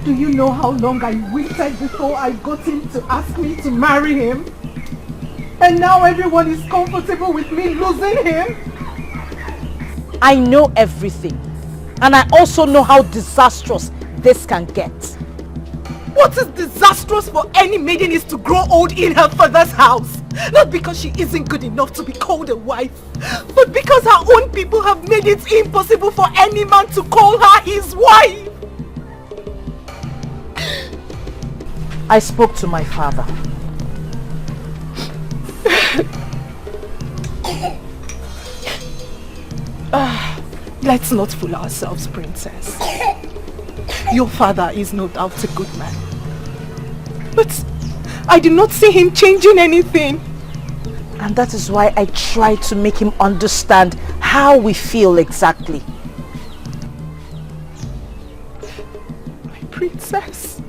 Do you know how long I waited before I got him to ask me to marry him? And now everyone is comfortable with me losing him? I know everything. And I also know how disastrous this can get. What is disastrous for any maiden is to grow old in her father's house. Not because she isn't good enough to be called a wife, but because her own people have made it impossible for any man to call her his wife. I spoke to my father. Let's not fool ourselves, princess. Your father is no doubt a good man. But I do not see him changing anything. And that is why I try to make him understand how we feel exactly. My princess,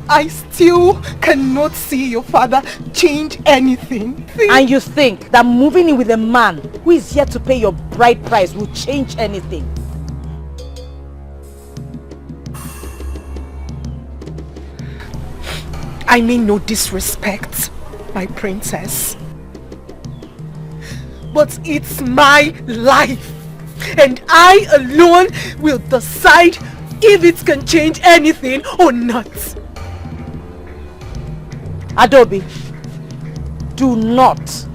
I still cannot see your father change anything. And you think that moving in with a man who is yet to pay your bride price will change anything? I mean no disrespect, my princess. But it's my life. And I alone will decide if it can change anything or not. Adobe, do not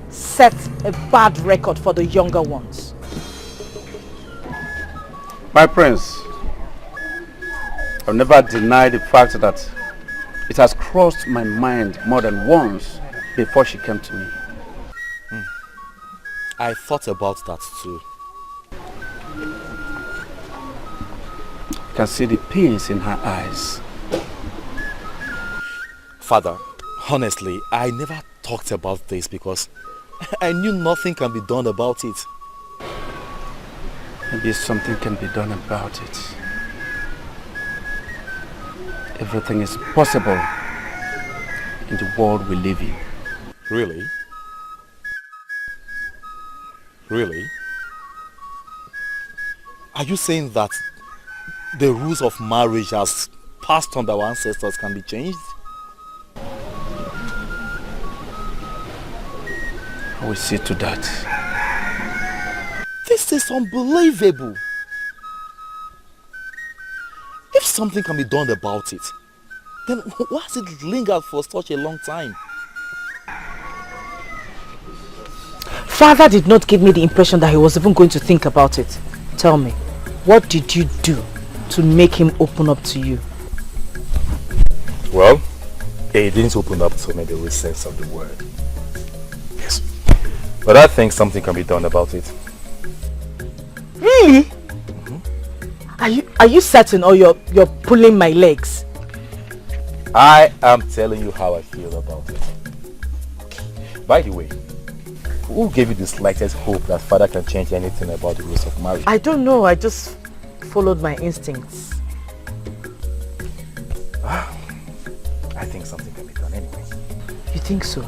set a bad record for the younger ones. My prince, I'll never deny the fact that it has crossed my mind more than once before she came to me. I thought about that too. I can see the pains in her eyes. Father, honestly, I never talked about this because I knew nothing can be done about it. Maybe something can be done about it. Everything is possible in the world we live in. Really? Really? Are you saying that the rules of marriage as passed on by our ancestors can be changed? I will see to that. This is unbelievable. If something can be done about it, then why has it lingered for such a long time? Father did not give me the impression that he was even going to think about it. Tell me, what did you do to make him open up to you? Well, he didn't open up to me the real sense of the word. Yes. But I think something can be done about it. Really? Are you certain, or you're pulling my legs? I am telling you how I feel about it. By the way, who gave you the slightest hope that father can change anything about the rules of marriage? I don't know, I just followed my instincts. I think something can be done anyway. You think so?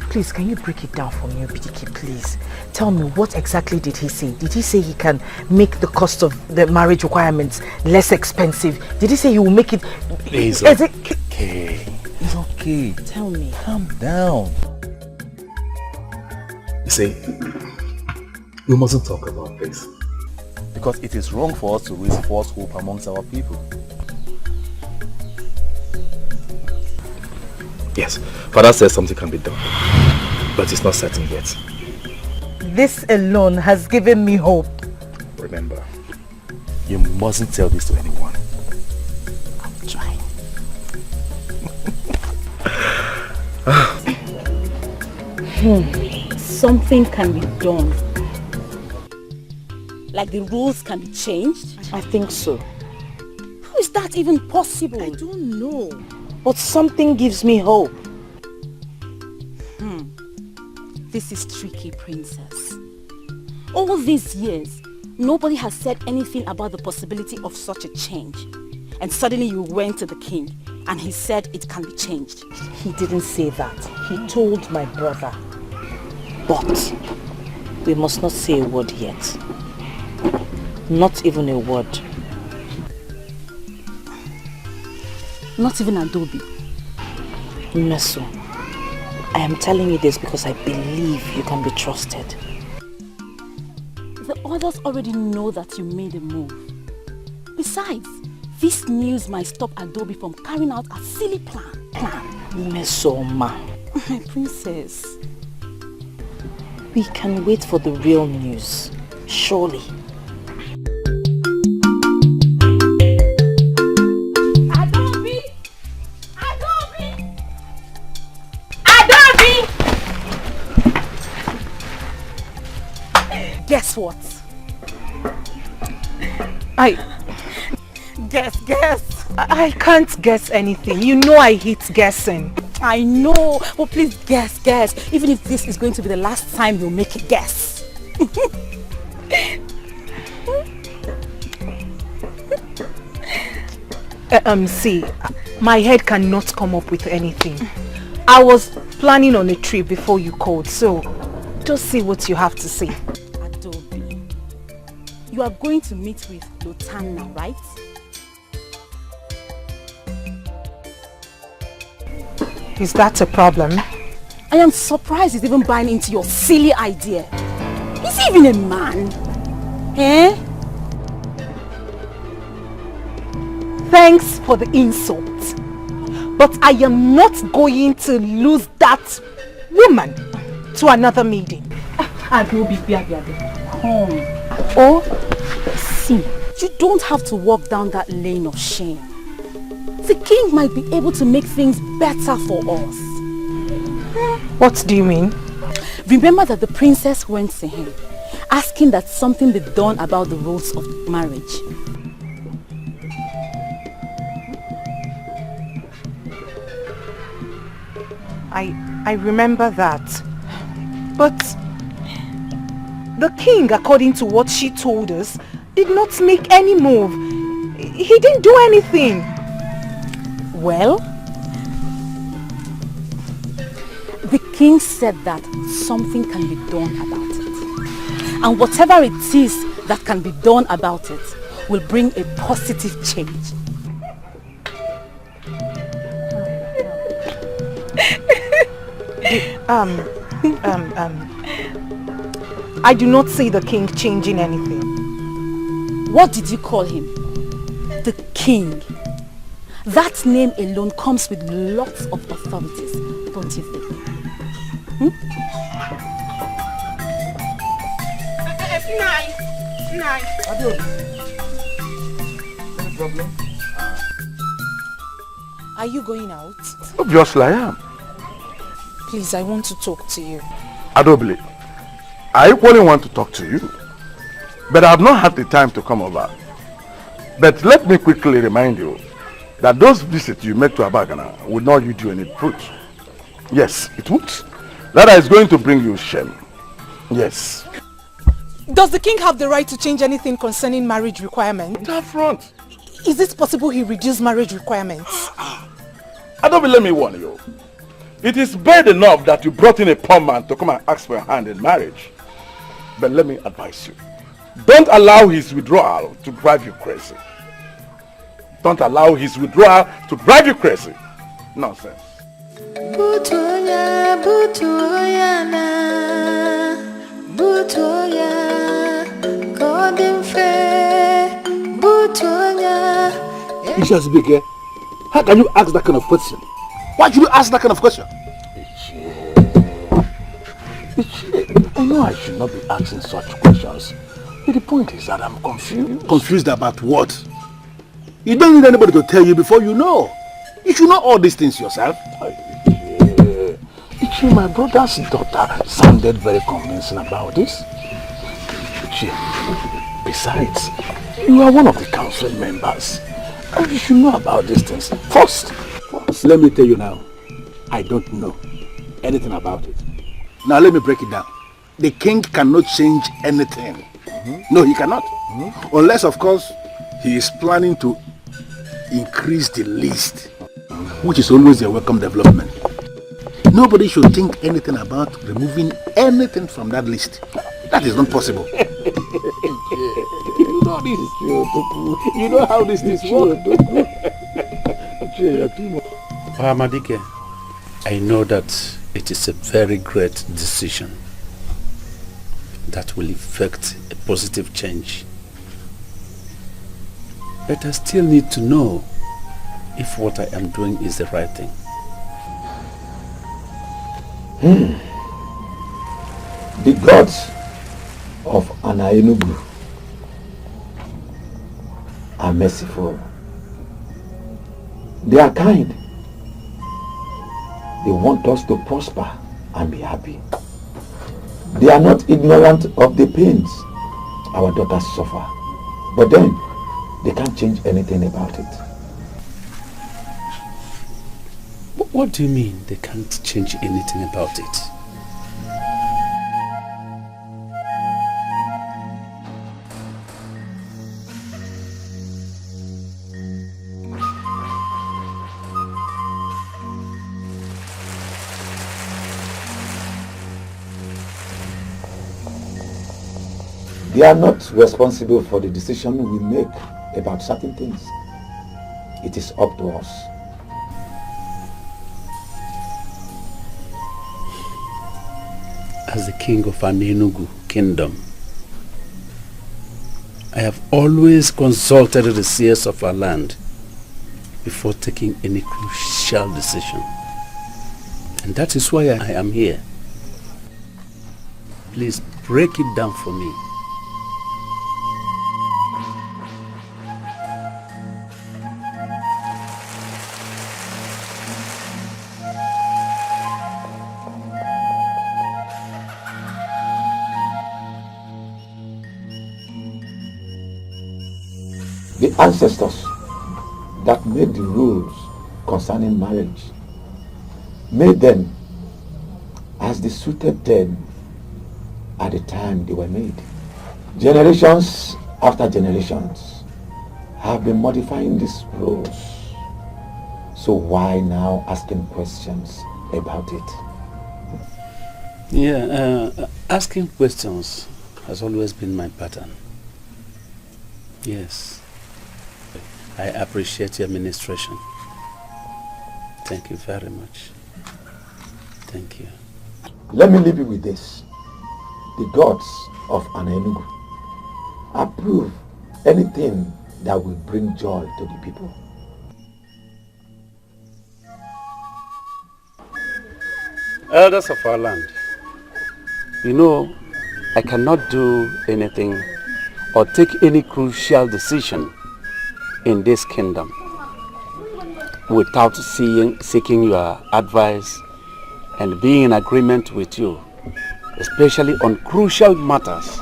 Please, can you break it down for me, Dikeh, please? Tell me, what exactly did he say? Did he say he can make the cost of the marriage requirements less expensive? Did he say he will make it... It's okay. It's okay. Tell me. Calm down. You see, we mustn't talk about this. Because it is wrong for us to raise false hope amongst our people. Yes, father says something can be done, but it's not certain yet. This alone has given me hope. Remember, you mustn't tell this to anyone. I'm trying. Something can be done. Like the rules can be changed? I think so. How is that even possible? I don't know. But something gives me hope. This is tricky, princess. All these years, nobody has said anything about the possibility of such a change. And suddenly you went to the king and he said it can be changed. He didn't say that. He told my brother. But we must not say a word yet. Not even a word. Not even Adobe. Meso, I am telling you this because I believe you can be trusted. The others already know that you made a move. Besides, this news might stop Adobe from carrying out a silly plan. Meso, ma. My princess. We can wait for the real news, surely. Adobe! Adobe! Adobe! Guess what? Guess. I can't guess anything. You know I hate guessing. I know, but please guess. Even if this is going to be the last time you'll make a guess. See, my head cannot come up with anything. I was planning on a trip before you called, so just see what you have to say. Adobe, you are going to meet with Lotana, right? Is that a problem? I am surprised he's even buying into your silly idea. Is he even a man? Eh? Thanks for the insult. But I am not going to lose that woman to another meeting. Adobe, come. Or, see, you don't have to walk down that lane of shame. The king might be able to make things better for us. What do you mean? Remember that the princess went to him, asking that something be done about the rules of marriage. I remember that. But the king, according to what she told us, did not make any move. He didn't do anything. Well, the king said that something can be done about it. And whatever it is that can be done about it will bring a positive change. I do not see the king changing anything. What did you call him? The king. That name alone comes with lots of authorities, don't you think? Nice. Any problem? Are you going out? Obviously I am. Please, I want to talk to you. Adobili, I equally want to talk to you, but I have not had the time to come over. But let me quickly remind you that those visits you make to Abagana will not yield you any fruit. Yes, it would. That is going to bring you shame. Yes. Does the king have the right to change anything concerning marriage requirements? That front. Is it possible he reduced marriage requirements? Adobili, let me warn you. It is bad enough that you brought in a poor man to come and ask for a hand in marriage. But let me advise you. Don't allow his withdrawal to drive you crazy. Don't allow his withdrawal to drive you crazy. Nonsense. Isha Bigger, how can you ask that kind of question? Why should you ask that kind of question? I know I should not be asking such questions. But the point is that I'm confused. Confused about what? You don't need anybody to tell you before you know. You should know all these things yourself. Ichi, my brother's daughter sounded very convincing about this. Ichi, besides, you are one of the council members. And you should know about these things first. Let me tell you now, I don't know anything about it. Now let me break it down. The king cannot change anything. No, he cannot. Unless, of course, he is planning to increase the list, which is always a welcome development. Nobody should think anything about removing anything from that list. That is not possible. You know this is true. You know how this is work. Dikeh, I know that it is a very great decision that will effect a positive change. But I still need to know if what I am doing is the right thing. The gods of Enugu are merciful. They are kind. They want us to prosper and be happy. They are not ignorant of the pains our daughters suffer. But then, they can't change anything about it. What do you mean they can't change anything about it? They are not responsible for the decision we make about certain things. It is up to us. As the king of an Enugu kingdom, I have always consulted the seers of our land before taking any crucial decision. And that is why I am here. Please break it down for me. The ancestors that made the rules concerning marriage made them as they suited them at the time they were made. Generations after generations have been modifying these rules. So why now asking questions about it? Yeah, asking questions has always been my pattern. Yes. I appreciate your administration. Thank you very much. Thank you. Let me leave you with this. The gods of Enugu approve anything that will bring joy to the people. Elders of our land, you know, I cannot do anything or take any crucial decision in this kingdom without seeking your advice and being in agreement with you, especially on crucial matters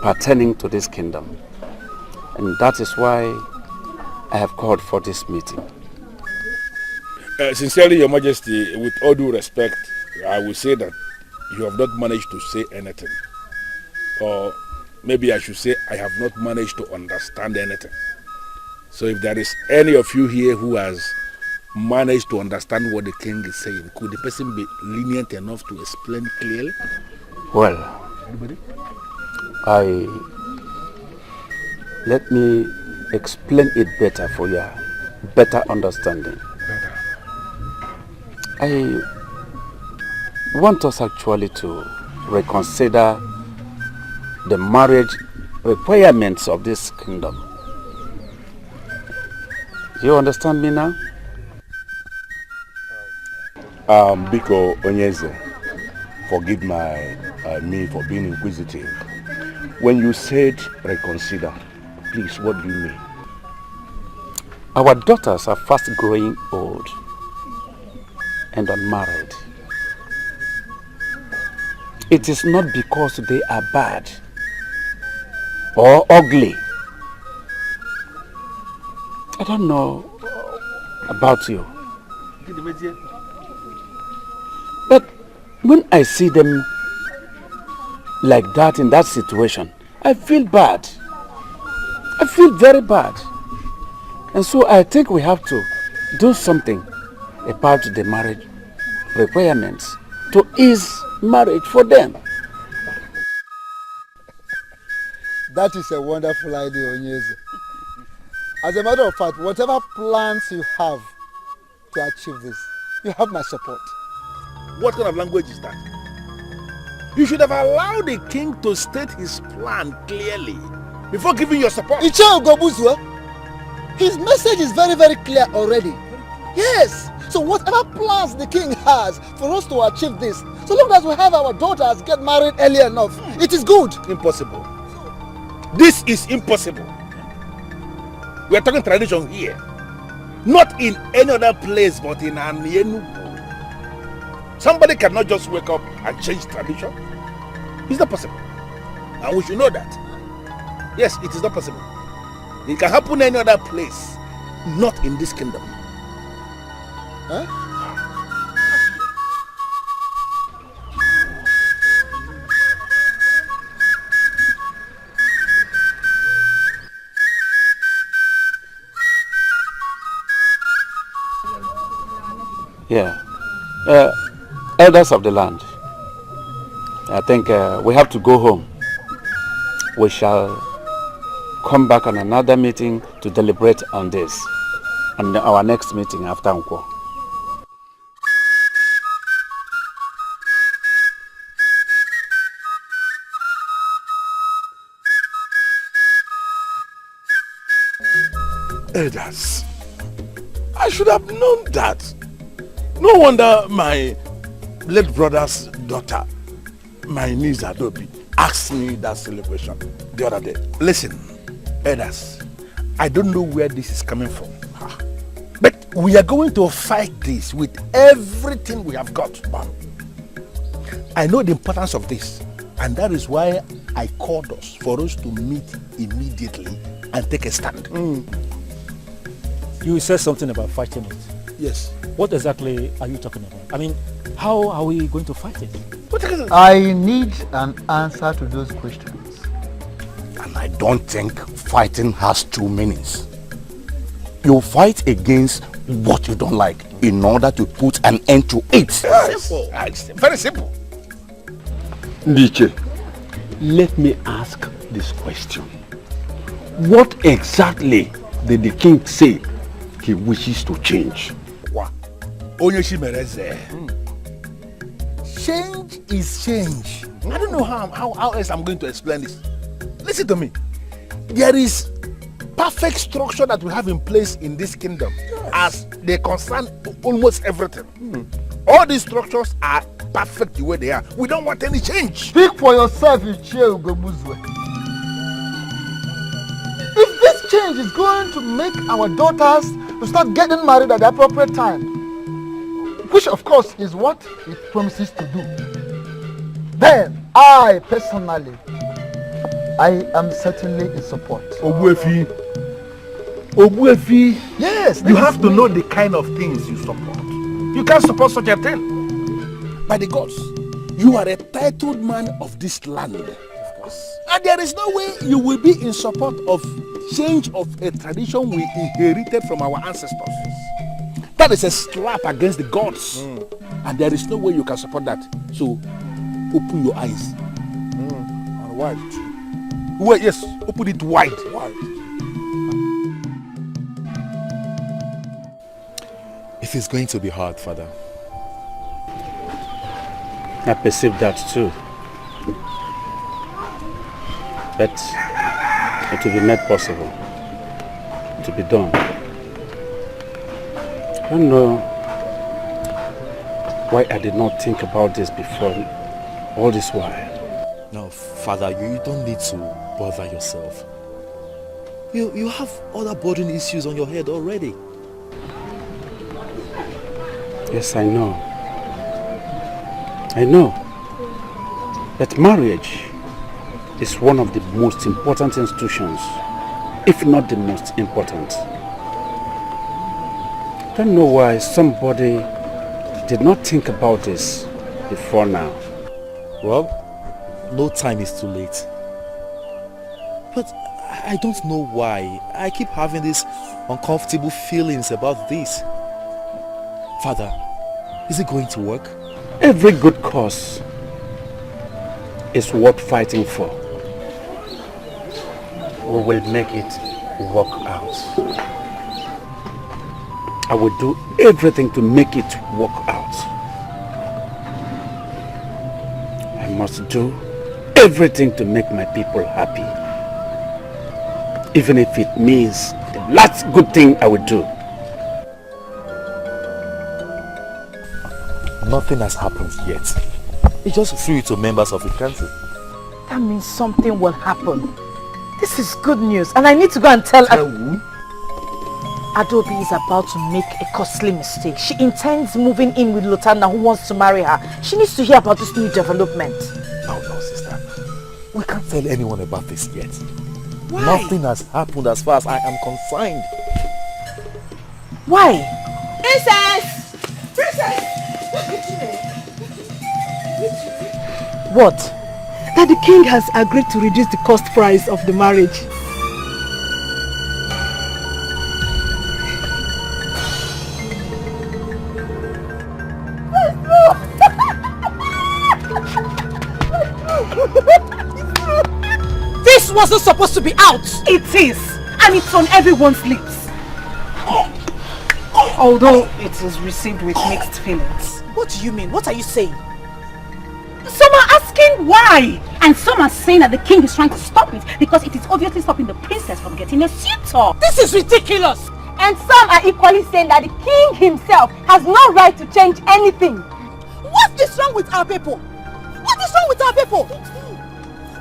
pertaining to this kingdom. And that is why I have called for this meeting. Sincerely, Your Majesty, with all due respect, I will say that you have not managed to say anything. Or maybe I should say I have not managed to understand anything. So if there is any of you here who has managed to understand what the king is saying, could the person be lenient enough to explain clearly? Well, Anybody? Let me explain it better for your better understanding. I want us actually to reconsider the marriage requirements of this kingdom. Do you understand me now? Biko Onyeze, forgive me for being inquisitive. When you said reconsider, please, what do you mean? Our daughters are fast growing old and unmarried. It is not because they are bad or ugly. I don't know about you, but when I see them like that in that situation, I feel bad. I feel very bad. And so I think we have to do something about the marriage requirements to ease marriage for them. That is a wonderful idea, Ugezu. As a matter of fact, whatever plans you have to achieve this. You have my support. What kind of language is that? You should have allowed the king to state his plan clearly before giving your support. Ugezu, his message is very, very clear already. Yes. So whatever plans the king has for us to achieve this, so long as we have our daughters get married early enough, it is good. Impossible. This is impossible. We are talking tradition here. Not in any other place but in Enugu. Somebody cannot just wake up and change tradition. It's not possible. And we should know that. Yes, it is not possible. It can happen any other place, not in this kingdom. Huh? Yeah. Elders of the land, I think we have to go home. We shall come back on another meeting to deliberate on this, on our next meeting after Nkwo. Elders, I should have known that. No wonder my late brother's daughter, my niece Adobe, asked me that celebration the other day. Listen, elders, I don't know where this is coming from. But we are going to fight this with everything we have got. I know the importance of this, and that is why I called us for us to meet immediately and take a stand. You said something about fighting it. Yes. What exactly are you talking about? I mean, how are we going to fight it? I need an answer to those questions. And I don't think fighting has two meanings. You fight against what you don't like in order to put an end to it. Simple. Very simple. Dikeh, let me ask this question. What exactly did the king say he wishes to change? Change is change. I don't know how else I'm going to explain this. Listen to me. There is perfect structure that we have in place in this kingdom, as they concern almost everything. All these structures are perfect the way they are. We don't want any change. Speak for yourself, Ugezu. If this change is going to make our daughters to start getting married at the appropriate time, which of course is what it promises to do, then I personally, I am certainly in support. Obuefi, yes, you have to know the kind of things you support. You can't support such a thing. By the gods, you are a titled man of this land. Of course. And there is no way you will be in support of change of a tradition we inherited from our ancestors. That is a slap against the gods. And there is no way you can support that. So, open your eyes. And wide. Well, yes, open it wide. It is going to be hard, Father. I perceive that too. But it will be made possible to be done. I don't know why I did not think about this before all this while. No, Father, you don't need to bother yourself. You have other burden issues on your head already. Yes, I know. I know that marriage is one of the most important institutions, if not the most important. I don't know why somebody did not think about this before now. Well, no time is too late. But I don't know why I keep having these uncomfortable feelings about this. Father, is it going to work? Every good cause is worth fighting for. We will make it work out. I will do everything to make it work out. I must do everything to make my people happy. Even if it means the last good thing I will do. Nothing has happened yet. He just threw it to members of the council. That means something will happen. This is good news, and I need to go and tell who? Adobe is about to make a costly mistake. She intends moving in with Lutana, who wants to marry her. She needs to hear about this new development. No, sister. We can't tell anyone about this yet. Why? Nothing has happened as far as I am concerned. Why? Princess! Princess! What? That the king has agreed to reduce the cost price of the marriage. This wasn't supposed to be out! It is! And it's on everyone's lips. Although it is received with mixed feelings. What do you mean? What are you saying? Some are asking why. And some are saying that the king is trying to stop it because it is obviously stopping the princess from getting a suitor. This is ridiculous! And some are equally saying that the king himself has no right to change anything. What is wrong with our people? What is wrong with our people?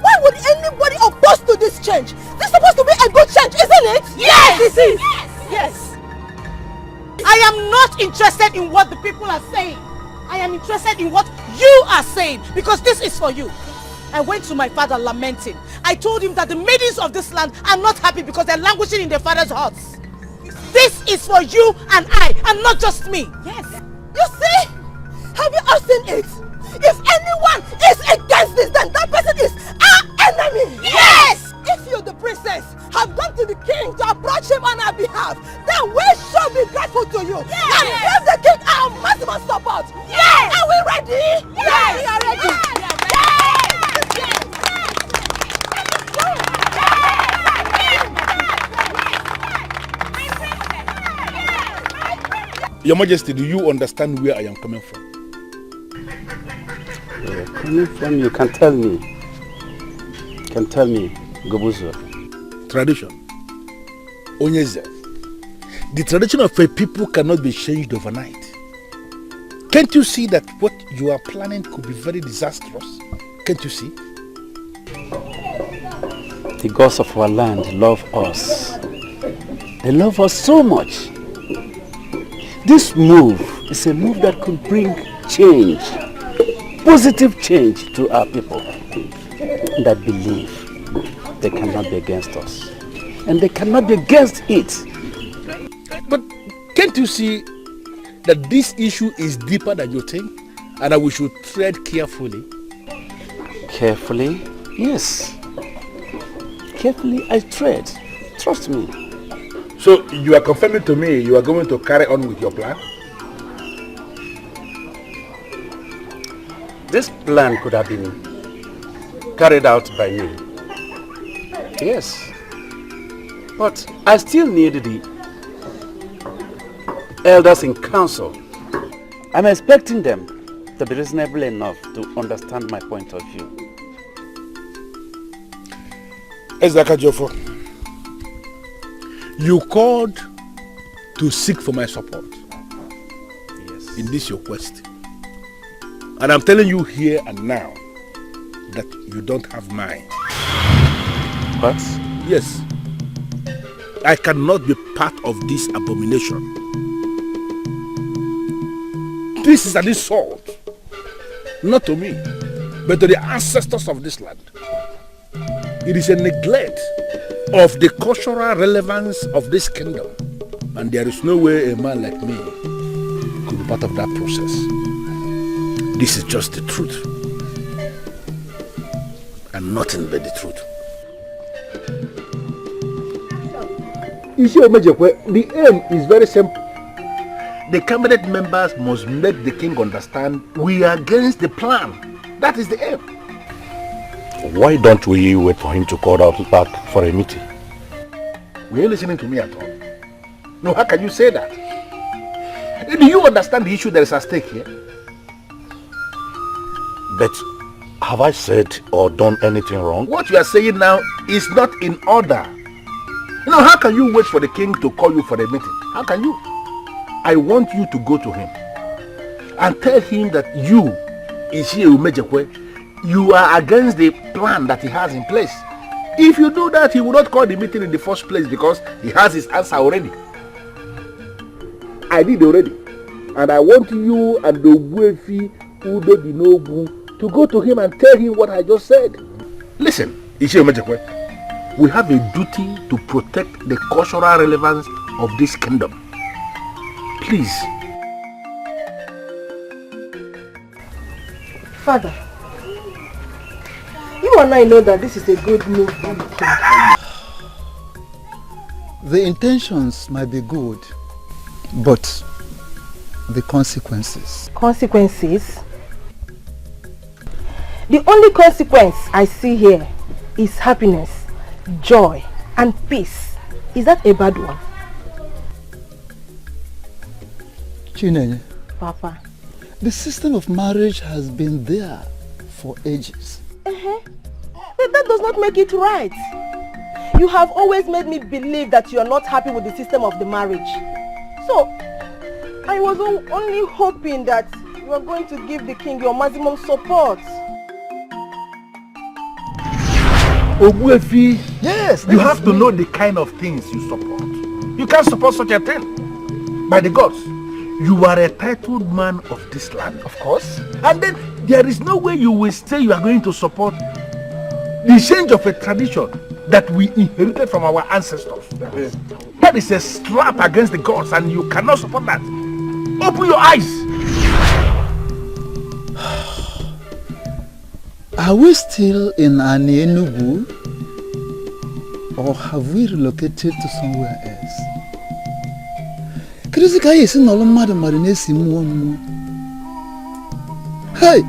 Why would anybody oppose to this change? This is supposed to be a good change, isn't it? Yes, it is. Yes. I am not interested in what the people are saying. I am interested in what you are saying, because this is for you. I went to my father lamenting. I told him that the maidens of this land are not happy because they're languishing in their father's huts. This is for you and I, and not just me. Yes. You see? Have you all seen it? If anyone is against this, then that person is our enemy. Yes! If you, the princess, have gone to the king to approach him on our behalf, then we shall be grateful to you. Yes! And give the king our maximum support. Yes! Are we ready? Yes! We are ready. Yes! Your Majesty, do you understand where I am coming from? Where you're coming from, you can tell me. Can tell me, Ugezu. Tradition. Onyeze. The tradition of a people cannot be changed overnight. Can't you see that what you are planning could be very disastrous? Can't you see? The gods of our land love us. They love us so much. This move is a move that could bring change, positive change to our people that believe they cannot be against us and they cannot be against it. But can't you see that this issue is deeper than you think and that we should tread carefully? Carefully? Yes. Carefully I tread. Trust me. So you are confirming to me you are going to carry on with your plan? This plan could have been carried out by me. Yes. But I still need the elders in council. I'm expecting them to be reasonable enough to understand my point of view. Ezaka Jofo, you called to seek for my support. Yes. In this your quest. And I'm telling you here and now that you don't have mine. What? Yes. I cannot be part of this abomination. This is an insult. Not to me, but to the ancestors of this land. It is a neglect of the cultural relevance of this kingdom. And there is no way a man like me could be part of that process. This is just the truth. And nothing but the truth. You see, the aim is very simple. The cabinet members must make the king understand we are against the plan. That is the aim. Why don't we wait for him to call out back for a meeting? Were you listening to me at all? No, how can you say that? Do you understand the issue that is at stake here? But have I said or done anything wrong? What you are saying now is not in order. You know, how can you wait for the king to call you for a meeting? How can you? I want you to go to him and tell him that you, Ichie Umejekwe, you are against the plan that he has in place. If you do that, he will not call the meeting in the first place because he has his answer already. I did already. And I want you and the Ogbuefi Udo Dinobu to go to him and tell him what I just said. Listen, Ichie Umejekwe, we have a duty to protect the cultural relevance of this kingdom. Please. Father, you and I know that this is a good move. The intentions might be good, but the consequences. Consequences? The only consequence I see here is happiness, joy, and peace. Is that a bad one? Chinenye, Papa. the system of marriage has been there for ages. But that does not make it right. You have always made me believe that you are not happy with the system of the marriage. So, I was only hoping that you are going to give the king your maximum support. Ogbuefi, yes, you have to know the kind of things you support. You can't support such a thing. By the gods, you are a titled man of this land, of course. And then there is no way you will say you are going to support the change of a tradition that we inherited from our ancestors. That is a slap against the gods and you cannot support that. Open your eyes. Are we still in Ini Edo, or have we relocated to somewhere else? Hey!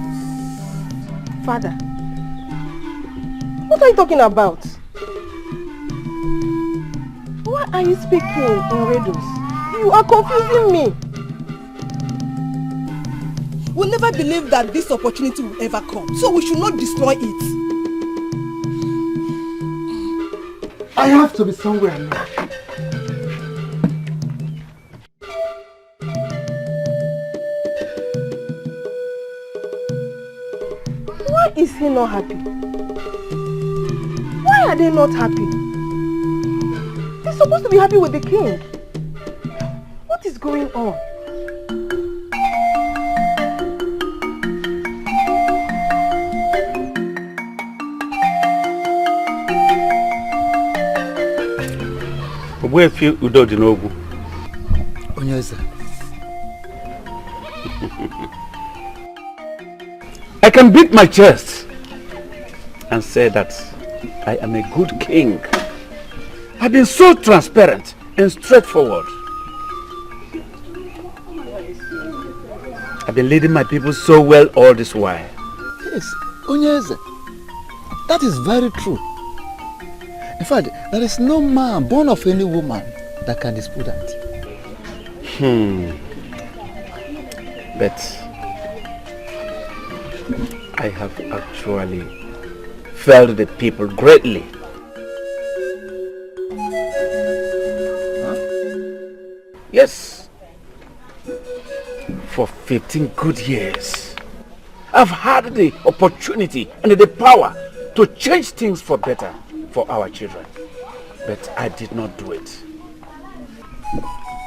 Father, what are you talking about? Why are you speaking in riddles? You are confusing me. We'll never believe that this opportunity will ever come, so we should not destroy it. I have to be somewhere now. Why is he not happy? Why are they not happy? They're supposed to be happy with the king. What is going on? Where feel Udo Dinobu? Ugezu. I can beat my chest and say that I am a good king. I've been so transparent and straightforward. I've been leading my people so well all this while. Yes, Ugezu. That is very true. In fact, there is no man born of any woman that can dispute that. But I have actually failed the people greatly. Yes. For 15 good years, I've had the opportunity and the power to change things for better for our children. But I did not do it.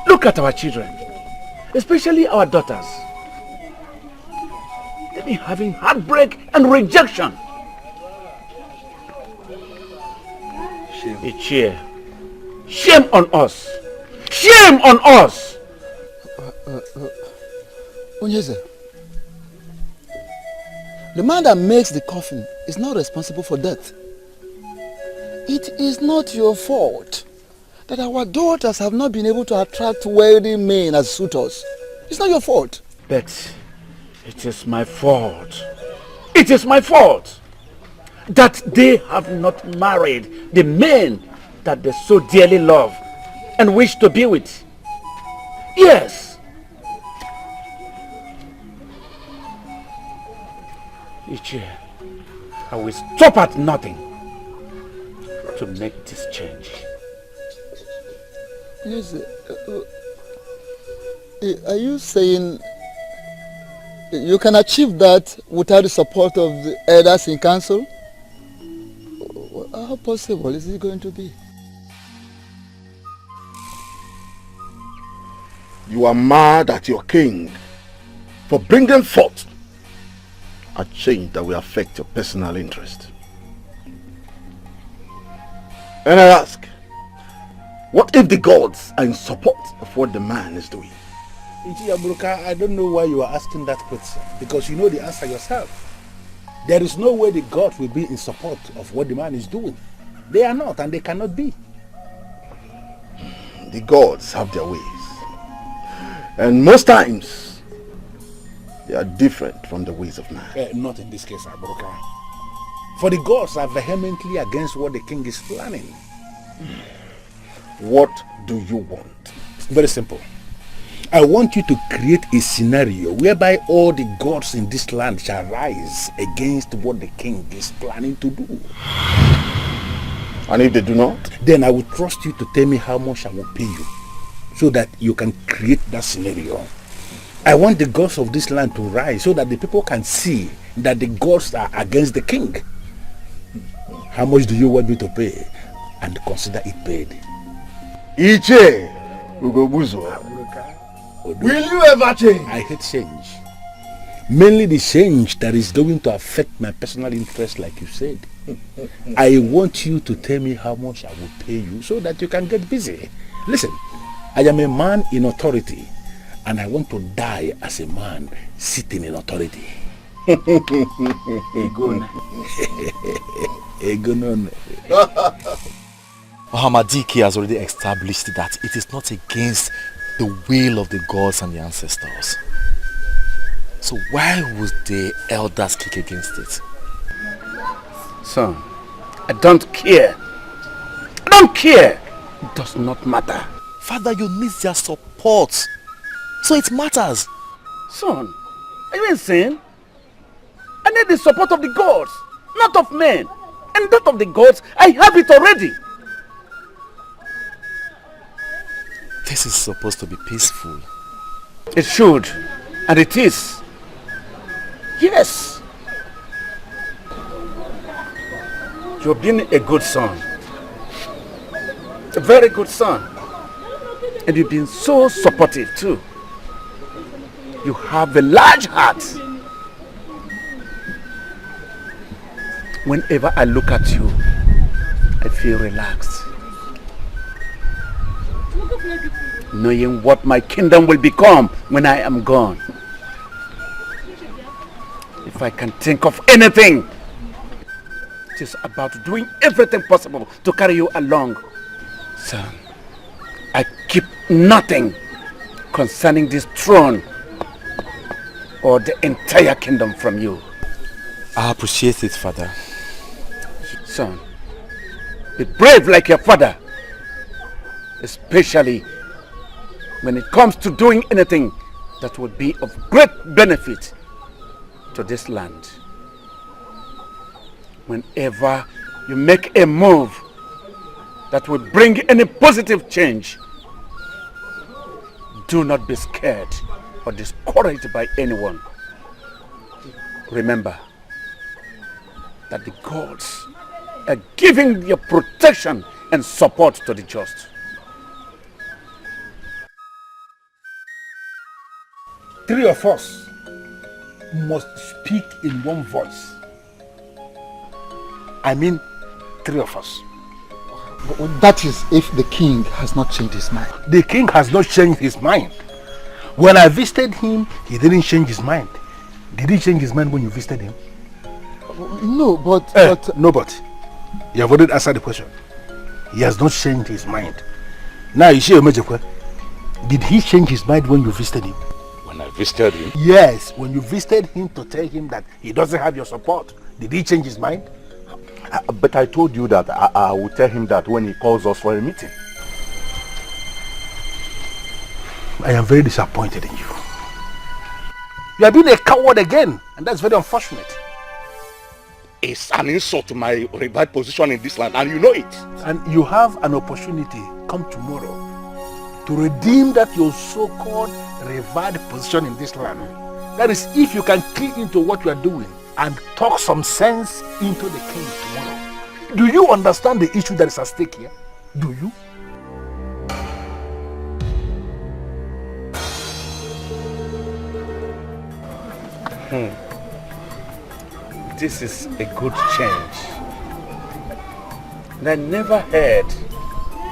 Look at our children, especially our daughters. They've been having heartbreak and rejection. Shame. Shame on us. Shame on us. Ugezu, the man that makes the coffin is not responsible for death. It is not your fault that our daughters have not been able to attract wealthy men as suitors. It's not your fault. But it is my fault. It is my fault that they have not married the men that they so dearly love and wish to be with. Yes, Ichie, I will stop at nothing to make this change. Yes, are you saying you can achieve that without the support of the elders in council? How possible is it going to be? You are mad at your king for bringing forth a change that will affect your personal interest. And I ask, what if the gods are in support of what the man is doing? I don't know why you are asking that question, because you know the answer yourself. There is no way the gods will be in support of what the man is doing. They are not, and they cannot be. The gods have their ways. And most times, they are different from the ways of man. Not in this case, Abroka. For the gods are vehemently against what the king is planning. What do you want? Very simple. I want you to create a scenario whereby all the gods in this land shall rise against what the king is planning to do. And if they do not? Then I will trust you to tell me how much I will pay you, so that you can create that scenario. I want the gods of this land to rise so that the people can see that the gods are against the king. How much do you want me to pay? And consider it paid. Iche Ugezu. Will you ever change? I hate change. Mainly the change that is going to affect my personal interest, like you said. I want you to tell me how much I will pay you so that you can get busy. Listen, I am a man in authority, and I want to die as a man sitting in authority. Dikeh has already established that it is not against the will of the gods and the ancestors. So why would the elders kick against it? Son, I don't care. I don't care. It does not matter. Father, you need their support. So it matters. Son, are you insane? I need the support of the gods, not of men. And that of the gods, I have it already. This is supposed to be peaceful. It should, and it is. Yes. You've been a good son. A very good son. And you've been so supportive too. You have a large heart. Whenever I look at you, I feel relaxed. Knowing what my kingdom will become when I am gone. If I can think of anything, it is about doing everything possible to carry you along. Son, I keep nothing concerning this throne or the entire kingdom from you. I appreciate it, Father. Son, be brave like your father, especially when it comes to doing anything that would be of great benefit to this land. Whenever you make a move that will bring any positive change, do not be scared or discouraged by anyone. Remember that the gods are giving your protection and support to the just. Three of us must speak in one voice. I mean, three of us. That is if the king has not changed his mind. The king has not changed his mind. When I visited him, he didn't change his mind. Did he change his mind when you visited him? No, but... No, but. You have already answered the question. He has not changed his mind. Now, you see, did he change his mind when you visited him? When I visited him? Yes, when you visited him to tell him that he doesn't have your support. Did he change his mind? But I told you that I will tell him that when he calls us for a meeting. I am very disappointed in you. You have been a coward again, and that's very unfortunate. is an insult to my revered position in this land, and you know it. And you have an opportunity come tomorrow to redeem that your so-called revered position in this land. That is, if you can key into what you are doing and talk some sense into the king tomorrow. Do you understand the issue that is at stake here? Do you? This is a good change. And I never heard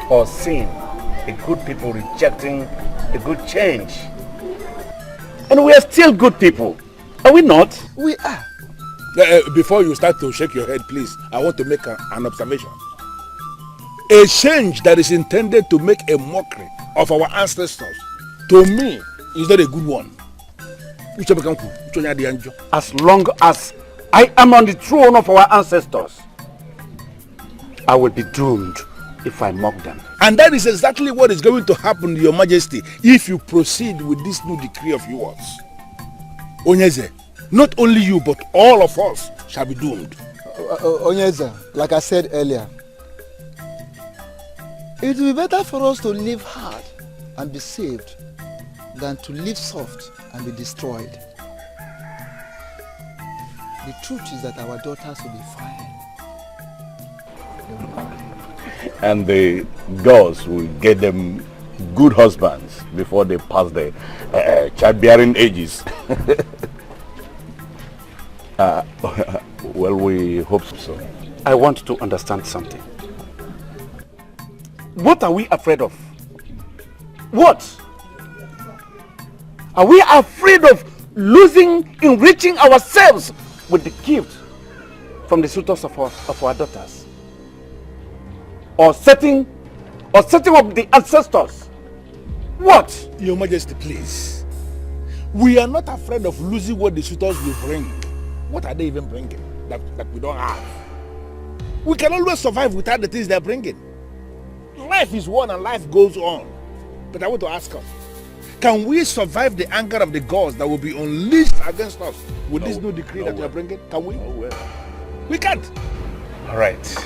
or seen a good people rejecting a good change. And we are still good people, are we not? We are. Before you start to shake your head, please, I want to make an observation. A change that is intended to make a mockery of our ancestors, to me, is not a good one. As long as I am on the throne of our ancestors, I will be doomed if I mock them. And that is exactly what is going to happen, Your Majesty, if you proceed with this new decree of yours. Onyeze, not only you, but all of us shall be doomed. Onyeze, like I said earlier, it will be better for us to live hard and be saved than to live soft and be destroyed. The truth is that our daughters will be fine. And the girls will get them good husbands before they pass the childbearing ages. Well, we hope so. I want to understand something. What are we afraid of? What? Are we afraid of enriching ourselves with the gift from the suitors of our daughters? Or setting up the ancestors? What? Your Majesty, please. We are not afraid of losing what the suitors will bring. What are they even bringing that we don't have? We can always survive without the things they're bringing. Life is one and life goes on. But I want to ask us, can we survive the anger of the gods that will be unleashed against us with this new decree that you're bringing? Can we? We can't. All right.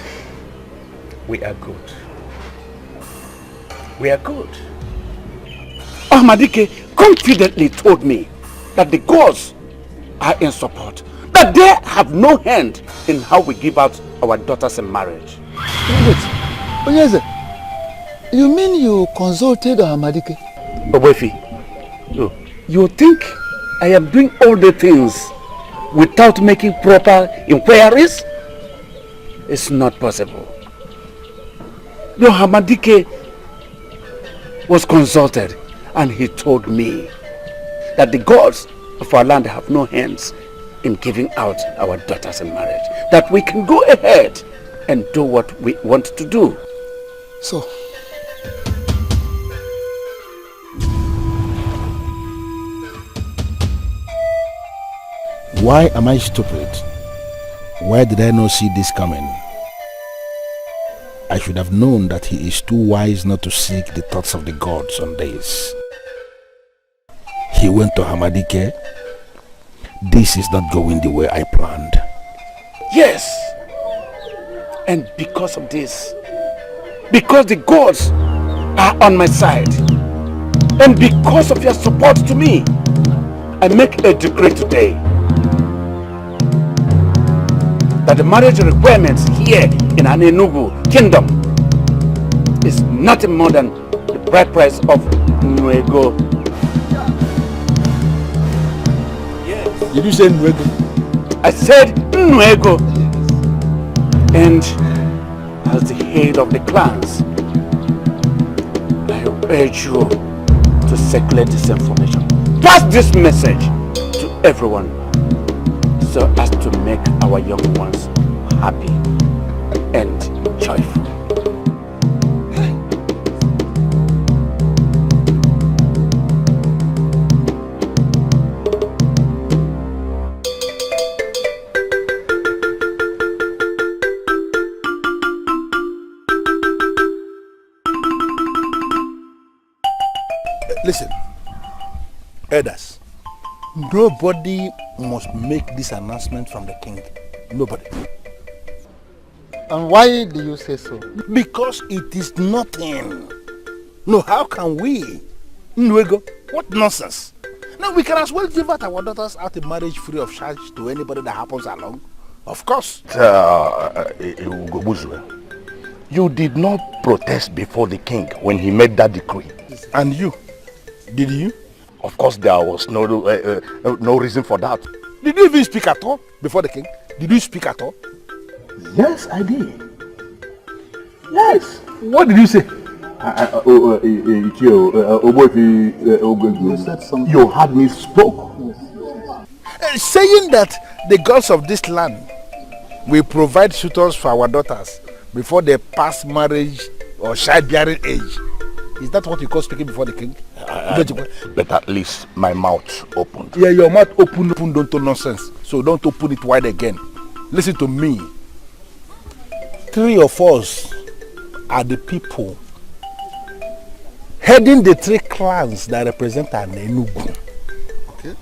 We are good. We are good. Dikeh confidently told me that the gods are in support, that they have no hand in how we give out our daughters in marriage. Wait, Onyeze, you mean you consulted Dikeh? Obefi, you think I am doing all the things without making proper inquiries? It's not possible. Dikeh was consulted and he told me that the gods of our land have no hands in giving out our daughters in marriage. That we can go ahead and do what we want to do. So, why am I stupid? Why did I not see this coming? I should have known that he is too wise not to seek the thoughts of the gods on this. He went to Dikeh. This is not going the way I planned. Yes. And because of this, because the gods are on my side, and because of your support to me, I make a decree today that the marriage requirements here in Anenugu kingdom is nothing more than the bride price of Nuego. Yes. Did you say Nuego? I said Nuego. And as the head of the clans, I urge you to circulate this information. Pass this message to everyone, so as to make our young ones happy and joyful. Listen, elders, nobody must make this announcement from the king Nobody. And why do you say so? Because it is nothing. No, how can we? Nwego, what nonsense. Now we can as well give out our daughters out in marriage free of charge to anybody that happens along. Of course. Ugezu, you did not protest before the king when he made that decree. And you? Did you? Of course, there was no reason for that. Did you even speak at all before the king? Did you speak at all? Yes, I did. Yes. What did you say? You had me spoke. Saying that the gods of this land will provide suitors for our daughters before they pass marriage or childbearing age. Is that what you call speaking before the king? But at least my mouth opened. Yeah, your mouth open, don't do nonsense. So don't open it wide again. Listen to me. 3 of us are the people heading the 3 clans that represent an Enugu. Okay.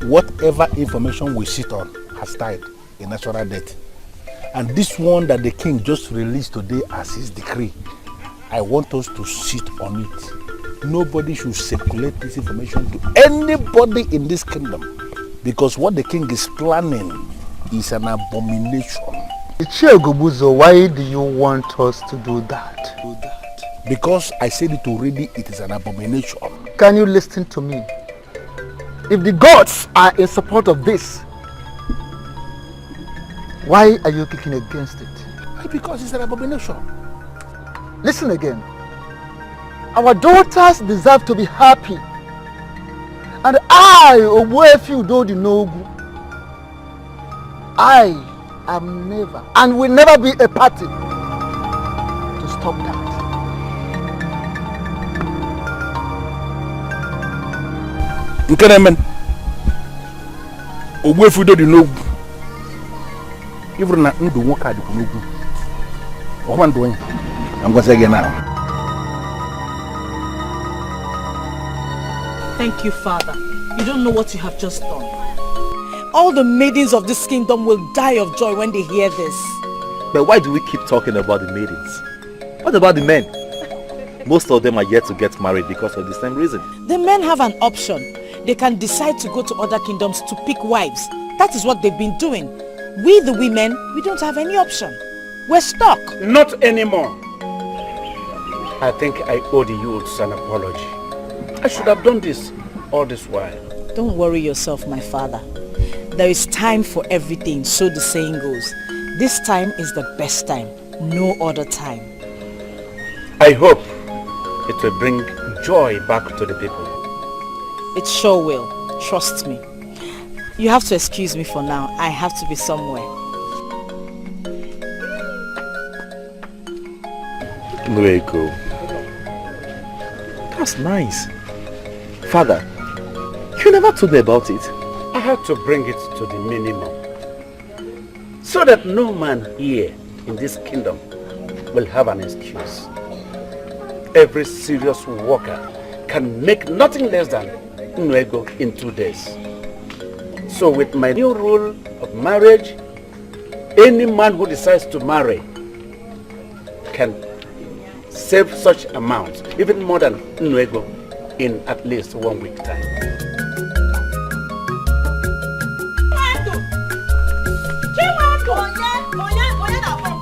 Whatever information we sit on has died a natural death. And this one that the king just released today as his decree, I want us to sit on it. Nobody should circulate this information to anybody in this kingdom, because what the king is planning is an abomination. Ugezu, why do you want us to do that? Because I said it already, it is an abomination. Can you listen to me? If the gods are in support of this, why are you kicking against it? Because it's an abomination. Listen again. Our daughters deserve to be happy. And I, Ogbuefi Udodi Nogu, I am never and will never be a party to stop that. Nkenemen, Ogbuefi Udodi Nogu, even na ndu nwoke adịkwu n'ugwu. Ọkwa ndụ onye. I'm going to say again now. Thank you, Father. You don't know what you have just done. All the maidens of this kingdom will die of joy when they hear this. But why do we keep talking about the maidens? What about the men? Most of them are yet to get married because of the same reason. The men have an option. They can decide to go to other kingdoms to pick wives. That is what they've been doing. We, the women, we don't have any option. We're stuck. Not anymore. I think I owe the youths an apology. I should have done this all this while. Don't worry yourself, my father. There is time for everything, so the saying goes. This time is the best time. No other time. I hope it will bring joy back to the people. It sure will. Trust me. You have to excuse me for now. I have to be somewhere. Very cool. That's nice. Father, you never told me about it. I had to bring it to the minimum, so that no man here in this kingdom will have an excuse. Every serious worker can make nothing less than Nwego in 2 days. So with my new rule of marriage, any man who decides to marry can save such amount, even more than Nwego, in at least 1 week time.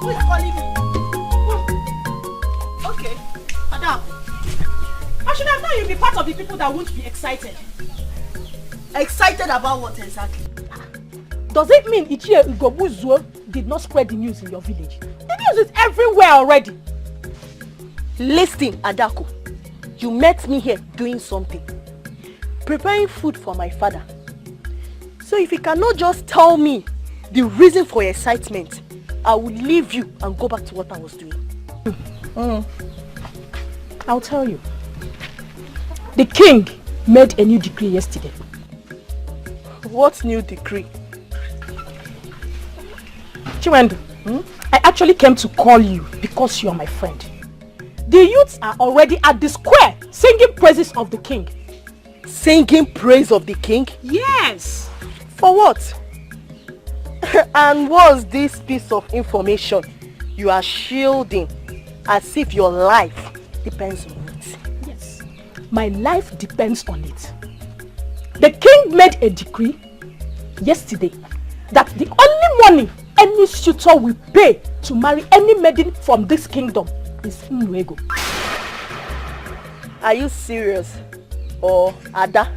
Who is calling me? Okay, Madam. I should have known you'd be part of the people that won't be excited. Excited about what exactly? Does it mean Ugezu did not spread the news in your village? The news is everywhere already. Listen, Adako. You met me here doing something. Preparing food for my father. So if you cannot just tell me the reason for your excitement, I will leave you and go back to what I was doing. I'll tell you. The king made a new decree yesterday. What new decree? Chiwendu, I actually came to call you because you are my friend. The youths are already at the square singing praises of the king. Singing praise of the king? Yes. For what? And what's this piece of information you are shielding as if your life depends on it? Yes, my life depends on it. The king made a decree yesterday that the only money any suitor will pay to marry any maiden from this kingdom is Ugezu. Are you serious? Or Ada?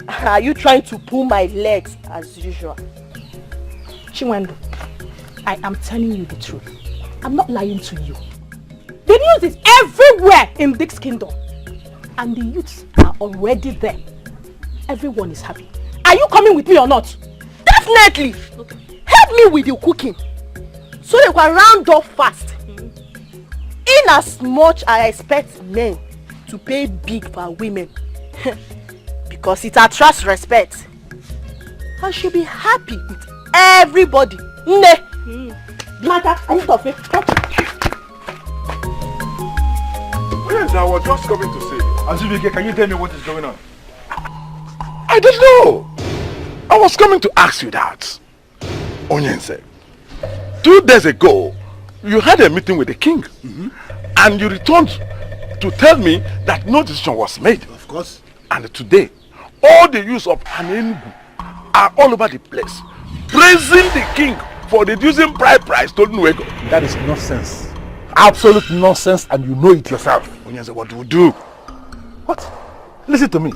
Are you trying to pull my legs as usual? Chinwendu, I am telling you the truth. I'm not lying to you. The news is everywhere in this kingdom. And the youths are already there. Everyone is happy. Are you coming with me or not? Definitely! Okay. Help me with the cooking. So they can round up fast. In as much I expect men to pay big for women. Because it attracts respect. I should be happy with everybody. Yes, I was just coming to say. Azubike, can you tell me what is going on? I don't know. I was coming to ask you that. Onyense, 2 days ago, you had a meeting with the king. And you returned to tell me that no decision was made. Of course. And today, all the youths of Hanengu are all over the place, praising the king for reducing bride price to Ugezu. That is nonsense. Absolute nonsense, and you know it yourself. Onyense, what do we do? What? Listen to me.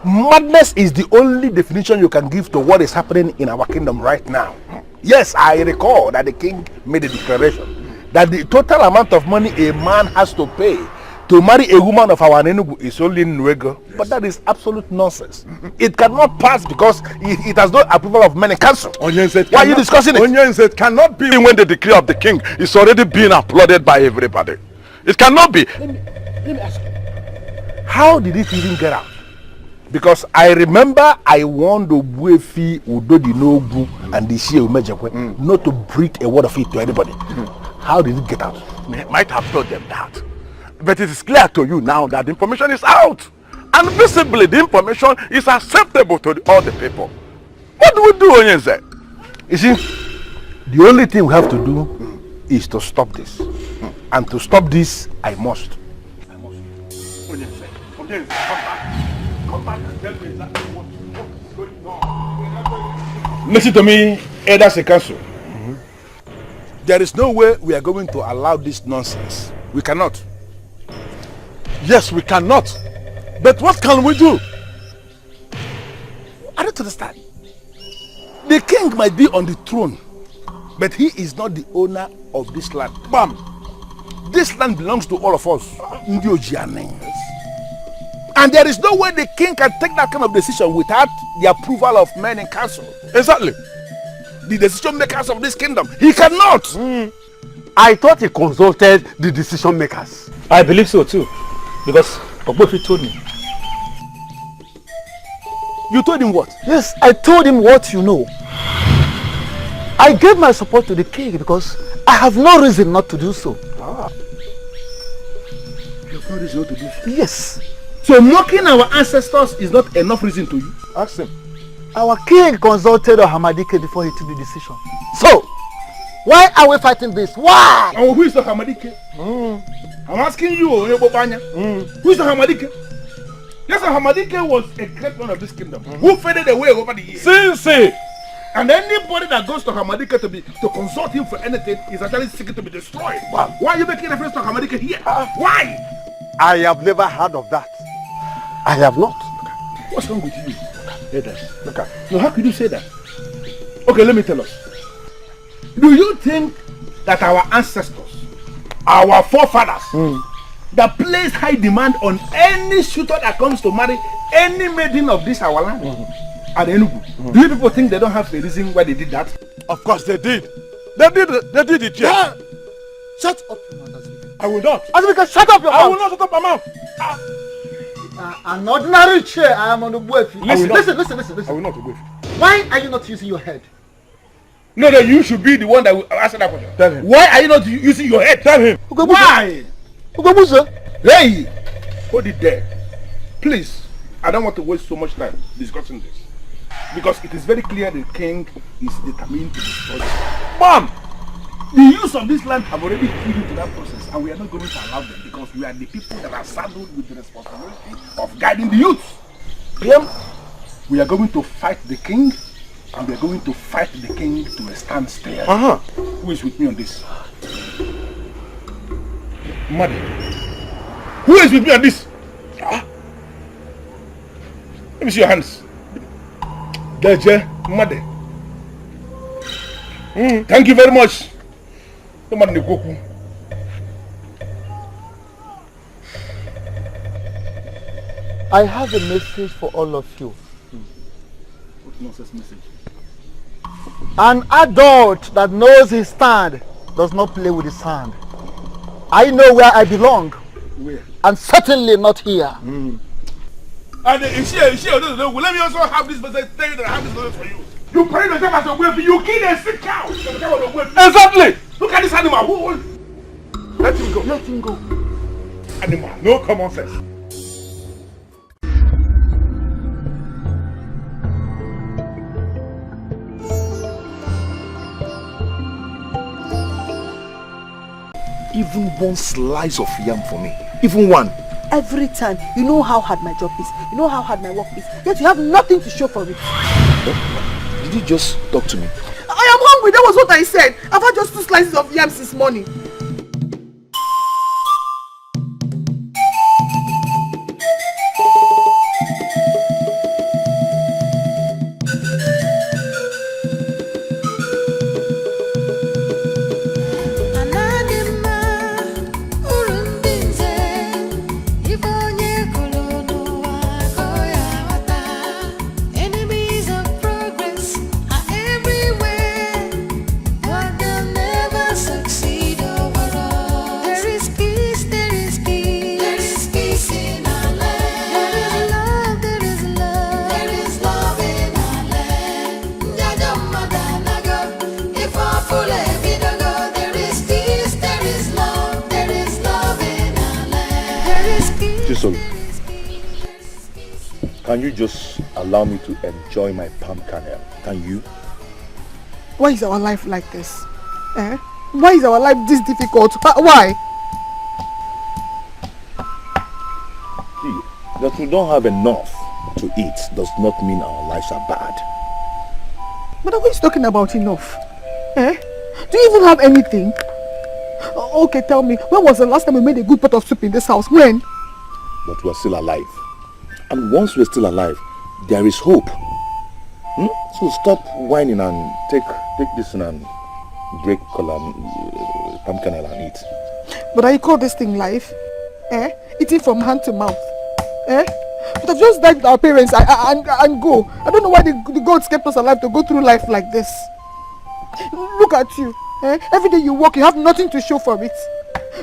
Madness is the only definition you can give to what is happening in our kingdom right now. Yes, I recall that the king made a declaration that the total amount of money a man has to pay to marry a woman of our Enugu is only Ugezu. Yes. But that is absolute nonsense. It cannot pass because it has no approval of many council. Why are you discussing it? Onyense, cannot be when the decree of the king is already being applauded by everybody. It cannot be. Let me ask you. How did it even get out? Because I remember I warned Ogbuefi, Udodi Nogu, and the Shie Umejekwe not to breathe a word of it to anybody. How did it get out? Might have told them that. But it is clear to you now that the information is out. And visibly the information is acceptable to all the people. What do we do, Onyense? You see, the only thing we have to do is to stop this. And to stop this, I must. Onyense, come back. Come back and tell me exactly what is going on. Listen to me, elders and council. There is no way we are going to allow this nonsense. We cannot. Yes, we cannot. But what can we do? I don't understand. The king might be on the throne, but he is not the owner of this land. Bam! This land belongs to all of us. And there is no way the king can take that kind of decision without the approval of men in council. Exactly. The decision makers of this kingdom. He cannot. I thought he consulted the decision makers. I believe so too. Because Ogbuefi told me. You told him what? Yes, I told him what you know. I gave my support to the king because I have no reason not to do so. Ah. You have no reason not to do so? Yes. So mocking our ancestors is not enough reason to you? Ask him. Our king consulted Hamadike before he took the decision. So, why are we fighting this? Why? Oh, who is the Hamadike? I'm asking you, who is the Hamadike? Yes, the Hamadike was a great man of this kingdom who faded away over the years. See. And anybody that goes to Hamadike to consult him for anything is actually seeking to be destroyed. Wow. Why are you making reference to Hamadike here? Why? I have never heard of that. I have not. What's wrong with you? Okay. So how could you say that? Okay, let me tell us. Do you think that our ancestors, our forefathers, that place high demand on any suitor that comes to marry any maiden of this our land at Enugu, do you people think they don't have a reason why they did that? Of course they did. They did it, yes. Shut up your mouth, Azubike. I will not. Azubike, shut up your mouth. I will not shut up my mouth. An ordinary chair, I am on the Ogbuefi. Listen. I will not Ogbuefi. Why are you not using your head? No, you should be the one that will answer that question. Tell him. Why are you not using your head? Tell him. Why? Ugezu. Hey! Hold it there. Please, I don't want to waste so much time discussing this. Because it is very clear the king is determined to destroy it. Mom! The youths of this land have already keyed into that process, and we are not going to allow them because we are the people that are saddled with the responsibility of guiding the youths. We are going to fight the king, and we are going to fight the king to a standstill. Who is with me on this? Mother. Who is with me on this? Let me see your hands. Deje, Mother. Thank you very much. I have a message for all of you. What nonsense message? An adult that knows his stand does not play with his hand. I know where I belong. Where? And certainly not here. And let me also have this message. Tell you that I have this message for you. You parade yourself as a weapon. You kill a sick cow. Exactly. Look at this animal. Let him go. Let him go. Animal. No common sense. Even one slice of yam for me. Even one. Every time, you know how hard my job is, you know how hard my work is, yet you have nothing to show for it. Did you just talk to me? I am hungry, that was what I said. I've had just 2 slices of yams this morning. Can you just allow me to enjoy my palm kernel? Can you? Why is our life like this? Why is our life this difficult? Why? See, that we don't have enough to eat does not mean our lives are bad. But who is talking about enough? Do you even have anything? Okay, tell me, when was the last time we made a good pot of soup in this house? When? But we are still alive. And once we're still alive, there is hope. So stop whining and take this and break palm kernel and eat. But I call this thing life? Eating from hand to mouth? But I've just died with our parents and go. I don't know why the gods kept us alive to go through life like this. Look at you. Every day you walk, you have nothing to show for it.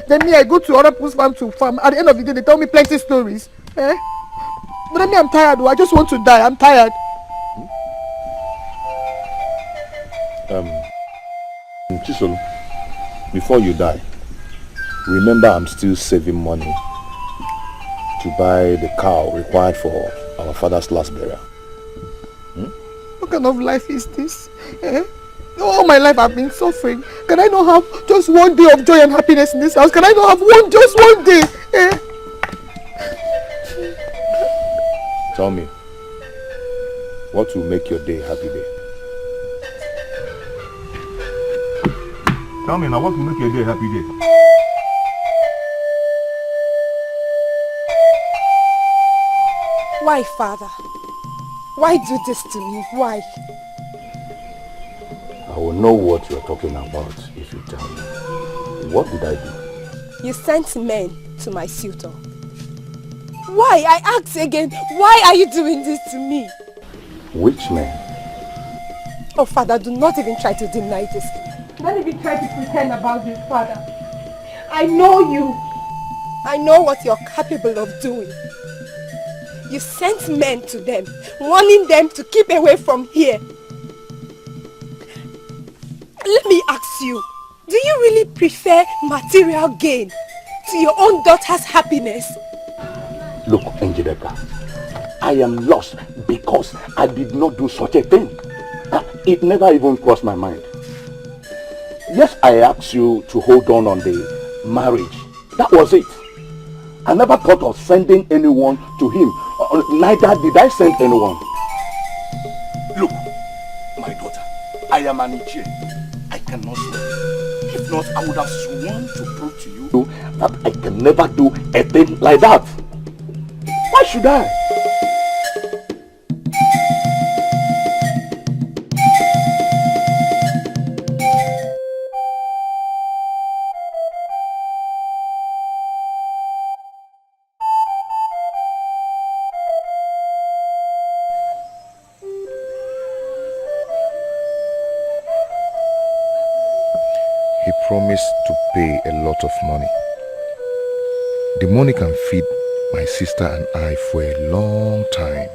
Then me, I go to other people's farm to farm. At the end of the day, they tell me plenty stories. But then me, I'm tired. I just want to die. I'm tired. Chisholm, before you die, remember I'm still saving money to buy the cow required for our father's last burial. What kind of life is this? All my life I've been suffering. Can I not have just one day of joy and happiness in this house? Can I not have just one day? Tell me, what will make your day a happy day? Tell me now, what will make your day a happy day? Why, Father? Why do this to me? Why? I will know what you are talking about if you tell me. What did I do? You sent men to my suitor. Why? I ask again, why are you doing this to me? Which men? Oh, Father, do not even try to deny this. Don't even try to pretend about this, Father. I know you. I know what you're capable of doing. You sent men to them, warning them to keep away from here. Let me ask you, do you really prefer material gain to your own daughter's happiness? Look, Njideka, I am lost because I did not do such a thing. It never even crossed my mind. Yes, I asked you to hold on the marriage. That was it. I never thought of sending anyone to him. Neither did I send anyone. Look, my daughter, I am an Ichie. I cannot swear. If not, I would have sworn to prove to you that I can never do a thing like that. Why should I? He promised to pay a lot of money. The money can feed my sister and I for a long time.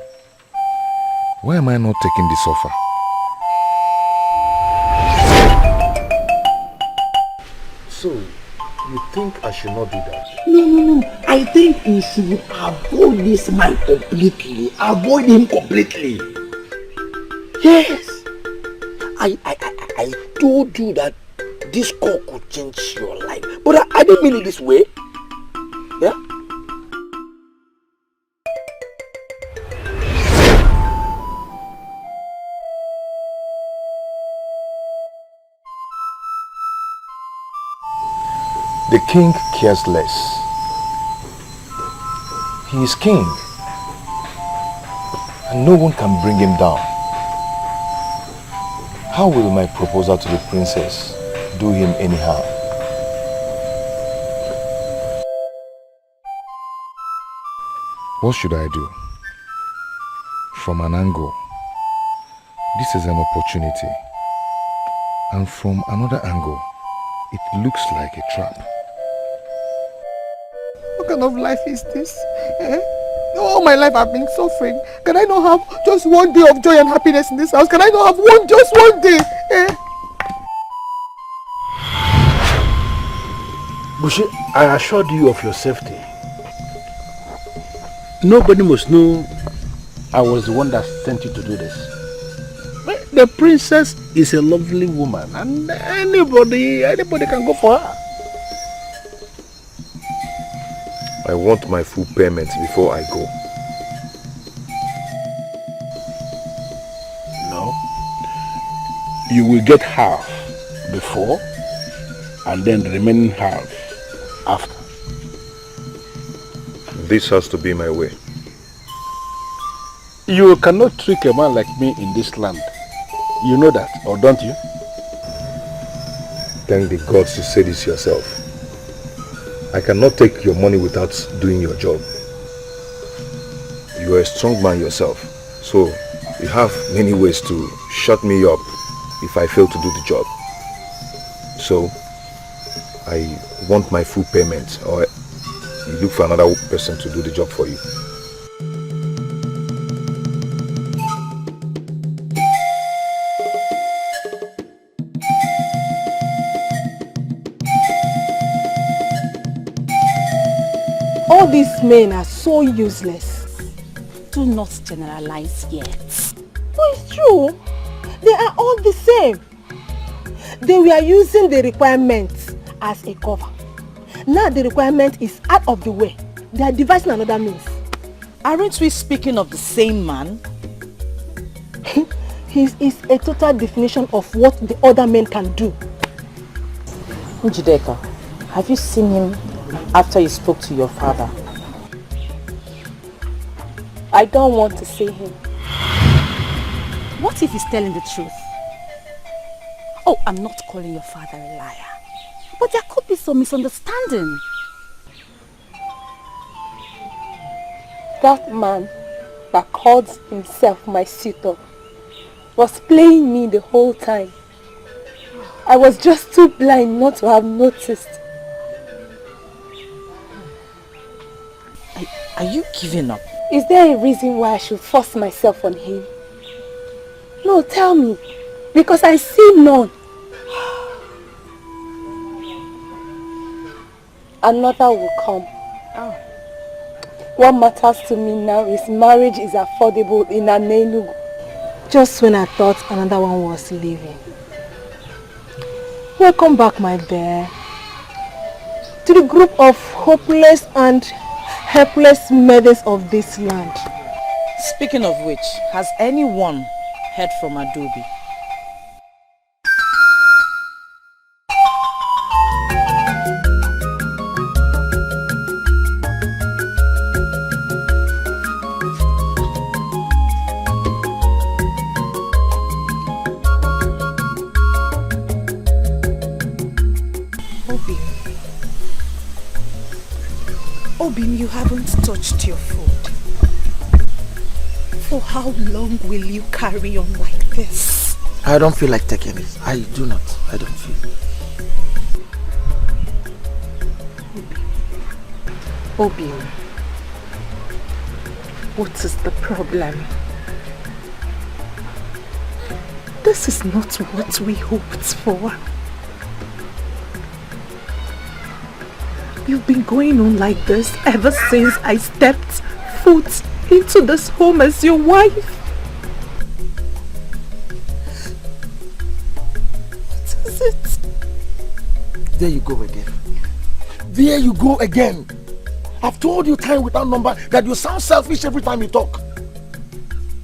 Why am I not taking this offer? So, you think I should not do that? No. I think you should avoid this man completely. Avoid him completely. Yes. I told you that this call could change your life. But I didn't mean it this way. Yeah? The king cares less. He is king, and no one can bring him down. How will my proposal to the princess do him any harm? What should I do? From an angle, this is an opportunity, and from another angle, it looks like a trap. What kind of life is this? All my life I've been suffering. Can I not have just one day of joy and happiness in this house? Can I not have just one day? Bushi, I assured you of your safety. Nobody must know I was the one that sent you to do this. The princess is a lovely woman and anybody can go for her. I want my full payment before I go. No. You will get half before and then the remaining half after. This has to be my way. You cannot trick a man like me in this land. You know that, or don't you? Thank the gods you say this yourself. I cannot take your money without doing your job. You are a strong man yourself, so you have many ways to shut me up if I fail to do the job. So, I want my full payment, or you look for another person to do the job for you. All these men are so useless. Do not generalize yet. But it's true. They are all the same. They were using the requirements as a cover. Now the requirement is out of the way. They are devising another means. Aren't we speaking of the same man? He is a total definition of what the other men can do. Njideka, have you seen him after you spoke to your father? I don't want to see him. What if he's telling the truth? Oh, I'm not calling your father a liar. But there could be some misunderstanding. That man that called himself my suitor was playing me the whole time. I was just too blind not to have noticed. Are you giving up? Is there a reason why I should force myself on him? No, tell me. Because I see none. Another will come. What matters to me now is marriage is affordable in Enugu. Just when I thought another one was leaving. Welcome back, my bear, to the group of hopeless and helpless maidens of this land. Speaking of which, has anyone heard from Adobe? Obim, you haven't touched your food. For how long will you carry on like this? I don't feel like taking it. I do not. I don't feel. Obim, what is the problem? This is not what we hoped for. You've been going on like this ever since I stepped foot into this home as your wife. What is it? There you go again. There you go again. I've told you time without number that you sound selfish every time you talk.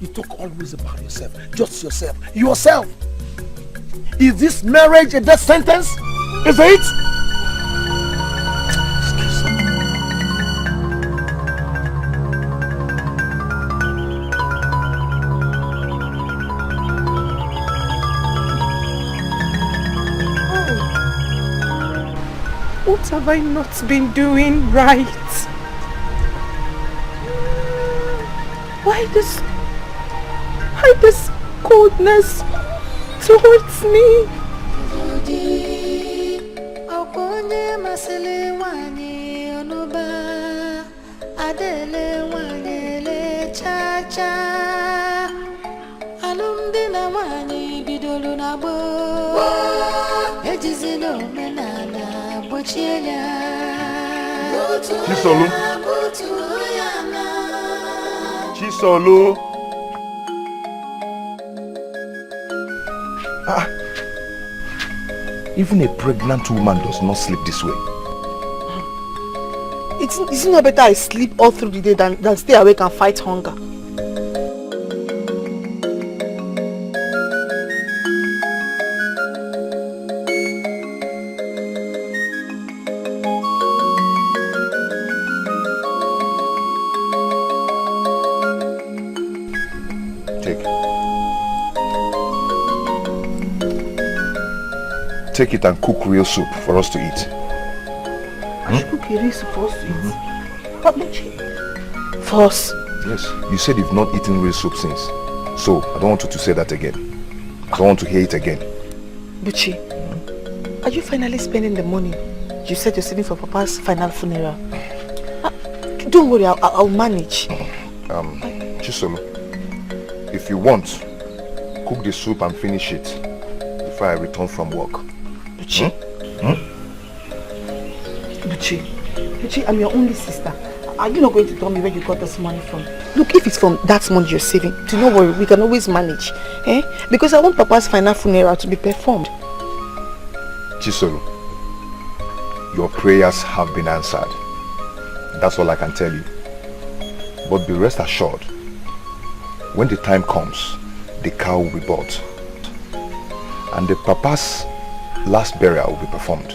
You talk always about yourself. Just yourself. Yourself. Is this marriage a death sentence? Is it? What have I not been doing right? Why this coldness towards me? Chisolu. Chisolu. Even a pregnant woman does not sleep this way. It's not better I sleep all through the day than stay awake and fight hunger. Take it and cook real soup for us to eat. I should cook a real soup for us to eat? But Buchi, for us? Yes, you said you've not eaten real soup since. So, I don't want you to say that again. I don't want to hear it again. Buchi, are you finally spending the money you said you're saving for Papa's final funeral? Don't worry, I'll manage. Chisolu, if you want, cook the soup and finish it before I return from work. Buchi. Buchi, I'm your only sister. Are you not going to tell me where you got this money from? Look, if it's from that money you're saving, do not worry, we can always manage. Because I want Papa's final funeral to be performed. Chisolu, your prayers have been answered. That's all I can tell you. But be rest assured, when the time comes, the cow will be bought. And the Papa's last burial will be performed.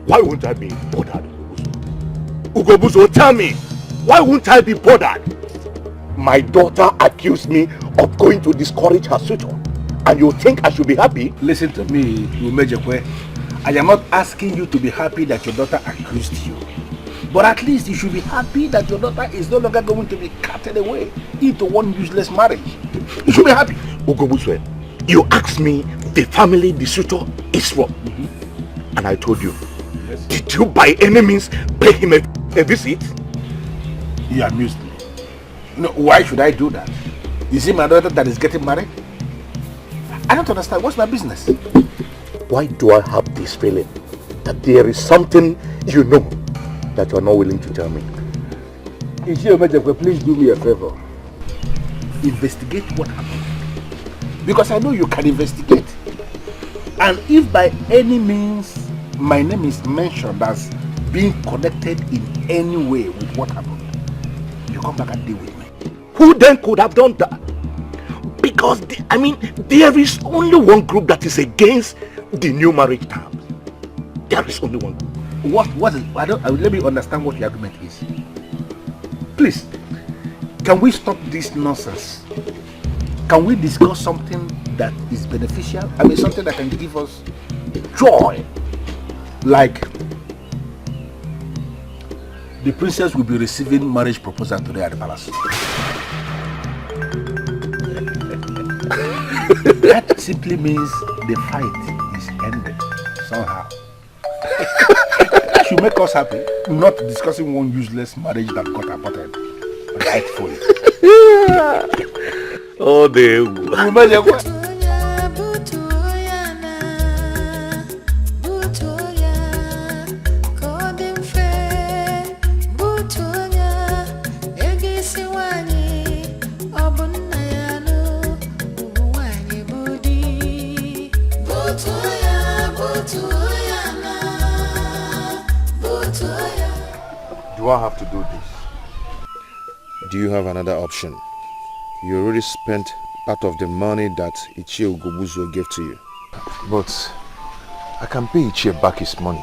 Why won't I be bothered, Ugezu? Tell me, why won't I be bothered? My daughter accused me of going to discourage her suitor, and you think I should be happy? Listen to me, Umejekwe. I am not asking you to be happy that your daughter accused you. But at least you should be happy that your daughter is no longer going to be carted away into one useless marriage. You should be happy. Ugezu, You asked me the family the suitor is from. And I told you. Yes. Did you by any means pay him a visit? He amused me. No, why should I do that? Is it my daughter that is getting married? I don't understand. What's my business? Why do I have this feeling that there is something you know that you are not willing to tell me? Please do me a favor. Investigate what happened. Because I know you can investigate. And if by any means my name is mentioned as being connected in any way with what happened, you come back and deal with me. Who then could have done that? Because, there is only one group that is against the new marriage terms. There is only one group. What is, let me understand what the argument is. Please, can we stop this nonsense? Can we discuss something that is beneficial? Something that can give us joy. Like, the princess will be receiving marriage proposal today at the palace. That simply means the fight is ended somehow. That should make us happy, not discussing one useless marriage that got aborted rightfully. Oh, they Do I have to do this? Do you have another option? You already spent part of the money that Ugezu gave to you. But I can pay Ichie back his money.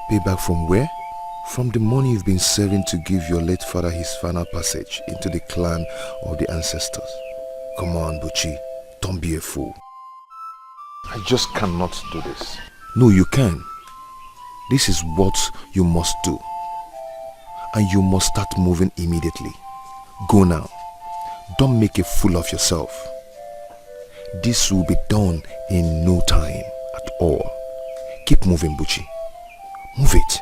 Pay back from where? From the money you've been saving to give your late father his final passage into the clan of the ancestors. Come on, Buchi. Don't be a fool. I just cannot do this. No, you can. This is what you must do. And you must start moving immediately. Go now. Don't make a fool of yourself. This will be done in no time at all. Keep moving, Buchi. Move it.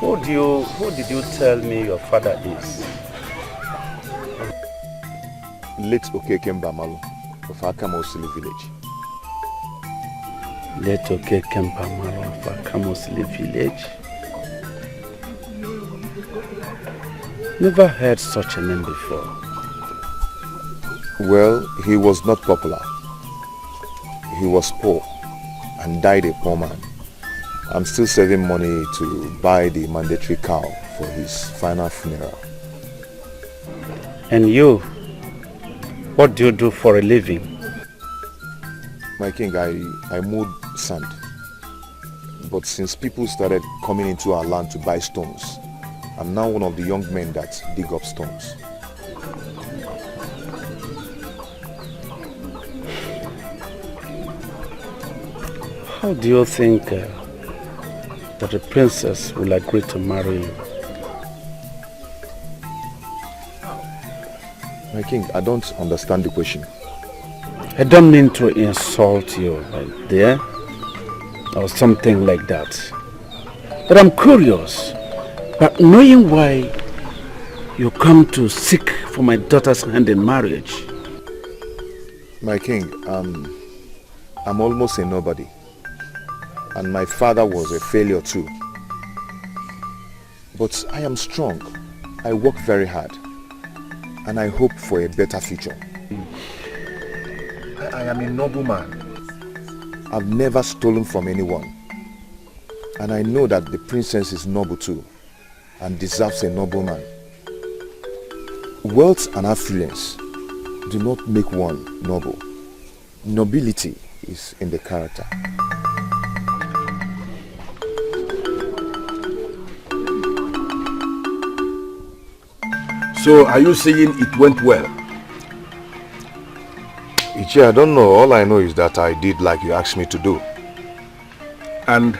Who did you tell me your father is? Late Okeke Mbamalu of Akamosili village. Late Okeke Mbamalu of Akamosili village? Never heard such a name before. Well, he was not popular. He was poor and died a poor man. I'm still saving money to buy the mandatory cow for his final funeral. And you? What do you do for a living? My king, I mowed sand. But since people started coming into our land to buy stones, I'm now one of the young men that dig up stones. How do you think that the princess will agree to marry you? My king, I don't understand the question. I don't mean to insult you right there or something like that. But I'm curious, but knowing why you come to seek for my daughter's hand in marriage. My king, I'm almost a nobody. And my father was a failure too. But I am strong. I work very hard. And I hope for a better future. I am a noble man. I've never stolen from anyone. And I know that the princess is noble too. And deserves a noble man. Wealth and affluence do not make one noble. Nobility is in the character. So, are you saying it went well? Ichie, I don't know. All I know is that I did like you asked me to do. And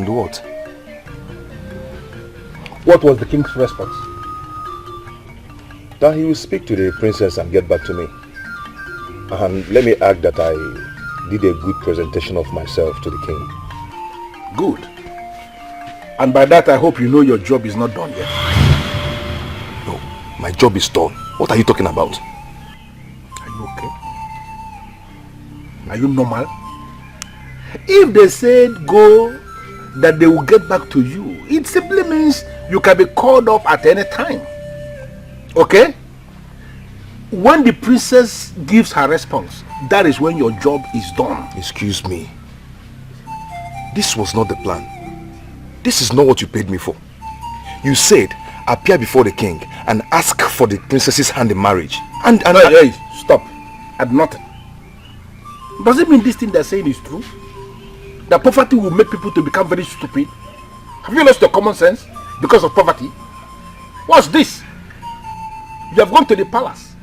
what? What was the king's response? That he will speak to the princess and get back to me. And let me add that I did a good presentation of myself to the king. Good. And by that I hope you know your job is not done yet. No, my job is done. What are you talking about? Are you okay? Are you normal? If they said go, that they will get back to you, it simply means you can be called up at any time. Okay? When the princess gives her response, that is when your job is done. Excuse me. This was not the plan. This is not what you paid me for. You said appear before the king and ask for the princess's hand in marriage. And hey, stop. At nothing. Does it mean this thing they're saying is true? That poverty will make people to become very stupid? Have you lost your common sense because of poverty? What's this? You have gone to the palace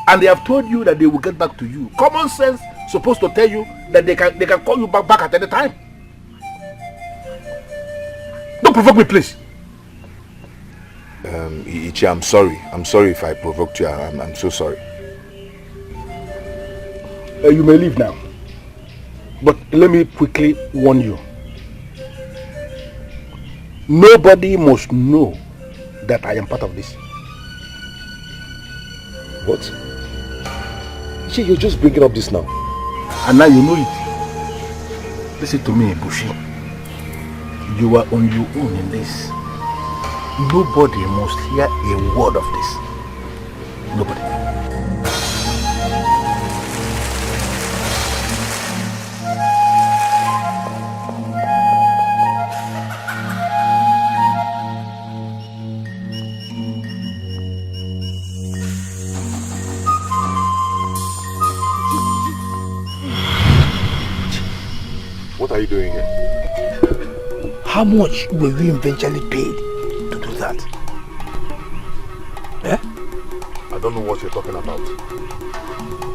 and they have told you that they will get back to you. Common sense supposed to tell you that they can call you back at any time. Don't provoke me, please. Ichi, I'm sorry. I'm sorry if I provoked you. I'm so sorry. You may leave now. But let me quickly warn you. Nobody must know that I am part of this. What? Ichi, you're just bringing up this now. And now you know it. Listen to me, Bushi. You are on your own in this. Nobody must hear a word of this. Nobody. What are you doing here? How much were you eventually paid to do that? Eh? I don't know what you're talking about.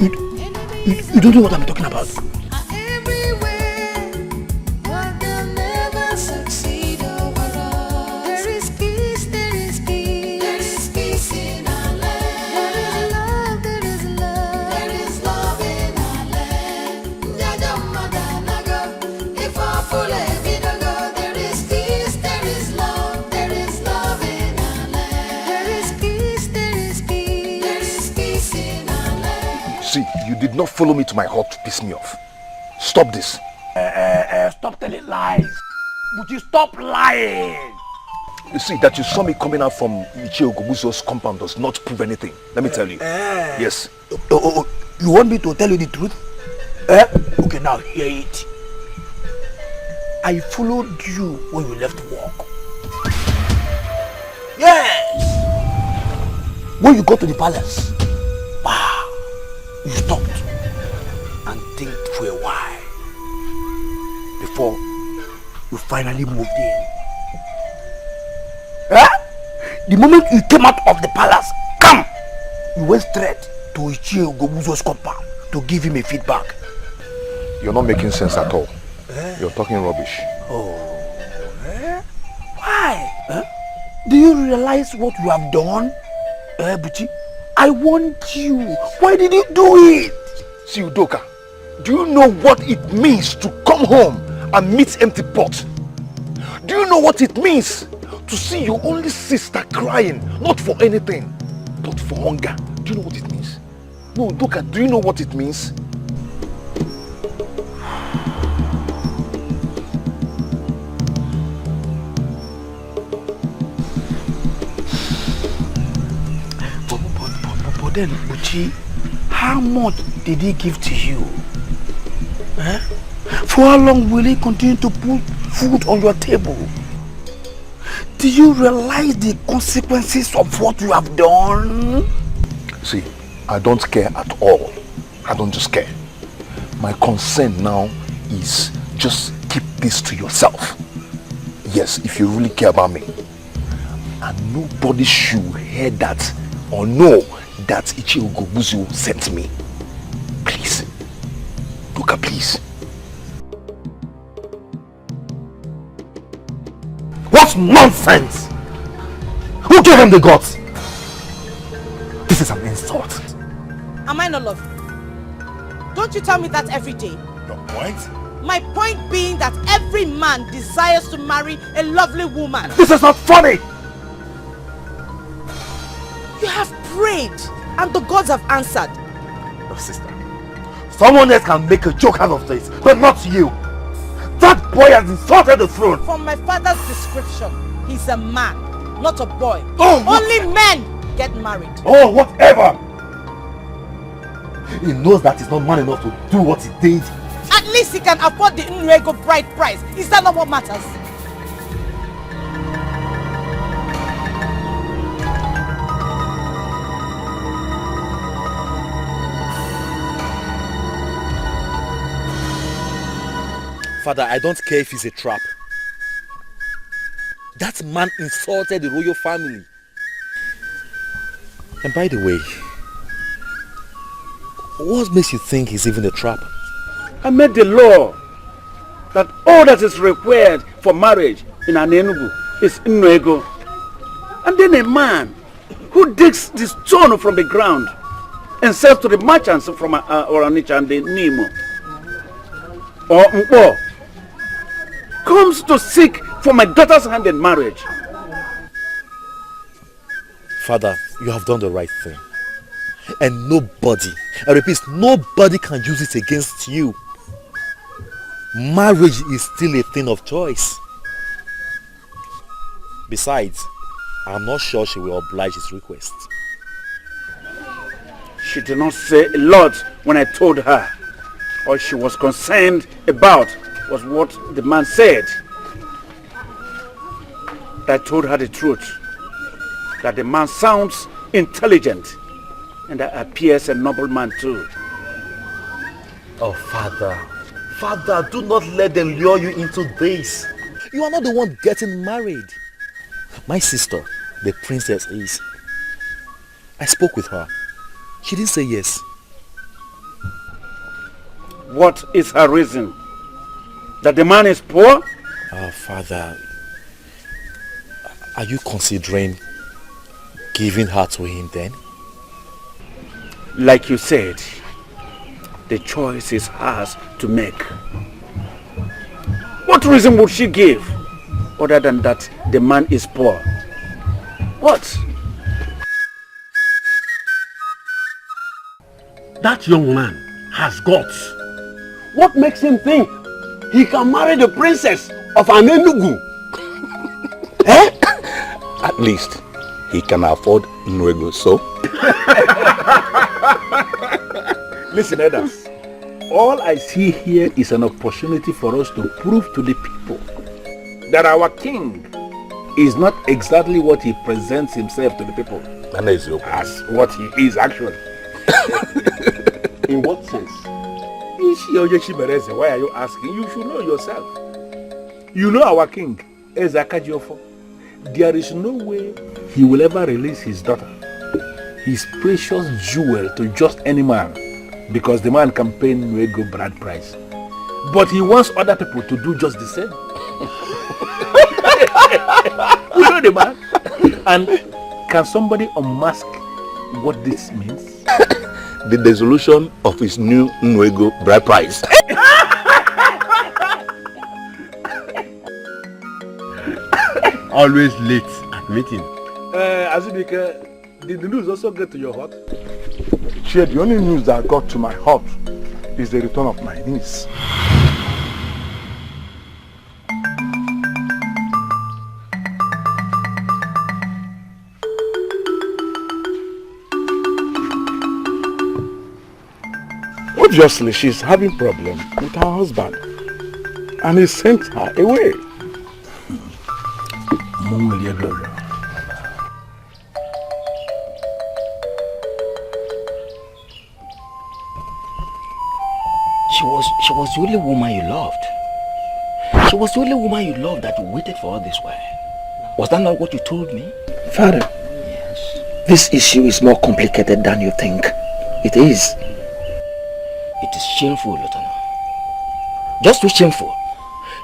You don't know what I'm talking about? See, you did not follow me to my hut to piss me off. Stop this. Stop telling lies. Would you stop lying? You see, that you saw me coming out from Ichie Ogobuzo's compound does not prove anything. Let me tell you. Yes. You want me to tell you the truth? Okay, now hear it. I followed you when you left work. Yes! When you got to the palace, you stopped and think for a while before you finally moved in. The moment you came out of the palace, you went straight to Ichie Ogobuzo's compound to give him a feedback. You're not making sense at all. You're talking rubbish. Why? Do you realize what you have done? Buchi? I warned you. Why did you do it? See, Udoka, do you know what it means to come home and meet empty pot? Do you know what it means to see your only sister crying, not for anything, but for hunger? Do you know what it means? No, Udoka, do you know what it means? But then, Uchi, how much did he give to you? For how long will he continue to put food on your table? Do you realize the consequences of what you have done? See, I don't care at all. I don't just care. My concern now is just keep this to yourself. Yes, if you really care about me. And nobody should hear that or know that Ichie Ogobuzo sent me. Please. Luka, please. What nonsense! Who gave him the guts? This is an insult. Am I not lovely? Don't you tell me that every day? Your point? My point being that every man desires to marry a lovely woman. This is not funny! You have prayed and the gods have answered. Your sister, someone else can make a joke out of this, but not you. That boy has insulted the throne. From my father's description, he's a man, not a boy. Oh, only men get married. Oh, whatever! He knows that he's not man enough to do what he did. At least he can afford the Nrego bride price. Is that not what matters? Father, I don't care if he's a trap. That man insulted the royal family. And by the way, what makes you think he's even a trap? I made the law that all that is required for marriage in an Enugu is Nrego. And then a man who digs the stone from the ground and sells to the merchants from Oranicha and the Nimo or Mpo comes to seek for my daughter's hand in marriage. Father, you have done the right thing. And nobody, I repeat, nobody can use it against you. Marriage is still a thing of choice. Besides, I'm not sure she will oblige his request. She did not say a lot when I told her. All she was concerned about was what the man said. I told her the truth, that the man sounds intelligent and appears a noble man too. Oh, Father, do not let them lure you into this. You are not the one getting married. My sister, the princess, is. I spoke with her. She didn't say yes. What is her reason? That the man is poor? Father, are you considering giving her to him then? Like you said, the choice is hers to make. What reason would she give other than that the man is poor? What? That young man has guts. What makes him think he can marry the princess of an Enugu? Eh? At least he can afford Nrego, so? Listen, elders. All I see here is an opportunity for us to prove to the people that our king is not exactly what he presents himself to the people. As what he is actually. In what sense? Why are you asking? You should know yourself. You know our king, Ezakajiofo. There is no way he will ever release his daughter, his precious jewel, to just any man, because the man can pay Nrego bride price. But he wants other people to do just the same. You know the man. And can somebody unmask what this means? The dissolution of his new Nrego bride price. Always late at meeting. Azubike, did the news also get to your heart? Chair, the only news that got to my heart is the return of my niece. Obviously, she's having problem with her husband, and he sent her away. She was the only woman you loved. She was the only woman you loved that you waited for all this while. Was that not what you told me? Father, yes. This issue is more complicated than you think. It is. It is shameful, Lieutenant. Just too shameful.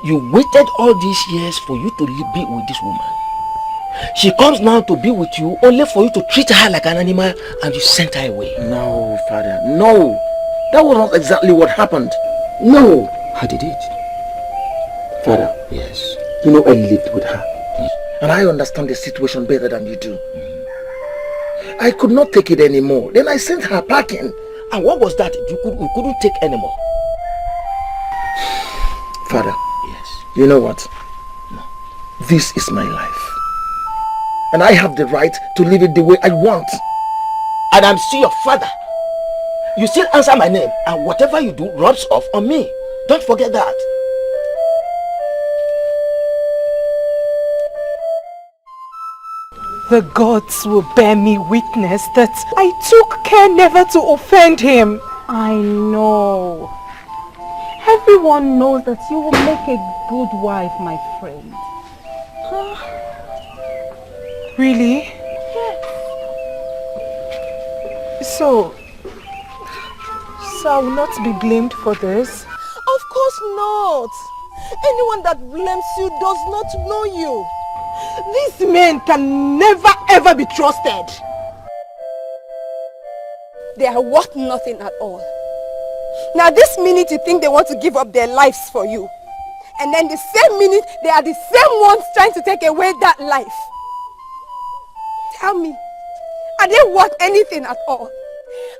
You waited all these years for you to be with this woman. She comes now to be with you only for you to treat her like an animal and you sent her away. No, father, no. That was not exactly what happened. No. How did it? Father. Yes. You know I lived with her. And I understand the situation better than you do. I could not take it anymore. Then I sent her packing. And what was that? You couldn't take anymore. Father. Yes. You know what? No. This is my life. And I have the right to live it the way I want. And I'm still your father. You still answer my name. And whatever you do rubs off on me. Don't forget that. The gods will bear me witness that I took care never to offend him. I know. Everyone knows that you will make a good wife, my friend. Really? Yes. So I will not be blamed for this? Of course not. Anyone that blames you does not know you. These men can never ever be trusted. They are worth nothing at all. Now this minute you think they want to give up their lives for you. And then the same minute they are the same ones trying to take away that life. Tell me, are they worth anything at all?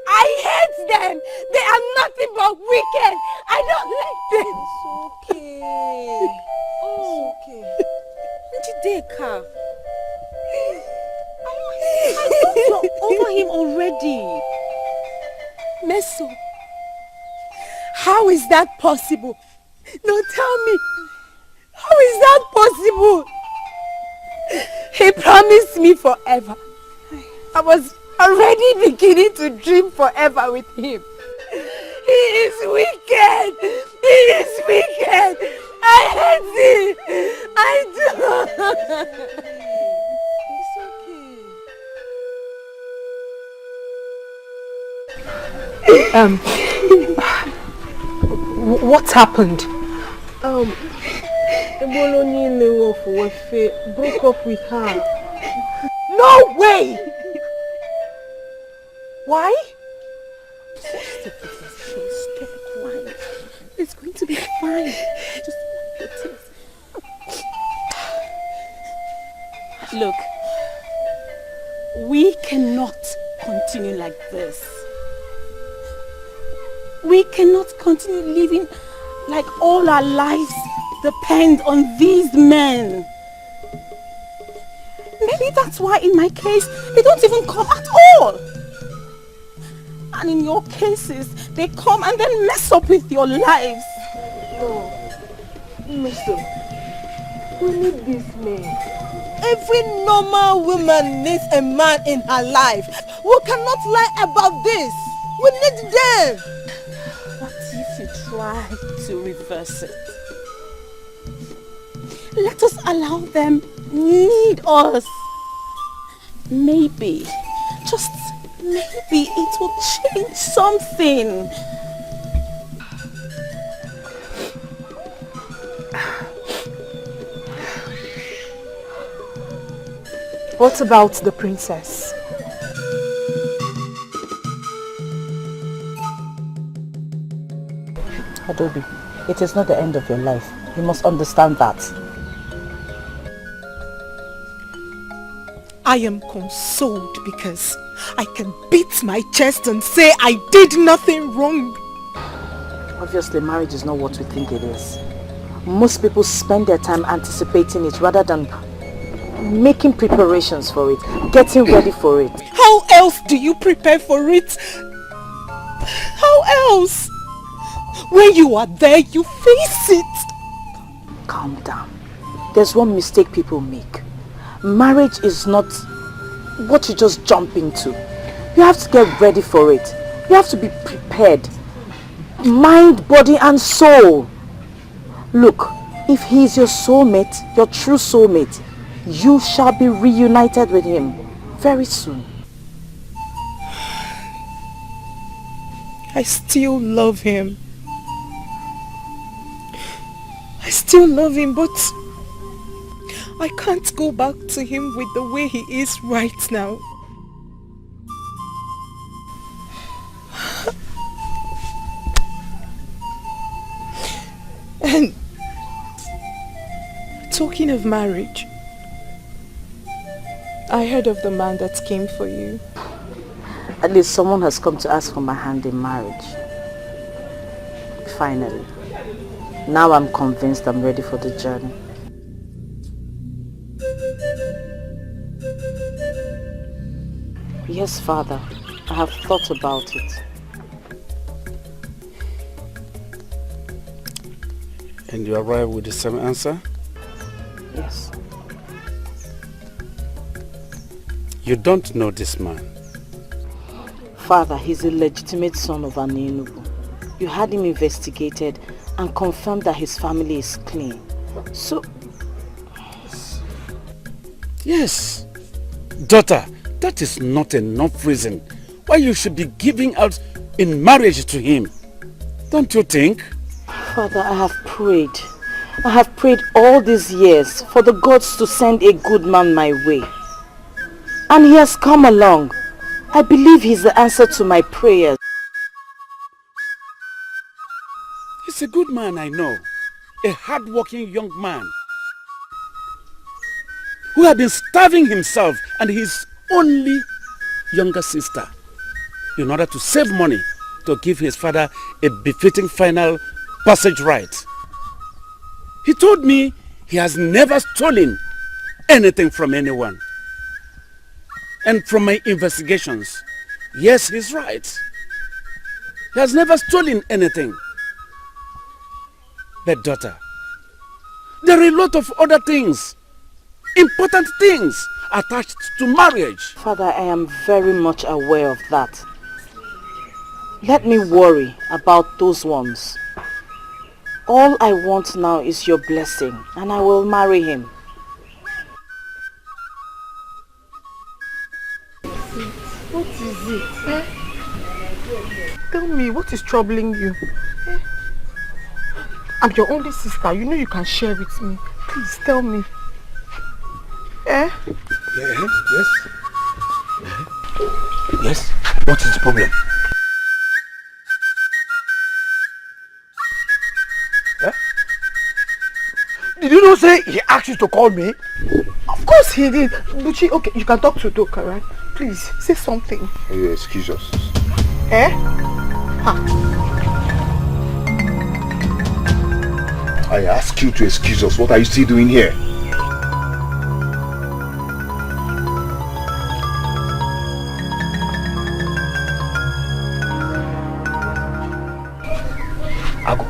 I hate them. They are nothing but wicked. I don't like them. It's okay. Oh, it's okay. Dikeh. I thought you're over him already. Meso, how is that possible? No, tell me. How is that possible? He promised me forever. I was already beginning to dream forever with him. He is wicked. He is wicked. I hate him. I do. It's okay. What happened? Broke up with her. No way! Why? Stop crying. It's going to be fine. Just wipe your tears. Look, we cannot continue like this. We cannot continue living like all our lives depend on these men. Maybe that's why in my case, they don't even come at all. And in your cases, they come and then mess up with your lives. No. Listen, we need these men. Every normal woman needs a man in her life. We cannot lie about this. We need them. What if you try to reverse it? Let us allow them need us. Maybe, just maybe it will change something. What about the princess? Adobe, it is not the end of your life. You must understand that. I am consoled because I can beat my chest and say I did nothing wrong. Obviously, marriage is not what we think it is. Most people spend their time anticipating it rather than making preparations for it, getting ready for it. How else do you prepare for it? How else? When you are there, you face it. Calm down. There's one mistake people make. Marriage is not what you just jump into. You have to get ready for it. You have to be prepared. Mind, body and soul. Look, if he is your soulmate, your true soulmate, you shall be reunited with him very soon. I still love him. I still love him, but I can't go back to him with the way he is right now. And talking of marriage, I heard of the man that came for you. At least someone has come to ask for my hand in marriage. Finally. Now I'm convinced I'm ready for the journey. Yes, Father. I have thought about it. And you arrive with the same answer? Yes. You don't know this man? Father, he's a legitimate son of Ini Edo. You had him investigated and confirmed that his family is clean. So... Yes. Daughter, that is not enough reason why you should be giving out in marriage to him. Don't you think? Father, I have prayed. I have prayed all these years for the gods to send a good man my way. And he has come along. I believe he's the answer to my prayers. He's a good man, I know. A hard-working young man who had been starving himself and his only younger sister in order to save money to give his father a befitting final passage right. He told me he has never stolen anything from anyone. And from my investigations, yes, he's right. He has never stolen anything. But daughter, there are a lot of other things, important things attached to marriage. Father, I am very much aware of that. Let me worry about those ones. All I want now is your blessing, and I will marry him. What is it? Eh? Tell me, what is troubling you? Eh? I'm your only sister. You know you can share with me. Please tell me. Eh? Yeah, yes. Yes? What is the problem? Eh? Did you not say he asked you to call me? Of course he did. Buchi, okay, you can talk to Doka, right? Please, say something. You excuse us. Eh? Ha. I ask you to excuse us. What are you still doing here? Ago,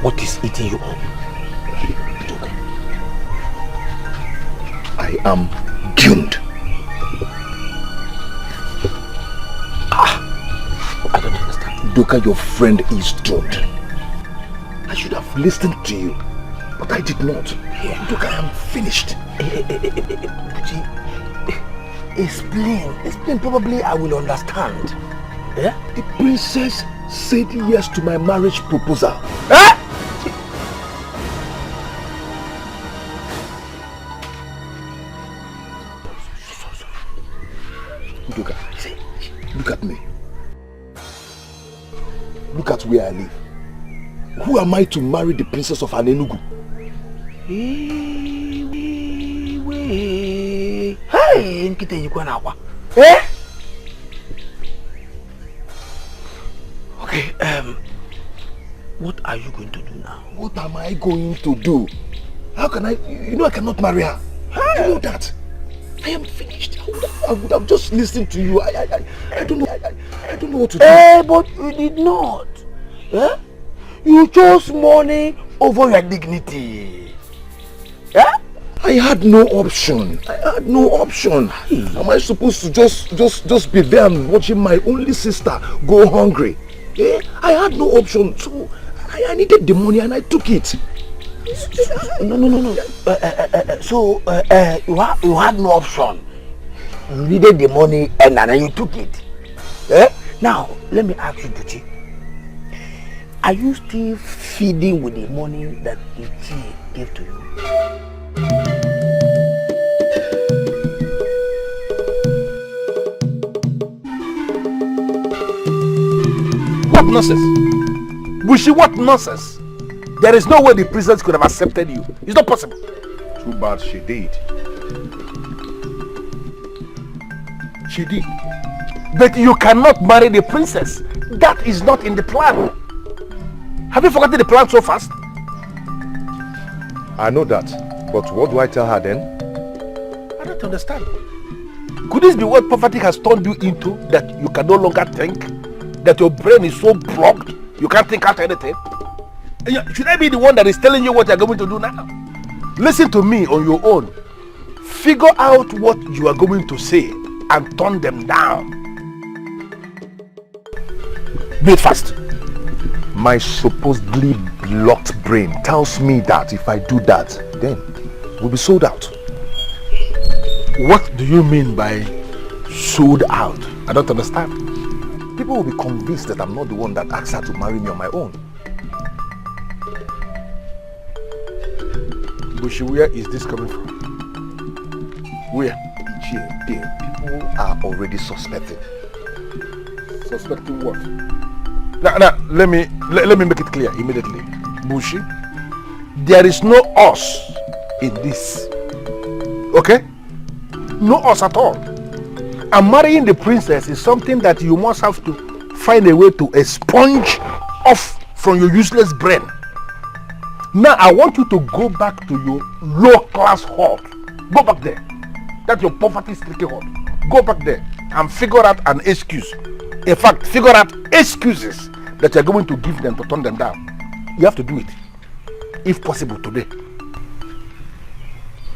what is eating you up? I am doomed. I don't understand. Doka, your friend is doomed. I should have listened to you, but I did not. Yeah. Doka, I am finished. Explain, probably I will understand. Yeah? The princess said yes to my marriage proposal. Eh? Doka, look at me. Look at where I live. Who am I to marry the princess of Anenugu? Hey, nkite yikwa na akwa. Eh? Okay, what are you going to do now? What am I going to do? How can I? You know I cannot marry her. You know that. I am finished. I would have just listened to you. I don't know. I don't know what to do. Eh, but you did not. Eh? You chose money over your dignity. Eh? I had no option. Am I supposed to just be there and watching my only sister go hungry? Eh? I had no option. So I needed the money and I took it. No. So you had no option. You needed the money and then you took it. Eh? Now let me ask you, Duchi. Are you still feeding with the money that Ichi gave to you? What nonsense? Bushi, what nonsense? There is no way the princess could have accepted you. It's not possible. Too bad she did. She did. But you cannot marry the princess. That is not in the plan. Have you forgotten the plan so fast? I know that. But what do I tell her then? I don't understand. Could this be what poverty has turned you into, that you can no longer think? That your brain is so blocked, you can't think out anything? Should I be the one that is telling you what you're going to do now? Listen to me on your own. Figure out what you are going to say and turn them down. Do it fast. My supposedly blocked brain tells me that if I do that, then we'll be sold out. What do you mean by sold out? I don't understand. People will be convinced that I'm not the one that asked her to marry me on my own. Bushi, where is this coming from? Where? People are already suspecting. Suspecting what? Now, let me make it clear immediately. Bushi, there is no us in this. Okay? No us at all. And marrying the princess is something that you must have to find a way to expunge off from your useless brain. Now I want you to go back to your low-class hut. Go back there. That's your poverty-stricken hut. Go back there and figure out an excuse. In fact, figure out excuses that you're going to give them to turn them down. You have to do it, if possible, today.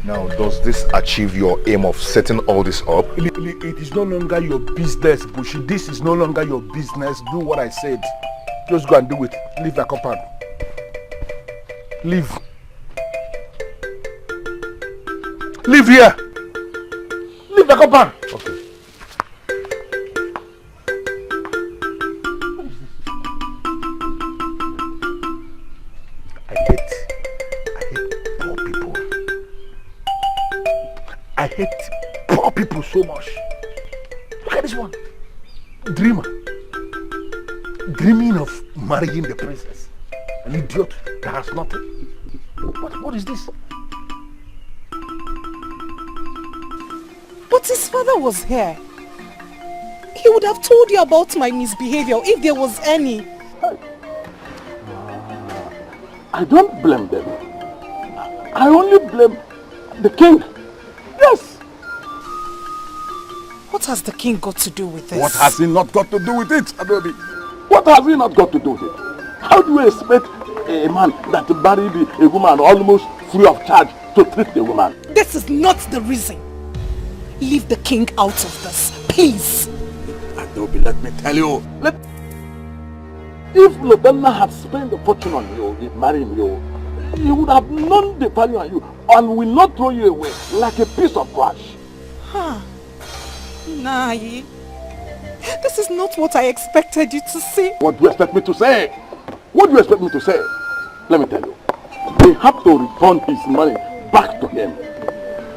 Now, does this achieve your aim of setting all this up? It is no longer your business, Bushi. This is no longer your business. Do what I said. Just go and do it. Leave the compound. Leave. Leave here. Leave the compound. Okay. I hate poor people so much. Look at this one. Dreamer. Dreaming of marrying the princess. An idiot that has nothing. What is this? But his father was here. He would have told you about my misbehavior if there was any. I don't blame them. I only blame the king. Yes. What has the king got to do with this? What has he not got to do with it, Adobe? What has he not got to do with it? How do you expect a man that married a woman almost free of charge to treat the woman? This is not the reason. Leave the king out of this, please. Adobe, let me tell you. If Lobenna had spent a fortune on you in marrying you, he would have known the value on you and will not throw you away like a piece of trash. Huh. Nai, this is not what I expected you to say. What do you expect me to say? What do you expect me to say? Let me tell you. They have to return his money back to him.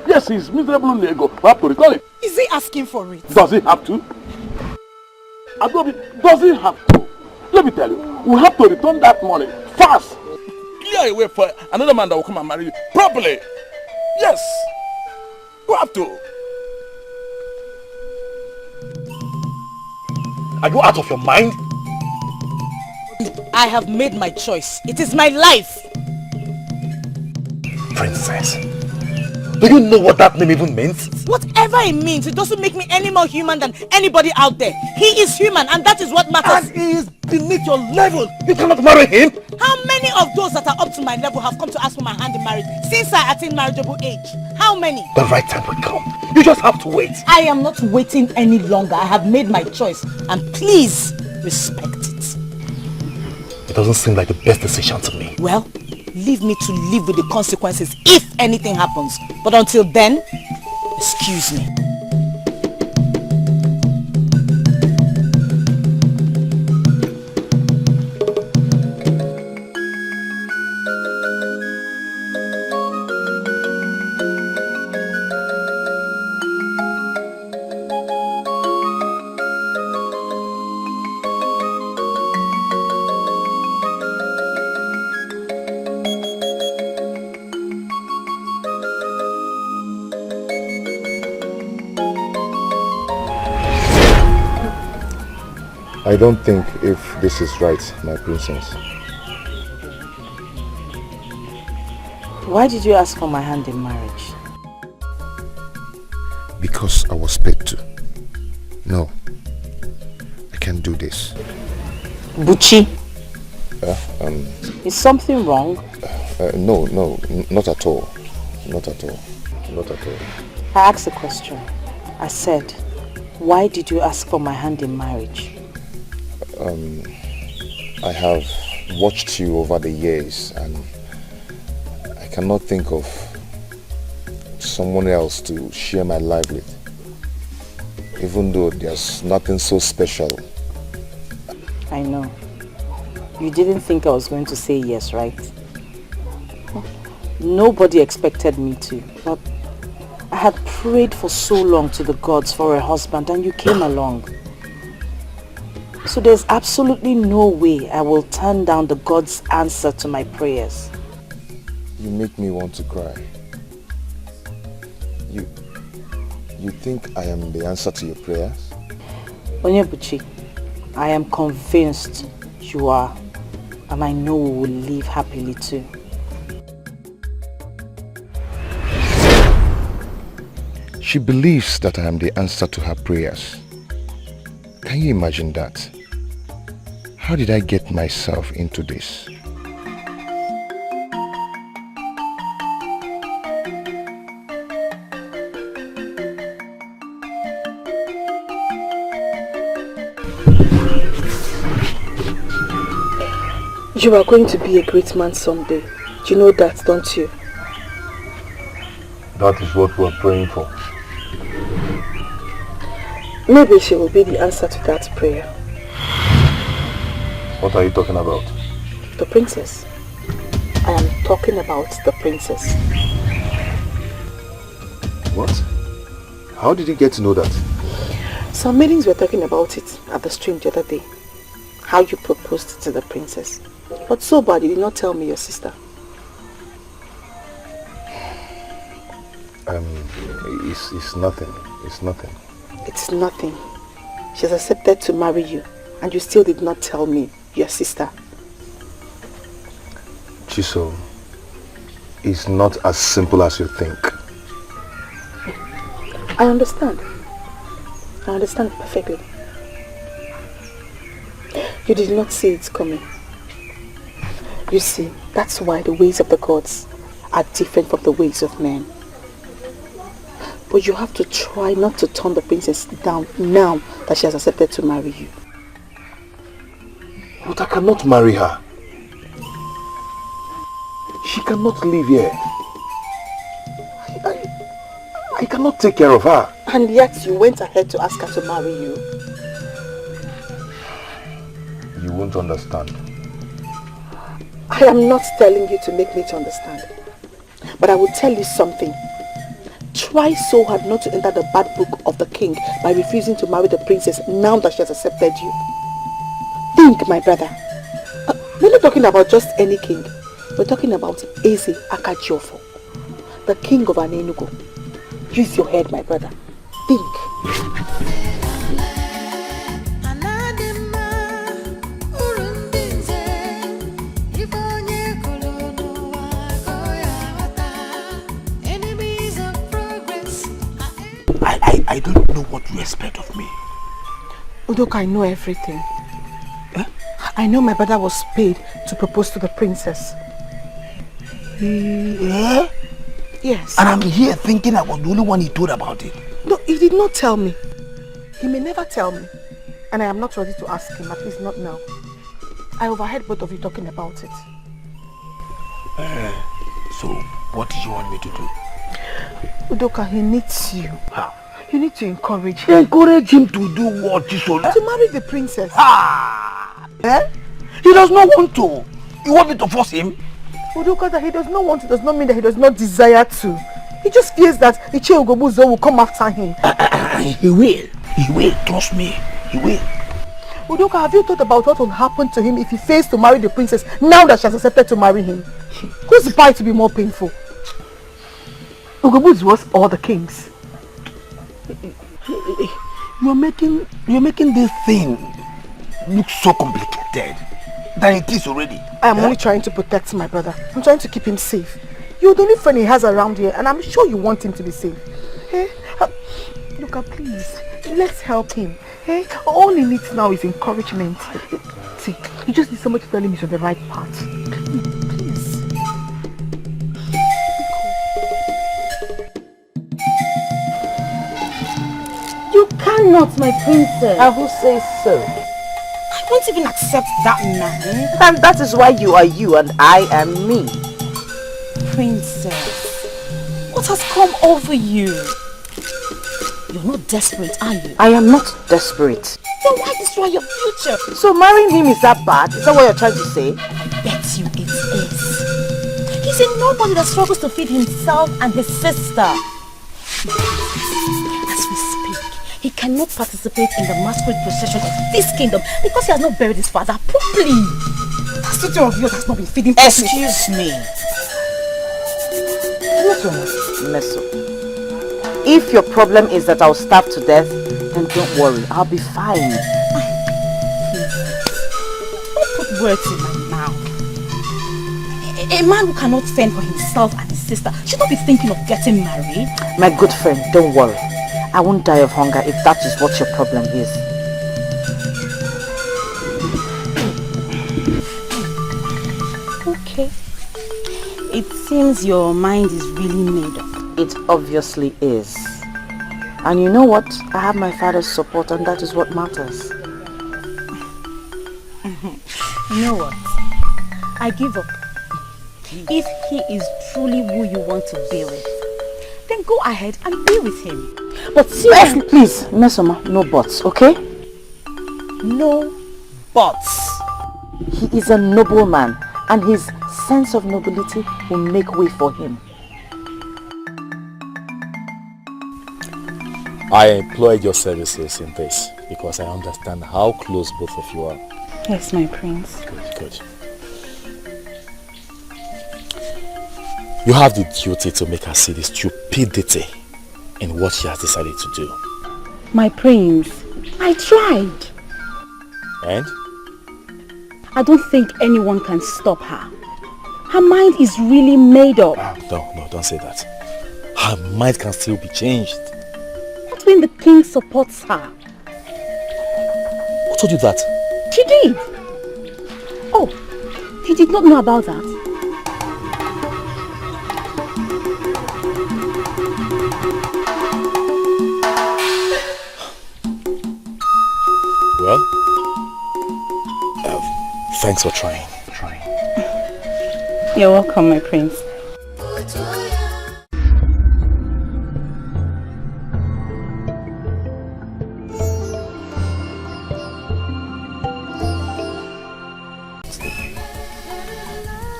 Yes, he's miserable Lego. We have to return it. Is he asking for it? Does he have to? Adobe, does he have to? Let me tell you, we have to return that money fast. Clear a way for another man that will come and marry you properly. Yes, we have to. Are you out of your mind? I have made my choice. It is my life. Princess, do you know what that name even means? Whatever it means, it doesn't make me any more human than anybody out there. He is human and that is what matters. And he is beneath your level. You cannot marry him. How many of those that are up to my level have come to ask for my hand in marriage since I attained marriageable age? How many? The right time will come. You just have to wait. I am not waiting any longer. I have made my choice and please respect it. It doesn't seem like the best decision to me. Well, leave me to live with the consequences if anything happens. But until then, excuse me. I don't think if this is right, my princess. Why did you ask for my hand in marriage? Because I was paid to. No, I can't do this. Buchi, Is something wrong? No, not at all. Not at all. Not at all. I asked a question. I said, why did you ask for my hand in marriage? I have watched you over the years and I cannot think of someone else to share my life with. Even though there's nothing so special. I know. You didn't think I was going to say yes, right? Nobody expected me to, but I had prayed for so long to the gods for a husband and you came along. So there's absolutely no way I will turn down the God's answer to my prayers. You make me want to cry. You think I am the answer to your prayers? Onyebuchi, I am convinced you are, and I know we will live happily too. She believes that I am the answer to her prayers. Can you imagine that? How did I get myself into this? You are going to be a great man someday. You know that, don't you? That is what we're praying for. Maybe she will be the answer to that prayer. What are you talking about? The princess. I am talking about the princess. What? How did you get to know that? Some maidens were talking about it at the stream the other day. How you proposed to the princess. But so bad you did not tell me your sister. It's nothing. It's nothing. It's nothing. She has accepted to marry you and you still did not tell me your sister. Chiso, it's not as simple as you think. I understand. I understand perfectly. You did not see it coming. You see, that's why the ways of the gods are different from the ways of men. But you have to try not to turn the princess down now that she has accepted to marry you. But I cannot marry her. She cannot live here. I cannot take care of her. And yet you went ahead to ask her to marry you. You won't understand. I am not telling you to make me to understand. But I will tell you something. Try so hard not to enter the bad book of the king by refusing to marry the princess now that she has accepted you. Think, my brother. We're not talking about just any king. We're talking about Eze Akajiofo, the king of Anenugo. Use your head, my brother. Think. I don't know what you expect of me. Udoka, I know everything. I know my brother was paid to propose to the princess. Yeah? Yes. And I'm here thinking I was the only one he told about it. No, he did not tell me. He may never tell me. And I am not ready to ask him, at least not now. I overheard both of you talking about it. So, what do you want me to do? Udoka, he needs you. How? You need to encourage him. Encourage him to do what, Chisola? To marry the princess. Eh? He does not want to. You want me to force him? Udoka, that he does not want to does not mean that he does not desire to. He just fears that Ichie Ugobuzo will come after him. He will. He will. Trust me. He will. Udoka, have you thought about what will happen to him if he fails to marry the princess now that she has accepted to marry him? Whose part to be more painful? Ugobuzo or the king's? You're making this thing look so complicated than it is already. I am only trying to protect my brother. I'm trying to keep him safe. You're the only friend he has around here, and I'm sure you want him to be safe. Hey, look, please, let's help him. Hey, all he needs now is encouragement. See, you just need somebody to tell him he's on the right path. Please. You cannot, my princess. I will say so. I won't even accept that man. And that is why you are you and I am me. Princess, what has come over you? You're not desperate, are you? I am not desperate. Then why destroy your future? So marrying him is that bad? Is that what you're trying to say? I bet you it is. He's a nobody that struggles to feed himself and his sister. As we speak, he cannot participate in the masquerade procession of this kingdom because he has not buried his father properly. That statue of yours has not been feeding properly. Excuse me. Meso. If your problem is that I'll starve to death, then don't worry, I'll be fine. Don't put words in my mouth. A man who cannot fend for himself and his sister should not be thinking of getting married. My good friend, don't worry. I won't die of hunger if that is what your problem is. Okay. It seems your mind is really made up. It obviously is. And you know what? I have my father's support and that is what matters. You know what? I give up. If he is truly who you want to be with, then go ahead and be with him. But seriously, please, Mesoma, no buts, okay? No buts. He is a noble man and his sense of nobility will make way for him. I employed your services in this because I understand how close both of you are. Yes, my prince. Good. You have the duty to make her see the stupidity in what she has decided to do. My prince, I tried. And? I don't think anyone can stop her. Her mind is really made up. No, don't say that. Her mind can still be changed. What when the king supports her? Who told you that? She did. Oh, you did not know about that? Well, thanks for trying. You're welcome, my prince.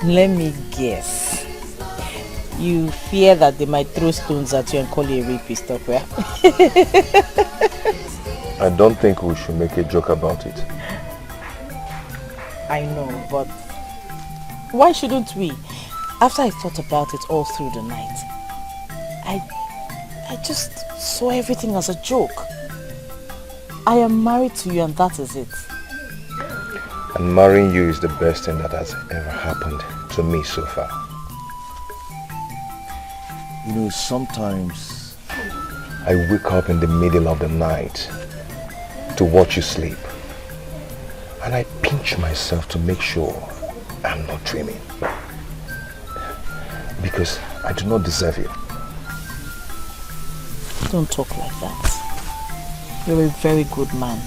Let me guess. You fear that they might throw stones at you and call you a rapist, okay? I don't think we should make a joke about it. I know, but why shouldn't we? After I thought about it all through the night, I just saw everything as a joke. I am married to you and that is it. And marrying you is the best thing that has ever happened to me so far. You know, sometimes I wake up in the middle of the night to watch you sleep. And I pinch myself to make sure I'm not dreaming. Because I do not deserve you. Don't talk like that. You're a very good man.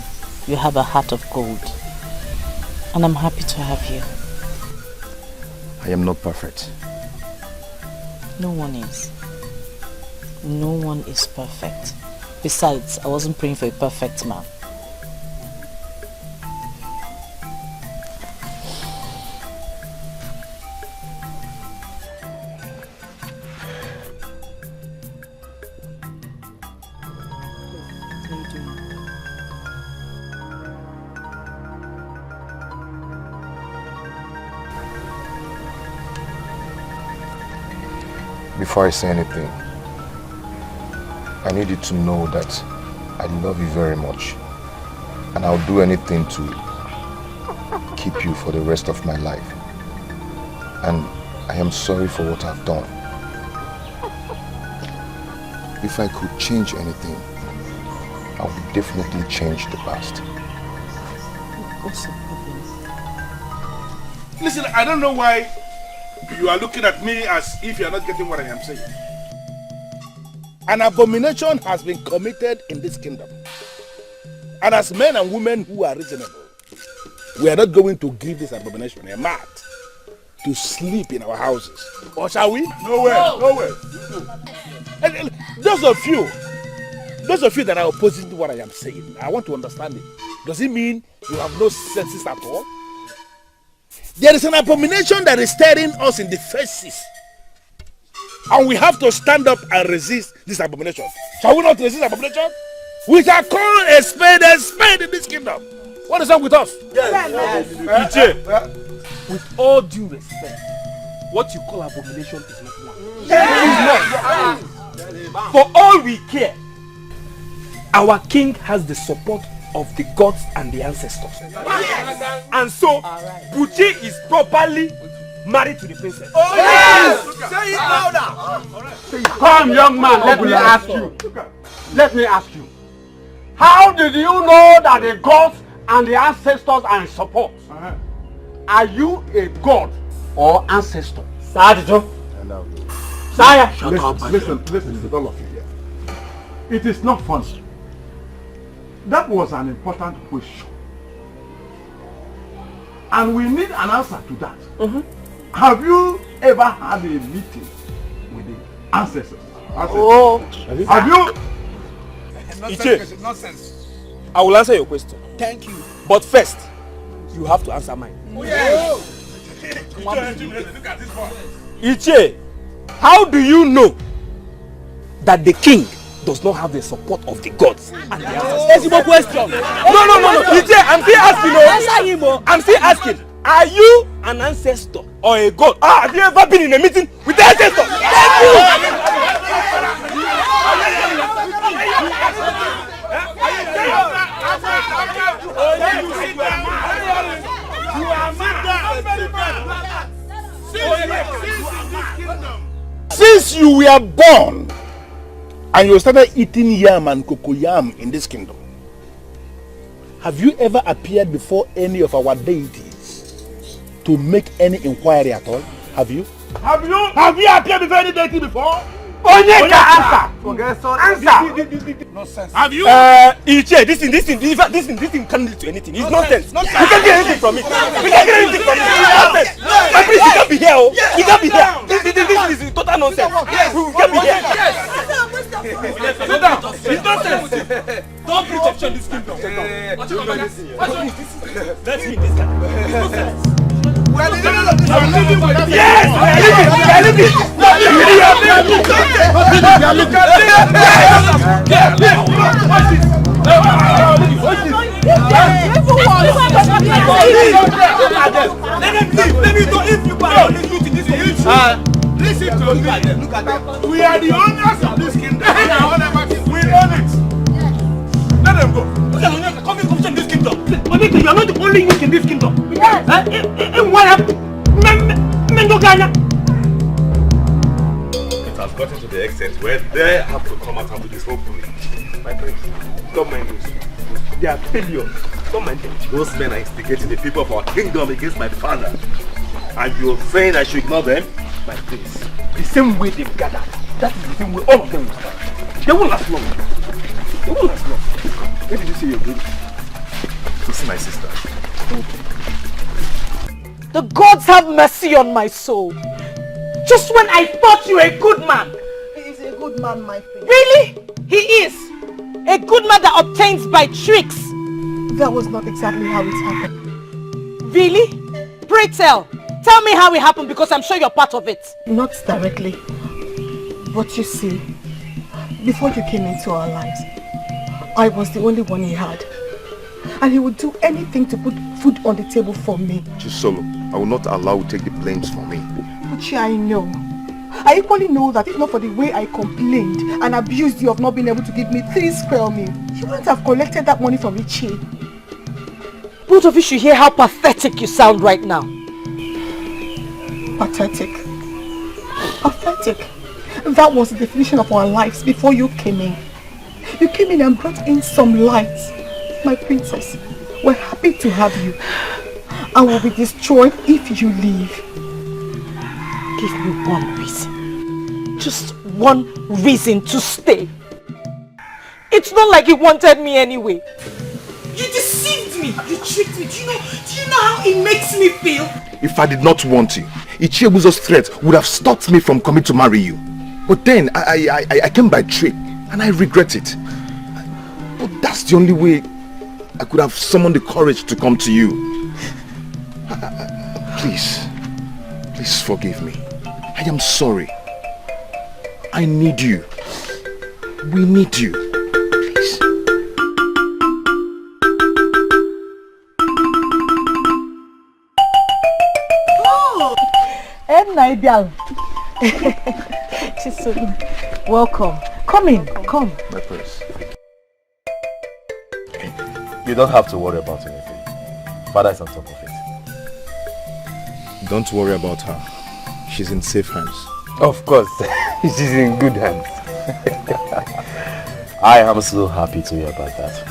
You have a heart of gold. And I'm happy to have you. I am not perfect. No one is. No one is perfect. Besides, I wasn't praying for a perfect man. Before I say anything, I need you to know that I love you very much. And I'll do anything to keep you for the rest of my life. And I am sorry for what I've done. If I could change anything, I would definitely change the past. What's the problem? Listen, I don't know why you are looking at me as if you are not getting what I am saying. An abomination has been committed in this kingdom. And as men and women who are reasonable, we are not going to give this abomination a mat to sleep in our houses. Or shall we? No way, no way. And those of you that are opposing to what I am saying, I want to understand it. Does it mean you have no senses at all? There is an abomination that is staring us in the faces. And we have to stand up and resist this abomination. Shall we not resist abomination? We shall call a spade in this kingdom. What is wrong with us? Yes. With all due respect, what you call abomination is not one. Yes. For all we care, our king has the support of the gods and the ancestors. Yes. And so, Buchi is properly married to the princess. Oh, yes. Say it louder. Come, young man, let me ask you. Let me ask you. How did you know that the gods and the ancestors are in support? Are you a god or ancestor? Sir, Sire, shut up. Listen to all of you here. It is not funny. That was an important question. And we need an answer to that. Have you ever had a meeting with the ancestors? Oh. Have you? Iche, Nonsense. I will answer your question. Thank you. But first, you have to answer mine. Oh, yeah. Iche, how do you know that the king does not have the support of the gods and the ancestors? That's question. No. Iche, I'm still asking. I'm still asking. Are you an ancestor or a god? Have you ever been in a meeting with the ancestor? Since you were born and you started eating yam and cocoyam in this kingdom, have you ever appeared before any of our deities to make any inquiry at all? Have you? Have you appeared before any deity before? Onyeka, answer. Nonsense. Have you? Iche, this thing can't lead to anything. It's nonsense. We can't get anything from it. Nonsense. My priest, you can't be here. You can't be here. This is total nonsense. We can't be here. Sit down. It's nonsense. Don't preach option this kingdom. Let's hear this guy. We are living with us. Yes, we are living. Listen to me. Look at them. We are the owners of this kingdom. We own it. Let them go. Come in this kingdom. Onika, you are not the only unique in this kingdom. Yes. What happened? It has gotten to the extent where they have to come out and do this whole thing. My friends, don't mind those. They are failures. Don't mind them. Those men are instigating the people of our kingdom against my father. And you're saying I should ignore them? My friends, the same way they've gathered, that is the same way all of them will start. They won't last long. They won't last long. Where did you say you're going? To see my sister. The gods have mercy on my soul. Just when I thought you were a good man. He is a good man, my friend. Really? He is. A good man that obtains by tricks. That was not exactly how it happened. Really? Pray tell. Tell me how it happened because I'm sure you're part of it. Not directly. But you see, before you came into our lives, I was the only one he had. And he would do anything to put food on the table for me. Chisolo, I will not allow you to take the blames for me. Uche, I know. I equally know that if not for the way I complained and abused you of not being able to give me 3 square meals, you wouldn't have collected that money from Ichi. Both of you should hear how pathetic you sound right now. Pathetic. Pathetic. That was the definition of our lives before you came in. You came in and brought in some light. My princess, we're happy to have you. And will be destroyed if you leave. Give me one reason. Just one reason to stay. It's not like he wanted me anyway. You deceived me. You tricked me. Do you know how it makes me feel? If I did not want you, Ichiebuzo's threat would have stopped me from coming to marry you. But then I came by trick and I regret it. But that's the only way I could have summoned the courage to come to you. Please forgive me. I am sorry. I need you. We need you. Please. Oh! Welcome. Come in. Come. My purse. You don't have to worry about anything. Father is on top of it. Don't worry about her. She's in safe hands. Of course. She's in good hands. I am so happy to hear about that.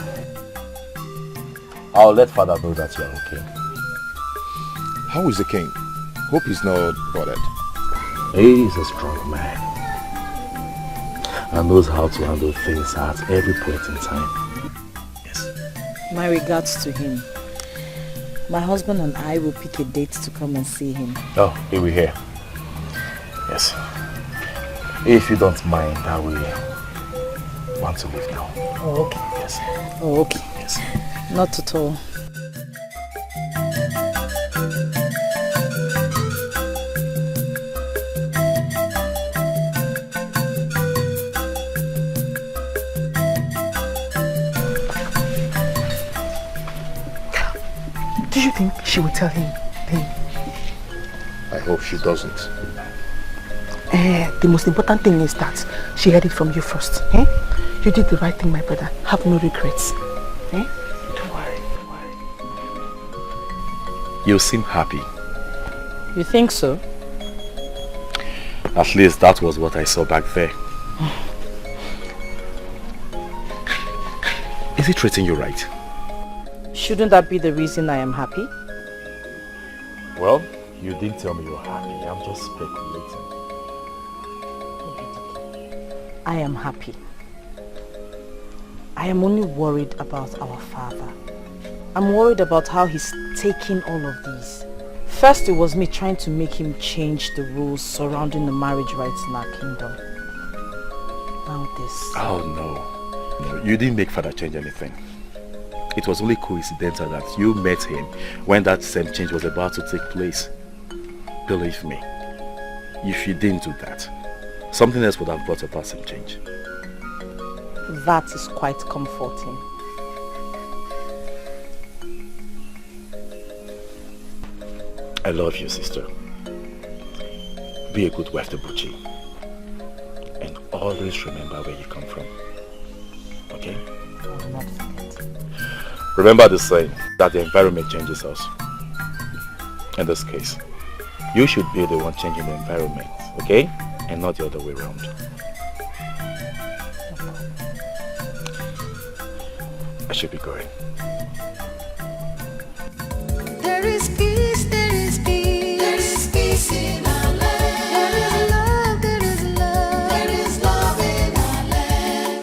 I'll let Father know that you are okay. How is the king? Hope he's not bothered. He is a strong man and knows how to handle things at every point in time. My regards to him. My husband and I will pick a date to come and see him. Oh, he will hear. Yes. If you don't mind, I will want to leave now. Oh, okay. Yes. Oh, okay. Yes. Not at all. Do you think she will tell him? I hope she doesn't. The most important thing is that she heard it from you first. You did the right thing, my brother. Have no regrets. Don't worry. You seem happy. You think so? At least that was what I saw back there. Is he treating you right? Shouldn't that be the reason I am happy? Well, you didn't tell me you're happy. I'm just speculating. I am happy. I am only worried about our father. I'm worried about how he's taking all of these. First, it was me trying to make him change the rules surrounding the marriage rights in our kingdom. Now this. Oh no. You didn't make father change anything. It was only coincidental that you met him when that same change was about to take place. Believe me, if you didn't do that, something else would have brought about some change. That is quite comforting. I love you, sister. Be a good wife to Buchi. And always remember where you come from. Okay? I will not forget. Remember the saying that the environment changes us. In this case, you should be the one changing the environment, okay? And not the other way around. I should be going. There is peace, there is peace. There is peace in our land. There is love, there is love. There is love in our land.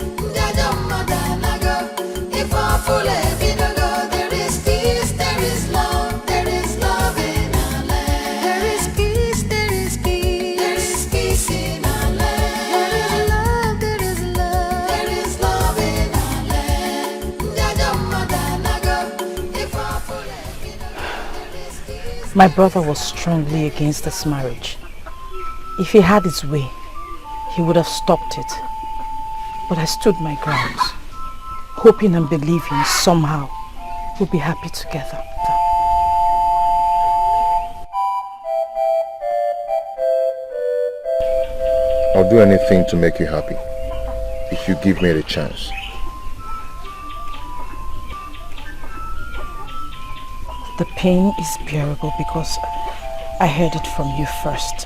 If our full there is peace, there is love. There is love in our land. There is peace, there is peace. There is peace in our land. There is love, there is love. There is love in our land. If our full My brother was strongly against this marriage. If he had his way, he would have stopped it. But I stood my ground, hoping and believing somehow we'll be happy together. I'll do anything to make you happy, if you give me the chance. pain is bearable because I heard it from you first.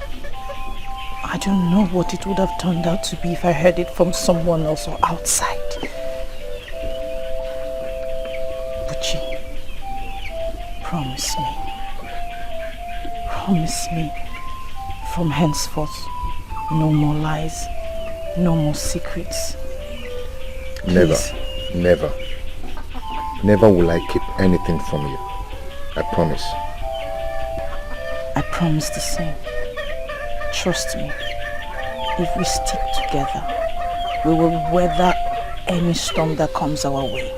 I don't know what it would have turned out to be if I heard it from someone else or outside. Buchi, promise me, from henceforth, no more lies, no more secrets. Please. Never will I keep anything from you. I promise. I promise the same. Trust me, if we stick together, we will weather any storm that comes our way.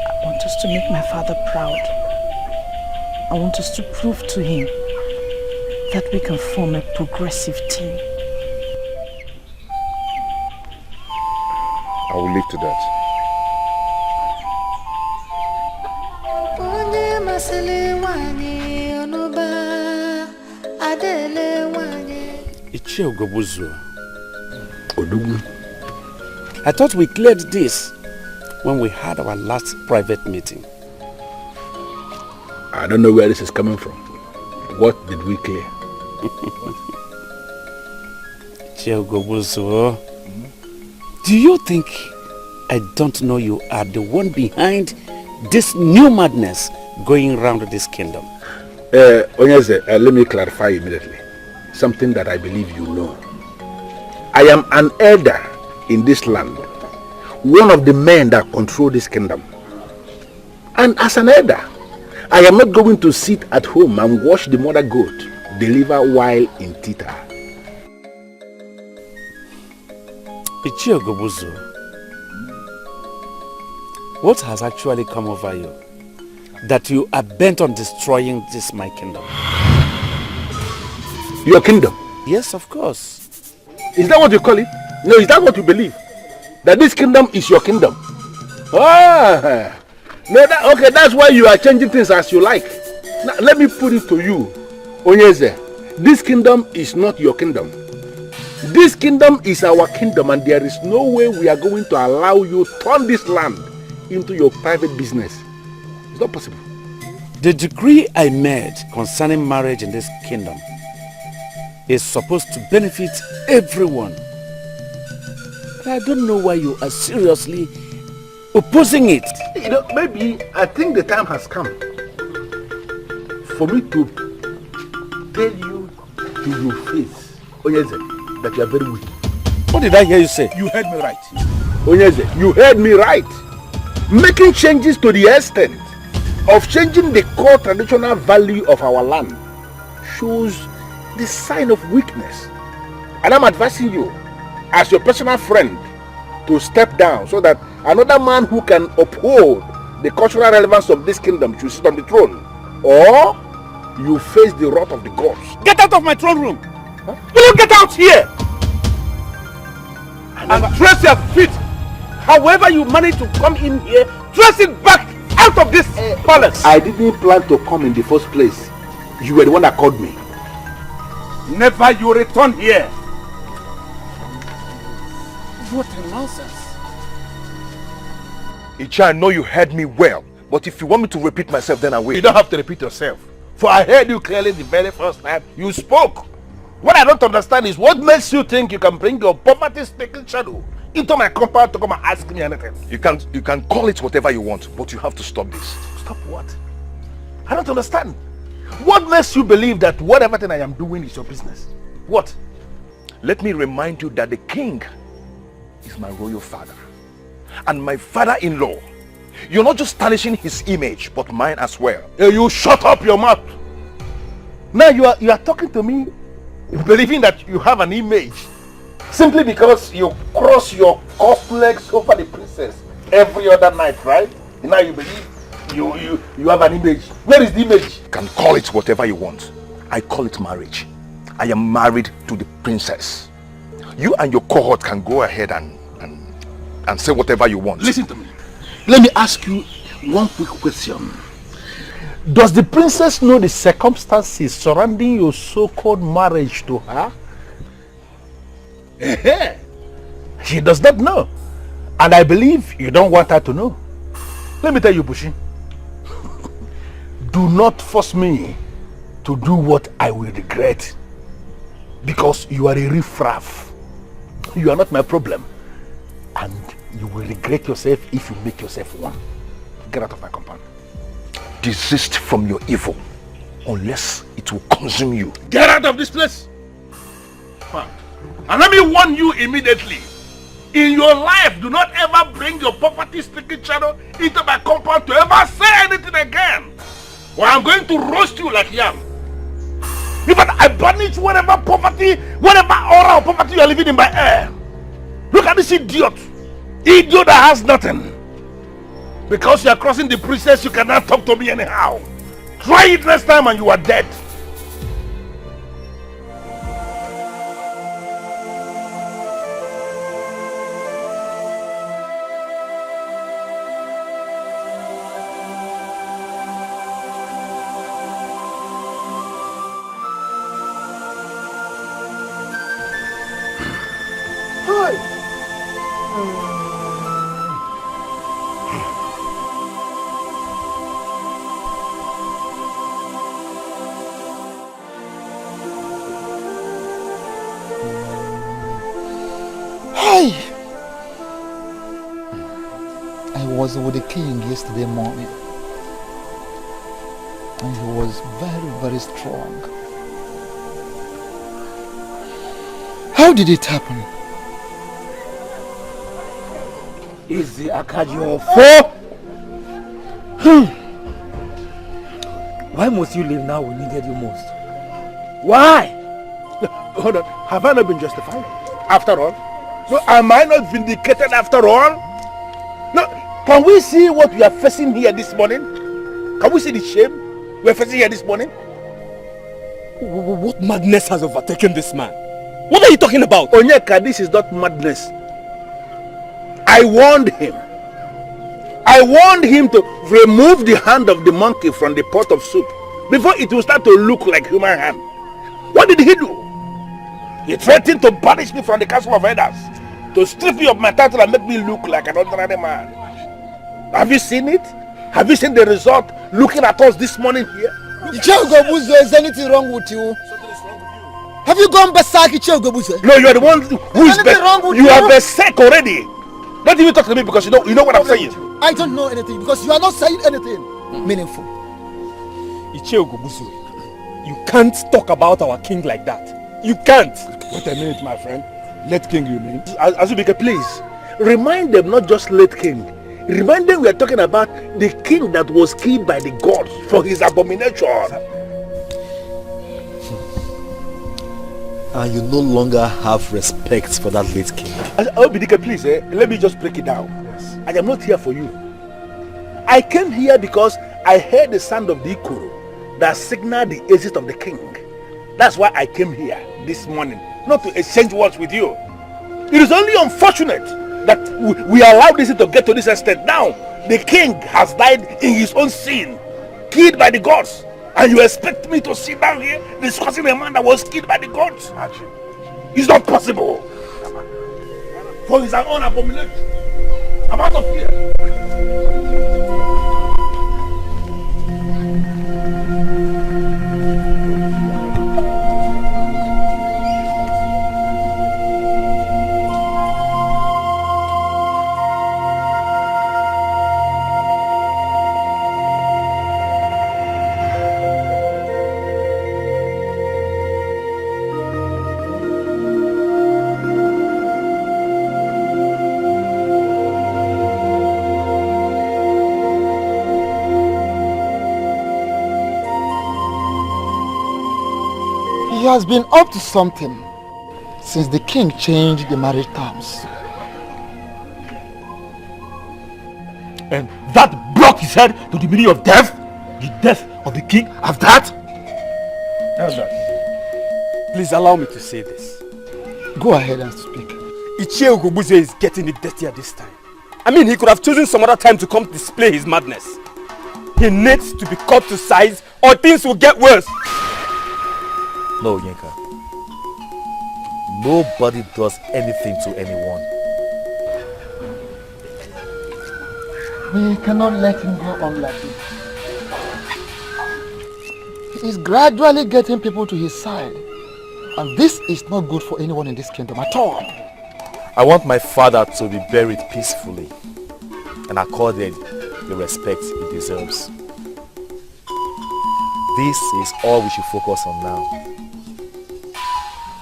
I want us to make my father proud. I want us to prove to him that we can form a progressive team. I will leave to that. Ugezu. I thought we cleared this when we had our last private meeting. I don't know where this is coming from. What did we clear? Ugezu, do you think I don't know you are the one behind this new madness going around this kingdom? Onyeze, let me clarify immediately. Something that I believe you know. I am an elder in this land. One of the men that control this kingdom. And as an elder, I am not going to sit at home and watch the mother goat deliver while in theater. Ugezu, what has actually come over you that you are bent on destroying this my kingdom? Your kingdom? Yes, of course. Is that what you call it? No, is that what you believe? That this kingdom is your kingdom? Ah, no, okay, that's why you are changing things as you like. Now, let me put it to you, Onyeze. This kingdom is not your kingdom. This kingdom is our kingdom, and there is no way we are going to allow you to turn this land into your private business. It's not possible. The decree I made concerning marriage in this kingdom is supposed to benefit everyone. But I don't know why you are seriously opposing it. You know, maybe I think the time has come for me to tell you to your face, Onyeze, that you are very weak. What did I hear you say? You heard me right. Onyeze, you heard me right. Making changes to the extent of changing the core traditional value of our land shows the sign of weakness. And I'm advising you, as your personal friend, to step down so that another man who can uphold the cultural relevance of this kingdom should sit on the throne. Or you face the wrath of the gods. Get out of my throne room! Huh? Will you get out here? And trace your feet. However you manage to come in here, trace it back out of this palace. I didn't plan to come in the first place. You were the one that called me. Never you return here. What a nonsense. Icha, I know you heard me well, but if you want me to repeat myself, then I will. You don't have to repeat yourself. For I heard you clearly the very first time you spoke. What I don't understand is what makes you think you can bring your poverty-stricken shadow into my compound to come and ask me anything. You can call it whatever you want, but you have to stop this. Stop what? I don't understand. What makes you believe that whatever thing I am doing is your business? What? Let me remind you that the king is my royal father and my father-in-law. You're not just tarnishing his image, but mine as well. Hey, you shut up your mouth. Now you are talking to me believing that you have an image simply because you cross your cuff legs over the princess every other night, right? And now you believe you have an image. Where is the image? You can call it whatever you want. I call it marriage. I am married to the princess. You and your cohort can go ahead and say whatever you want. Listen to me. Let me ask you one quick question. Does the princess know the circumstances surrounding your so-called marriage to her? She does not know. And I believe you don't want her to know. Let me tell you, Bushi. do not force me to do what I will regret. Because you are a riffraff. You are not my problem. And you will regret yourself if you make yourself one. Get out of my compound. Desist from your evil, unless it will consume you. Get out of this place! And let me warn you immediately. In your life, do not ever bring your poverty-stricken channel into my compound to ever say anything again. Or I'm going to roast you like yam. In fact, I banish whatever poverty, whatever aura of poverty you are living in my air. Look at this idiot. Idiot that has nothing. Because you are crossing the princess, you cannot talk to me anyhow. Try it next time and you are dead. I was with the king yesterday morning, and he was very, very strong. How did it happen? Is the Akajo Why must you leave now we needed you most? Why? Hold on. Have I not been justified? After all? So am I not vindicated after all? No. Can we see what we are facing here this morning? Can we see the shame we are facing here this morning? What madness has overtaken this man? What are you talking about? Onyeka, this is not madness. I warned him. I warned him to remove the hand of the monkey from the pot of soup before it will start to look like human hand. What did he do? He threatened to banish me from the council of elders, to strip me of my title and make me look like an ordinary man. Have you seen it? Have you seen the result looking at us this morning here? Icheugobuzo, is anything wrong with you? Have you gone berserk, Icheugobuzo? No, you are the one who is berserk. You are berserk already. Don't even talk to me because you know what I'm saying. I don't know anything because you are not saying anything meaningful. Icheugobuzo, you can't talk about our king like that. You can't. Wait a minute, my friend. Late king, you mean? Azubike, please. Remind them not just late king. Remind them we are talking about the king that was killed by the gods for his abomination. And you no longer have respect for that late king. Dikeh, please, let me just break it down. Yes. I am not here for you. I came here because I heard the sound of the ikoro that signaled the exit of the king. That's why I came here this morning, not to exchange words with you. It is only unfortunate that we allowed this to get to this extent. Now, the king has died in his own sin, killed by the gods. And you expect me to sit down here discussing a man that was killed by the gods? It's not possible. For his own abomination. I'm out of here. He has been up to something since the king changed the marriage terms. And that brought his head to the meaning of death? The death of the king? Of that? Please allow me to say this. Go ahead and speak. Icheugobuzo is getting it dirty at this time. I mean, he could have chosen some other time to come display his madness. He needs to be cut to size or things will get worse. No, Yinka. Nobody does anything to anyone. We cannot let him go on like this. is gradually getting people to his side. And this is not good for anyone in this kingdom at all. I want my father to be buried peacefully and accorded the respect he deserves. This is all we should focus on now.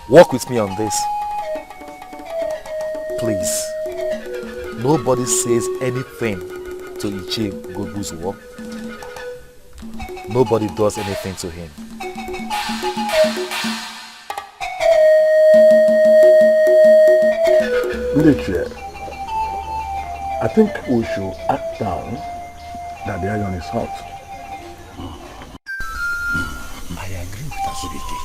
Work with me on this. Please, nobody says anything to Ugezu. Nobody does anything to him. Leonard, I think we should act down that the iron is hot. I agree with Azubike.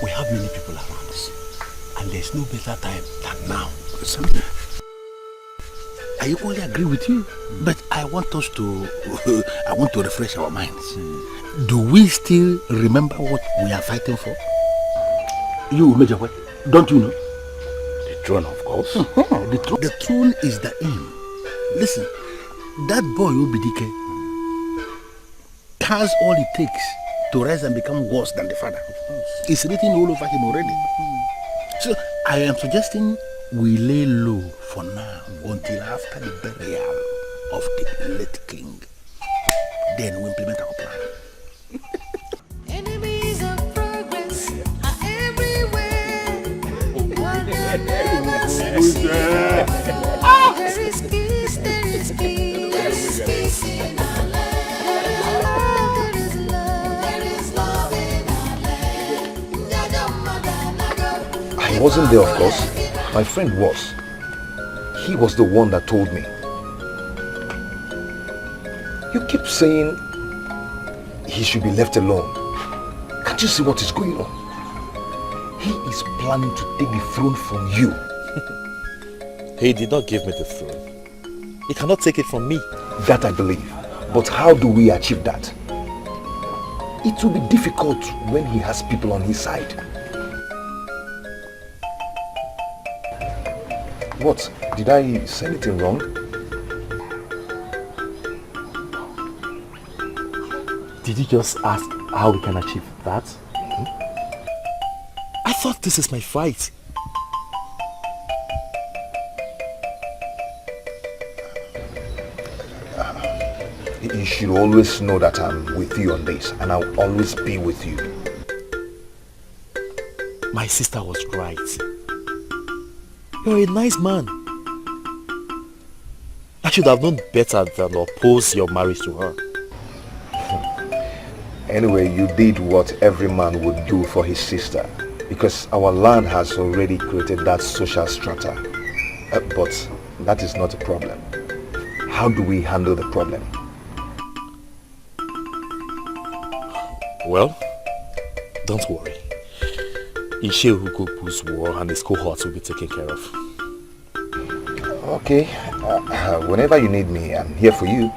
We have many people around us, and there's no better time than now. I equally agree with you, but I want us to refresh our minds. Do we still remember what we are fighting for? You, Major, what? Don't you know? The throne, of course. The throne is the aim. Listen, that boy Dikeh has all it takes to rise and become worse than the father. It's written all over him already. So I am suggesting we lay low for now until after the burial of the late king. Then we implement our plan. Enemies of progress are everywhere. But they'll never succeed. There is peace, there is peace, there is peace in our land. There is love, there is love in our land. I wasn't there, of course. My friend was. He was the one that told me. You keep saying he should be left alone. Can't you see what is going on? He is planning to take the throne from you. He did not give me the throne. He cannot take it from me. That I believe. But how do we achieve that? It will be difficult when he has people on his side. What? Did I say anything wrong? Did you just ask how we can achieve that? I thought this is my fight. You should always know that I'm with you on this, and I'll always be with you. My sister was right. You're a nice man. I should have known better than oppose your marriage to her. Anyway, you did what every man would do for his sister, because our land has already created that social strata. But that is not a problem. How do we handle the problem? Well, don't worry. Ugezu's war and his cohorts will be taken care of. Okay. Whenever you need me, I'm here for you.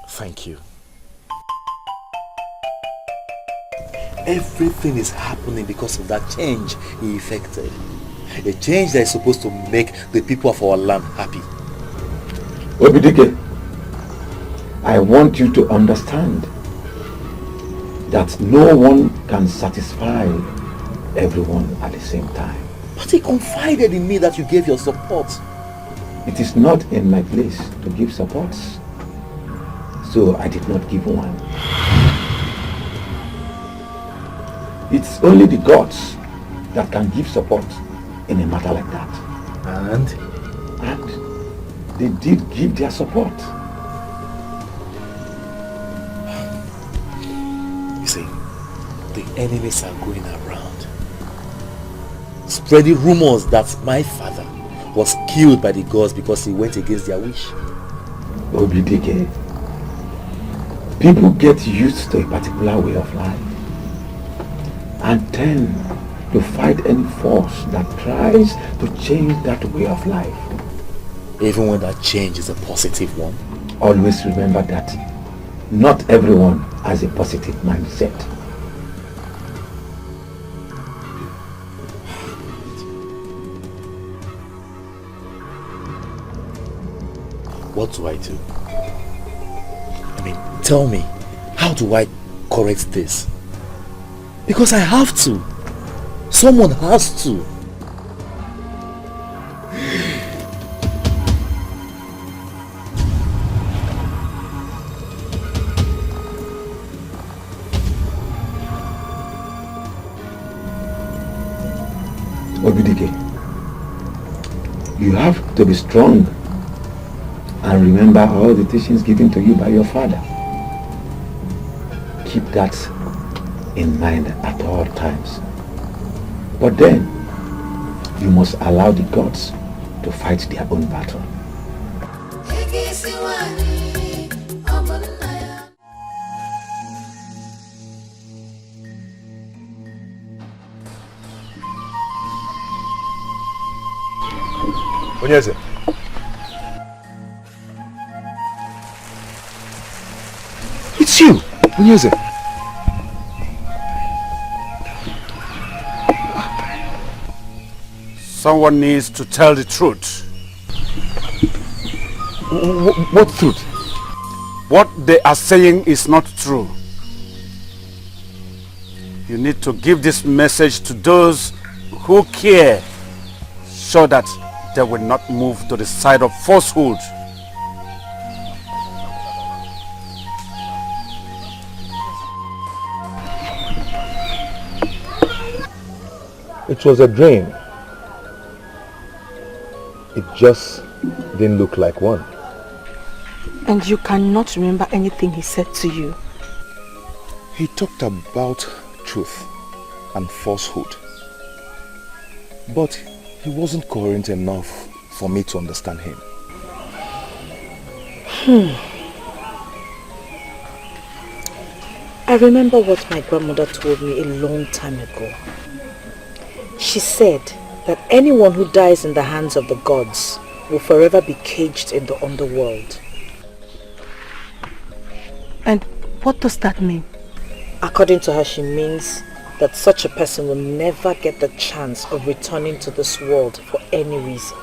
Thank you. Everything is happening because of that change he effected. A change that is supposed to make the people of our land happy. Dikeh, I want you to understand that no one can satisfy everyone at the same time. But he confided in me that you gave your support. It is not in my place to give supports, so I did not give one. It's only the gods that can give support in a matter like that. And they did give their support. You see, the enemies are going around, spreading rumors that my father was killed by the gods because he went against their wish. Dikeh, people get used to a particular way of life and tend to fight any force that tries to change that way of life. Even when that change is a positive one? Always remember that not everyone has a positive mindset. What do I do? I mean, Tell me, how do I correct this? Because I have to. Someone has to. Dikeh, you have to be strong and remember all the teachings given to you by your father. Keep that in mind at all times. But then, you must allow the gods to fight their own battle. Ugezu. It's you, Ugezu. Someone needs to tell the truth. What truth? What they are saying is not true. You need to give this message to those who care, so that they will not move to the side of falsehood. It was a dream. It just didn't look like one. And you cannot remember anything he said to you? He talked about truth and falsehood. But he wasn't coherent enough for me to understand him. I remember what my grandmother told me a long time ago. She said that anyone who dies in the hands of the gods will forever be caged in the underworld. And what does that mean? According to her, she means that such a person will never get the chance of returning to this world for any reason.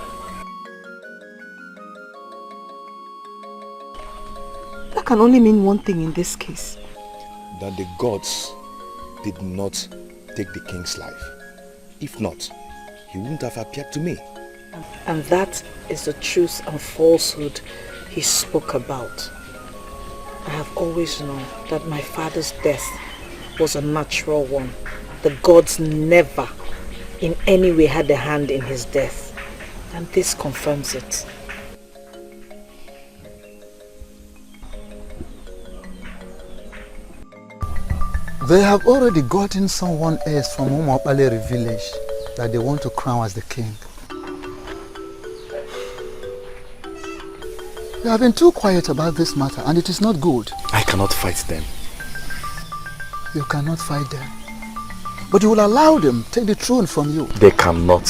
That can only mean one thing in this case. That the gods did not take the king's life. If not, he wouldn't have appeared to me. And that is the truth and falsehood he spoke about. I have always known that my father's death was a natural one. The gods never in any way had a hand in his death. And this confirms it. They have already gotten someone else from Umopalere village that they want to crown as the king. You have been too quiet about this matter and it is not good. I cannot fight them. You cannot fight them. But you will allow them take the throne from you. They cannot.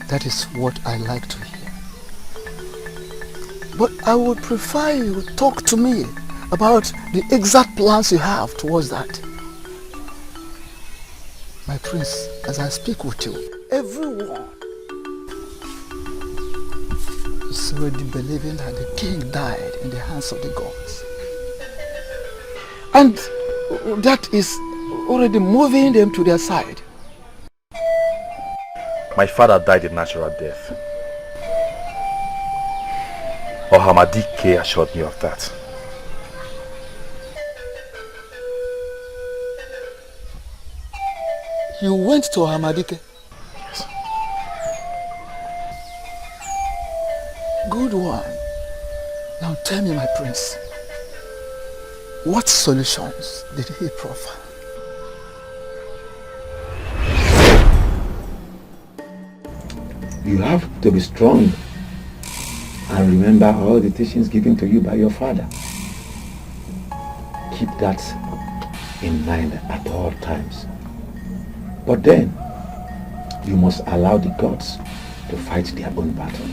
That is what I like to hear. But I would prefer you talk to me about the exact plans you have towards that. My prince, as I speak with you, everyone is already believing that the king died in the hands of the gods. And that is already moving them to their side. My father died a natural death. Dikeh assured me of that. You went to Dikeh? Yes. Good one. Now tell me, my prince, what solutions did he proffer? You have to be strong and remember all the teachings given to you by your father. Keep that in mind at all times. But then, you must allow the gods to fight their own battle.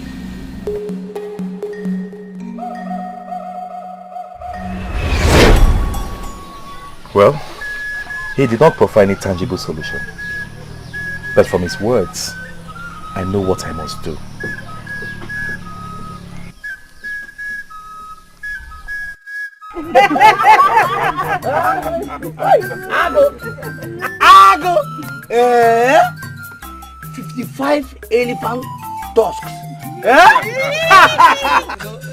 Well, he did not proffer any tangible solution. But from his words, I know what I must do. Ago. 55 elephant tusks.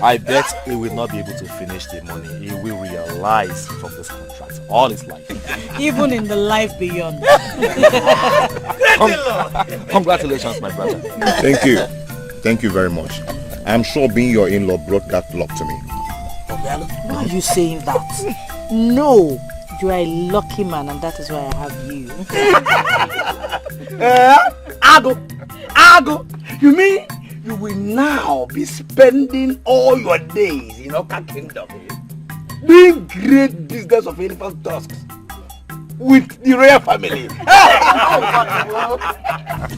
I bet he will not be able to finish the money. He will realize from this contract all his life. Even in the life beyond. Congratulations, my brother. Thank you. Thank you very much. I'm sure being your in-law brought that luck to me. Why are you saying that? No, you are a lucky man and that is why I have you. Ago, you mean you will now be spending all your days in Oka Kingdom doing great business of elephant tusks with the royal family?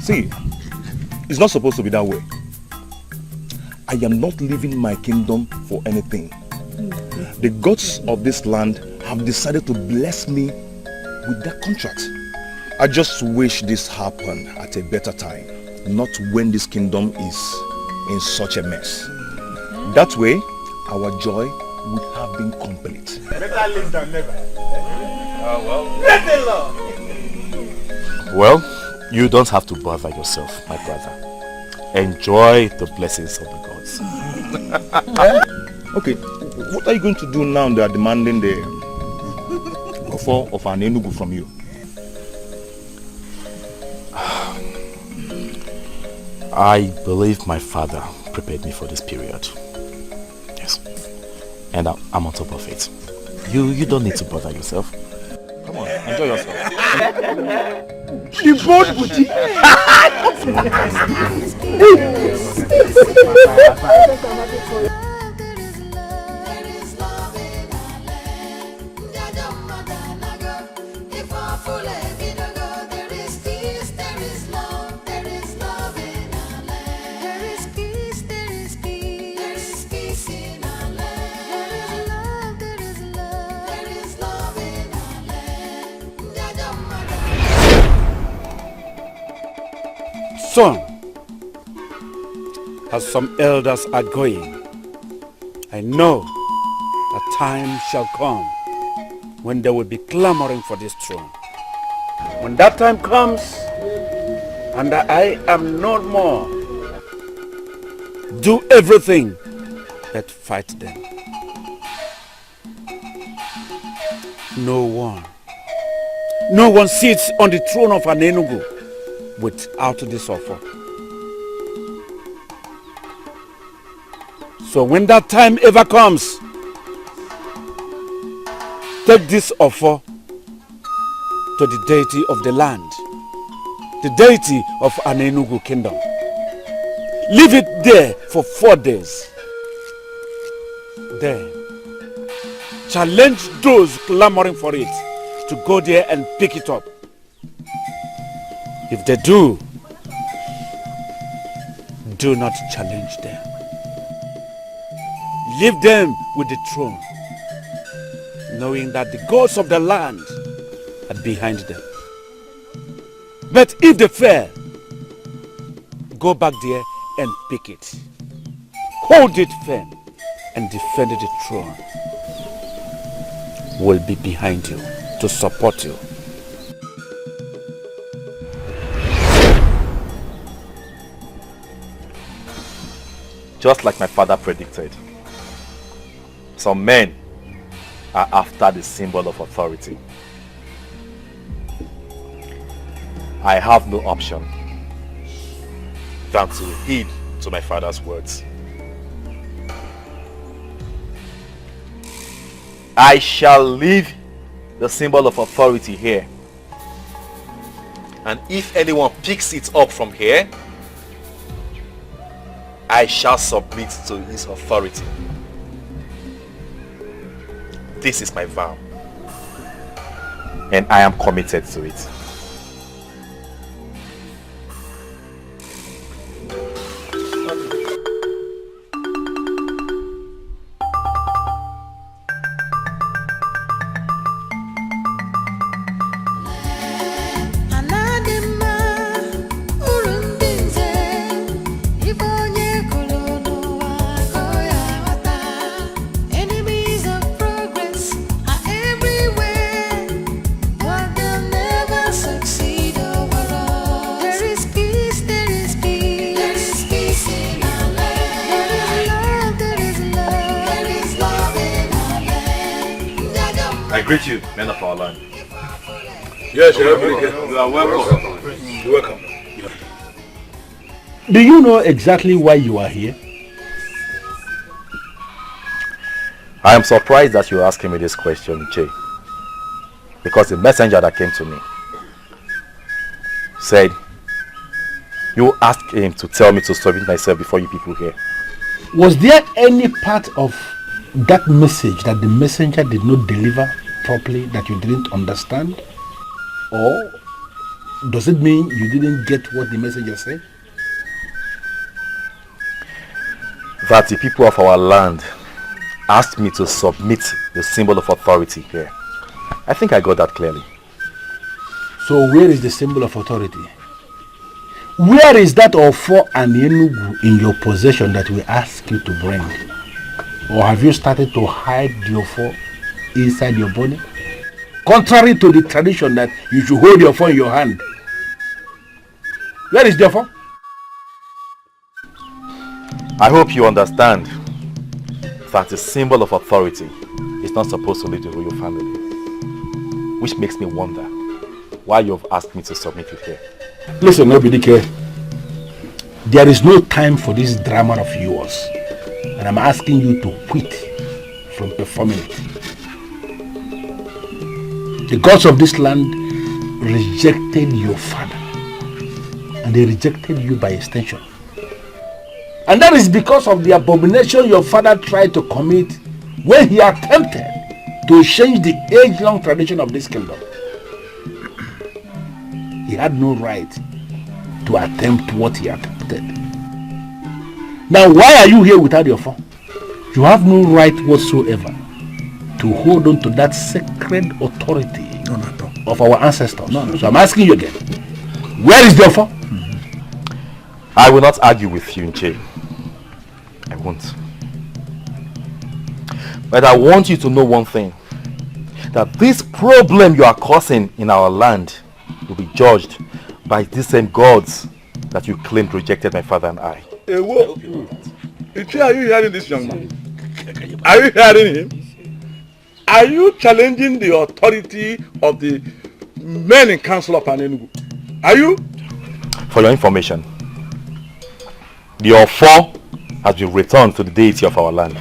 See, it's not supposed to be that way. I am not leaving my kingdom for anything. The gods of this land have decided to bless me with that contract. I just wish this happened at a better time, not when this kingdom is in such a mess. That way, our joy would have been complete. Better late than never. Well, you don't have to bother yourself, my brother. Enjoy the blessings of the gods. Okay, what are you going to do now they are demanding the offer of an enugu from you? I believe my father prepared me for this period. Yes. And I'm on top of it. You don't need to bother yourself. Come on, enjoy yourself. The boat booty. Son, as some elders are going, I know a time shall come when they will be clamoring for this throne. When that time comes, and I am no more, do everything but fight them. No one sits on the throne of an Enugu without this offer. So when that time ever comes, take this offer to the deity of the land, the deity of an Enugu kingdom. Leave it there for 4 days. Then challenge those clamoring for it to go there and pick it up. If they do not challenge them. Leave them with the throne, knowing that the gods of the land are behind them. But if they fail, go back there and pick it. Hold it firm and defend the throne. Will be behind you to support you. Just like my father predicted, some men are after the symbol of authority. I have no option than to heed to my father's words. I shall leave the symbol of authority here. And if anyone picks it up from here, I shall submit to his authority. This is my vow, and I am committed to it. Enemies of progress I greet you, men of our land. Yes, you are welcome. You're welcome. Do you know exactly why you are here? I am surprised that you're asking me this question, Che. Because the messenger that came to me said, you asked him to tell me to submit myself before you people here. Was there any part of that message that the messenger did not deliver properly that you didn't understand? Or does it mean you didn't get what the messenger said? That the people of our land asked me to submit the symbol of authority here. I think I got that clearly. So where is the symbol of authority? Where is that Ofo and Enugu in your possession that we ask you to bring? Or have you started to hide the Ofo inside your body? Contrary to the tradition that you should hold your Ofo in your hand. Where is the Ofo? I hope you understand that the symbol of authority is not supposed to leave the royal family. Which makes me wonder why you've asked me to submit it here. Listen, Dikeh. There is no time for this drama of yours. And I'm asking you to quit from performing it. The gods of this land rejected your father. And they rejected you by extension. And that is because of the abomination your father tried to commit when he attempted to change the age-long tradition of this kingdom. He had no right to attempt what he attempted. Now, why are you here without your phone? You have no right whatsoever to hold on to that sacred authority of our ancestors. So I'm asking you again, where is your phone? I will not argue with you, Nche. I won't. But I want you to know one thing. That this problem you are causing in our land will be judged by these same gods that you claimed rejected my father and I. Hey, whoa. Ichi, are you hearing this young man? Are you hearing him? Are you challenging the authority of the men in council of Enugu? Are you? For your information, the Ofo has been returned to the deity of our land.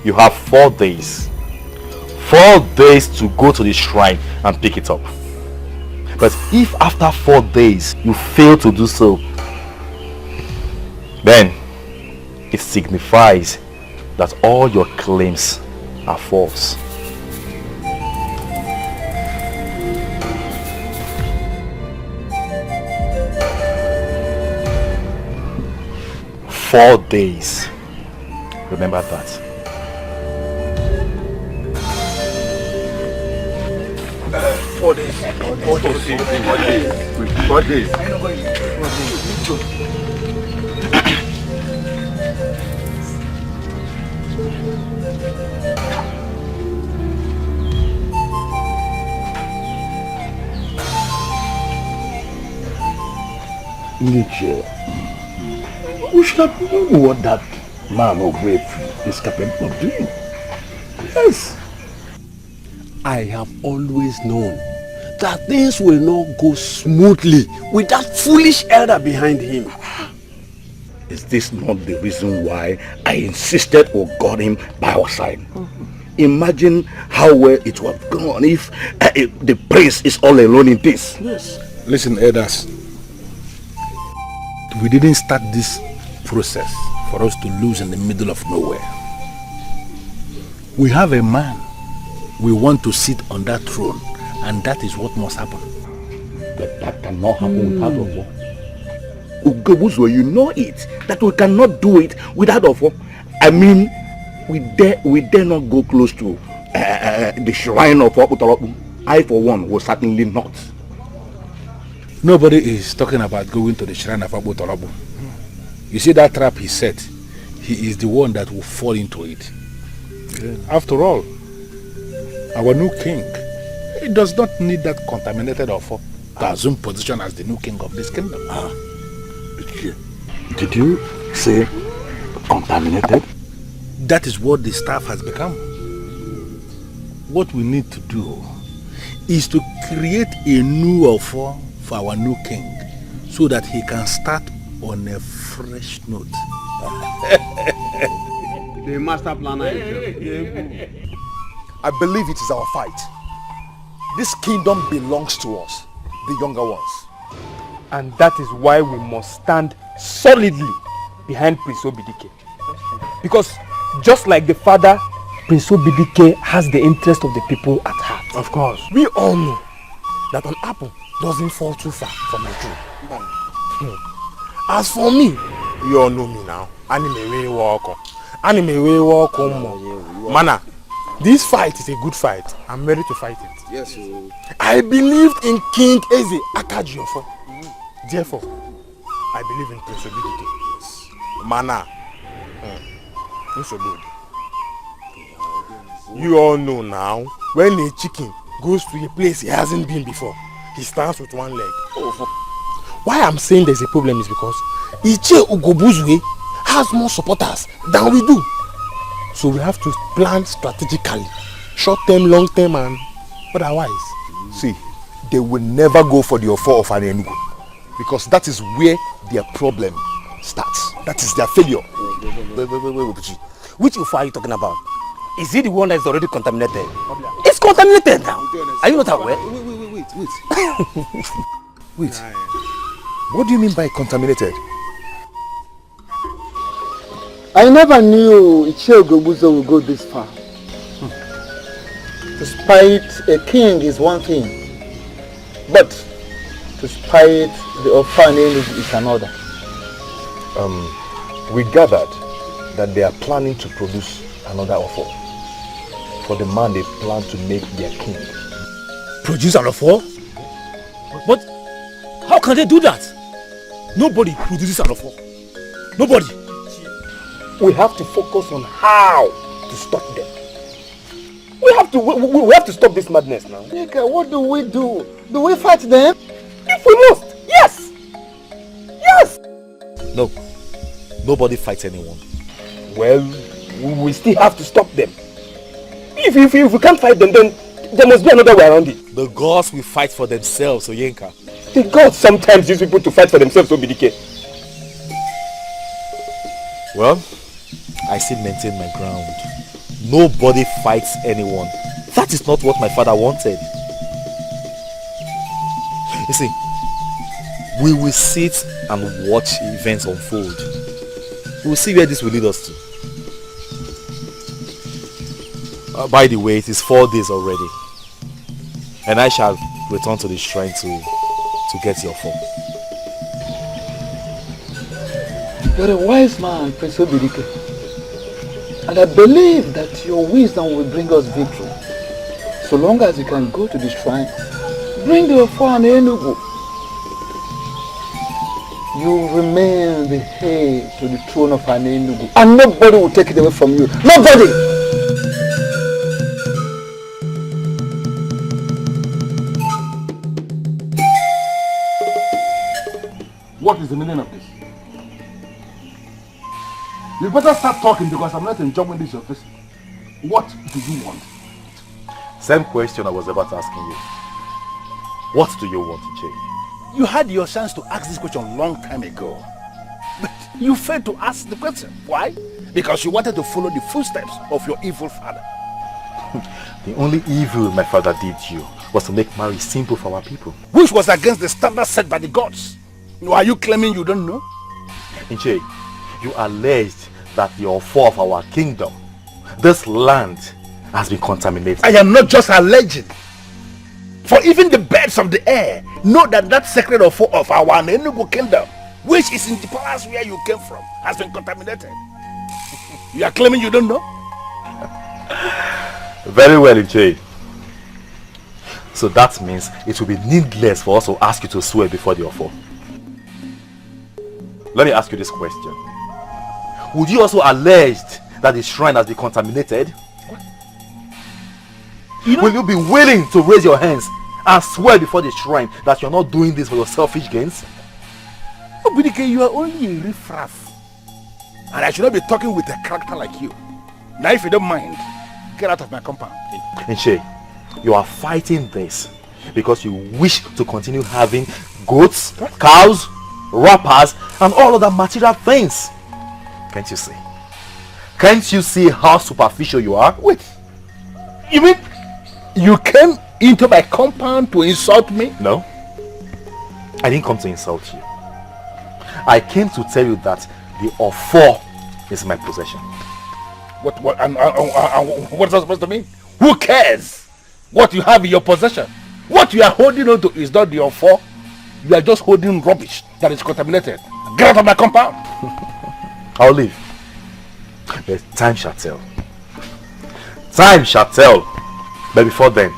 You have 4 days. 4 days to go to the shrine and pick it up. But if after 4 days you fail to do so, then it signifies that all your claims are false. Four days. Remember that. 4 days. 4 days. 4 days. Nietzsche, we should have known what that man of brave is capable of doing. Yes. I have always known that things will not go smoothly with that foolish elder behind him. Is this not the reason why I insisted or got him by our side? Imagine how well it would have gone if the prince is all alone in this. Yes. Listen, elders. We didn't start this process for us to lose in the middle of nowhere. We have a man we want to sit on that throne, and that is what must happen. But that cannot happen without Ofo. Ugezu, you know it, that we cannot do it without Ofo. I mean, we dare not go close to the shrine of Utarapu. I, for one, will certainly not. Nobody is talking about going to the shrine of Abu Tolabu. You see that trap he set? He is the one that will fall into it. Yeah. After all, our new king, he does not need that contaminated Ofo to assume position as the new king of this kingdom. Did you say contaminated? That is what the staff has become. What we need to do is to create a new offer for our new king so that he can start on a fresh note. The master planner. I believe it is our fight. This kingdom belongs to us, the younger ones. And that is why we must stand solidly behind Prince Obidike. Because just like the father, Prince Obidike has the interest of the people at heart. Of course. We all know that an apple doesn't fall too far from a tree. As for me, you all know me now. Anime walk. Mana, this fight is a good fight. I'm ready to fight it. Yes, I believed in King Eze Akajiofo. Therefore, I believe in Prince Obidike. Yes. Mana, you all know now, when a chicken goes to a place he hasn't been before, he stands with one leg. Why I'm saying there's a problem is because Iche Ugobuzwe has more supporters than we do. So we have to plan strategically, short term, long term, and otherwise. See, they will never go for the offer of an Enugu because that is where their problem starts. That is their failure. Wait. Which offer are you talking about? Is it the one that is already contaminated? It's contaminated now. Are you not aware? Wait. What do you mean by contaminated? I never knew Ichie Ugezu would go this far. To spite a king is one thing, but to spite the orphanage is another. We gathered that they are planning to produce another offer for the man they plan to make their king. Produce an offer? But how can they do that? Nobody produces an offer. Nobody. We have to focus on how to stop them. We have to stop this madness now. Dikeh, what do we do? Do we fight them? If we must, yes! Yes! No. Nobody fights anyone. Well, we still have to stop them. If we can't fight them, then there must be another way around it. The gods will fight for themselves, Oyenka. The gods sometimes use people to fight for themselves, Obidike. Well, I still maintain my ground. Nobody fights anyone. That is not what my father wanted. You see, we will sit and watch events unfold. We will see where this will lead us to. By the way, it is 4 days already. And I shall return to the shrine to get your phone. You're a wise man, Prince Obidike. And I believe that your wisdom will bring us victory. So long as you can go to the shrine, bring the offer and Enugu. You remain the heir to the throne of Enugu. And nobody will take it away from you. Nobody! What is the meaning of this? You better start talking because I'm not enjoying this your visit. What do you want? Same question I was about asking you. What do you want to change? You had your chance to ask this question a long time ago. But you failed to ask the question. Why? Because you wanted to follow the footsteps of your evil father. The only evil my father did you was to make marriage simple for our people. Which was against the standards set by the gods. Are you claiming you don't know? Inche, you alleged that your fall of our kingdom, this land, has been contaminated. I am not just alleging. For even the birds of the air know that that sacred offer of our Enugu kingdom, which is in the palace where you came from, has been contaminated. You are claiming you don't know? Very well, Inche. So that means it will be needless for us to ask you to swear before the offer. Let me ask you this question. Would you also allege that the shrine has been contaminated? Will you be willing to raise your hands and swear before the shrine that you're not doing this for your selfish gains? Oh, Dikeh, you are only a riffraff. And I should not be talking with a character like you. Now, if you don't mind, get out of my compound. Nche, you are fighting this because you wish to continue having goats, cows, wrappers, and all other material things. Can't you see? Can't you see how superficial you are? Wait, you mean you came into my compound to insult me? No, I didn't come to insult you. I came to tell you that the offer is my possession. What's that supposed to mean? Who cares what you have in your possession? What you are holding on to is not the offer. You are just holding rubbish that is contaminated. Get out of my compound. I'll leave. But time shall tell. Time shall tell. But before then,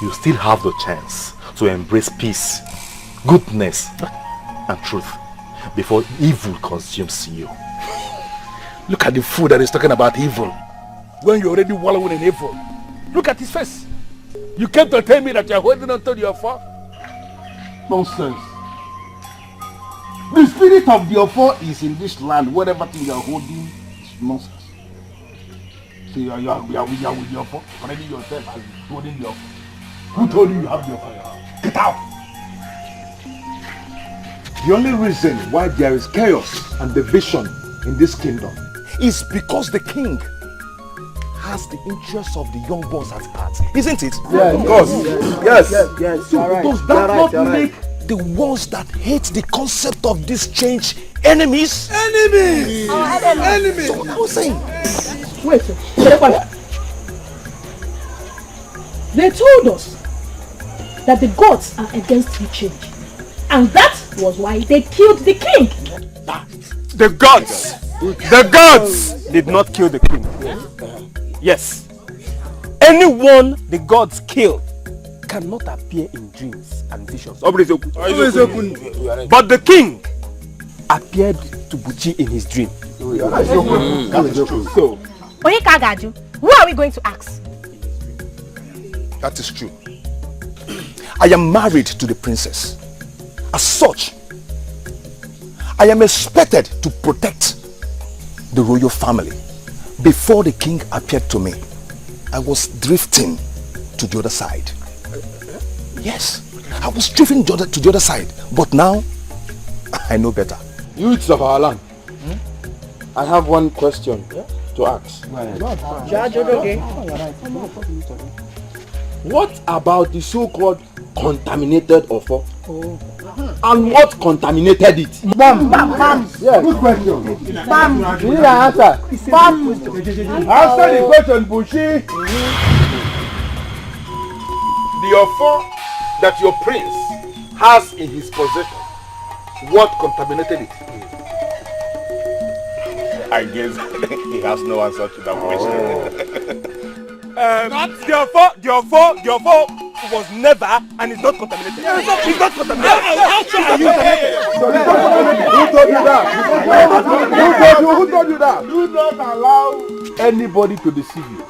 you still have the chance to embrace peace, goodness, and truth before evil consumes you. Look at the fool that is talking about evil when you're already wallowing in evil. Look at his face. You came to tell me that you're holding on to the offer? Nonsense. The spirit of the offer is in this land. Whatever thing you're holding is nonsense. So you are with the offer. Already yourself as holding the offer. Who told you you have the offer? Get out! The only reason why there is chaos and division in this kingdom is because the king has the interests of the young ones at heart, isn't it? Yeah, of course. Yes. So does that not make the ones that hate the concept of this change enemies? Enemies! Enemies! So what I was saying. Wait, they told us that the gods are against the change. And that was why they killed the king. The gods did not kill the king. Yes. Anyone the gods kill cannot appear in dreams and visions. But the king appeared to Buchi in his dream. That is true. So, Oyekagaju, who are we going to ask? That is true. I am married to the princess. As such, I am expected to protect the royal family. Before the king appeared to me, I was drifting to the other side. Yes, I was drifting to the other side. But now, I know better. Youths of our land, I have one question to ask. What about the so-called contaminated offer? And what contaminated it? Yes. Good question. You need an answer. Answer the question, Bushi. The offer that your prince has in his possession, what contaminated it? I guess he has no answer to that question. The offer was never and is not contaminated. It's not contaminated. Who told you that? Do not allow anybody to deceive you.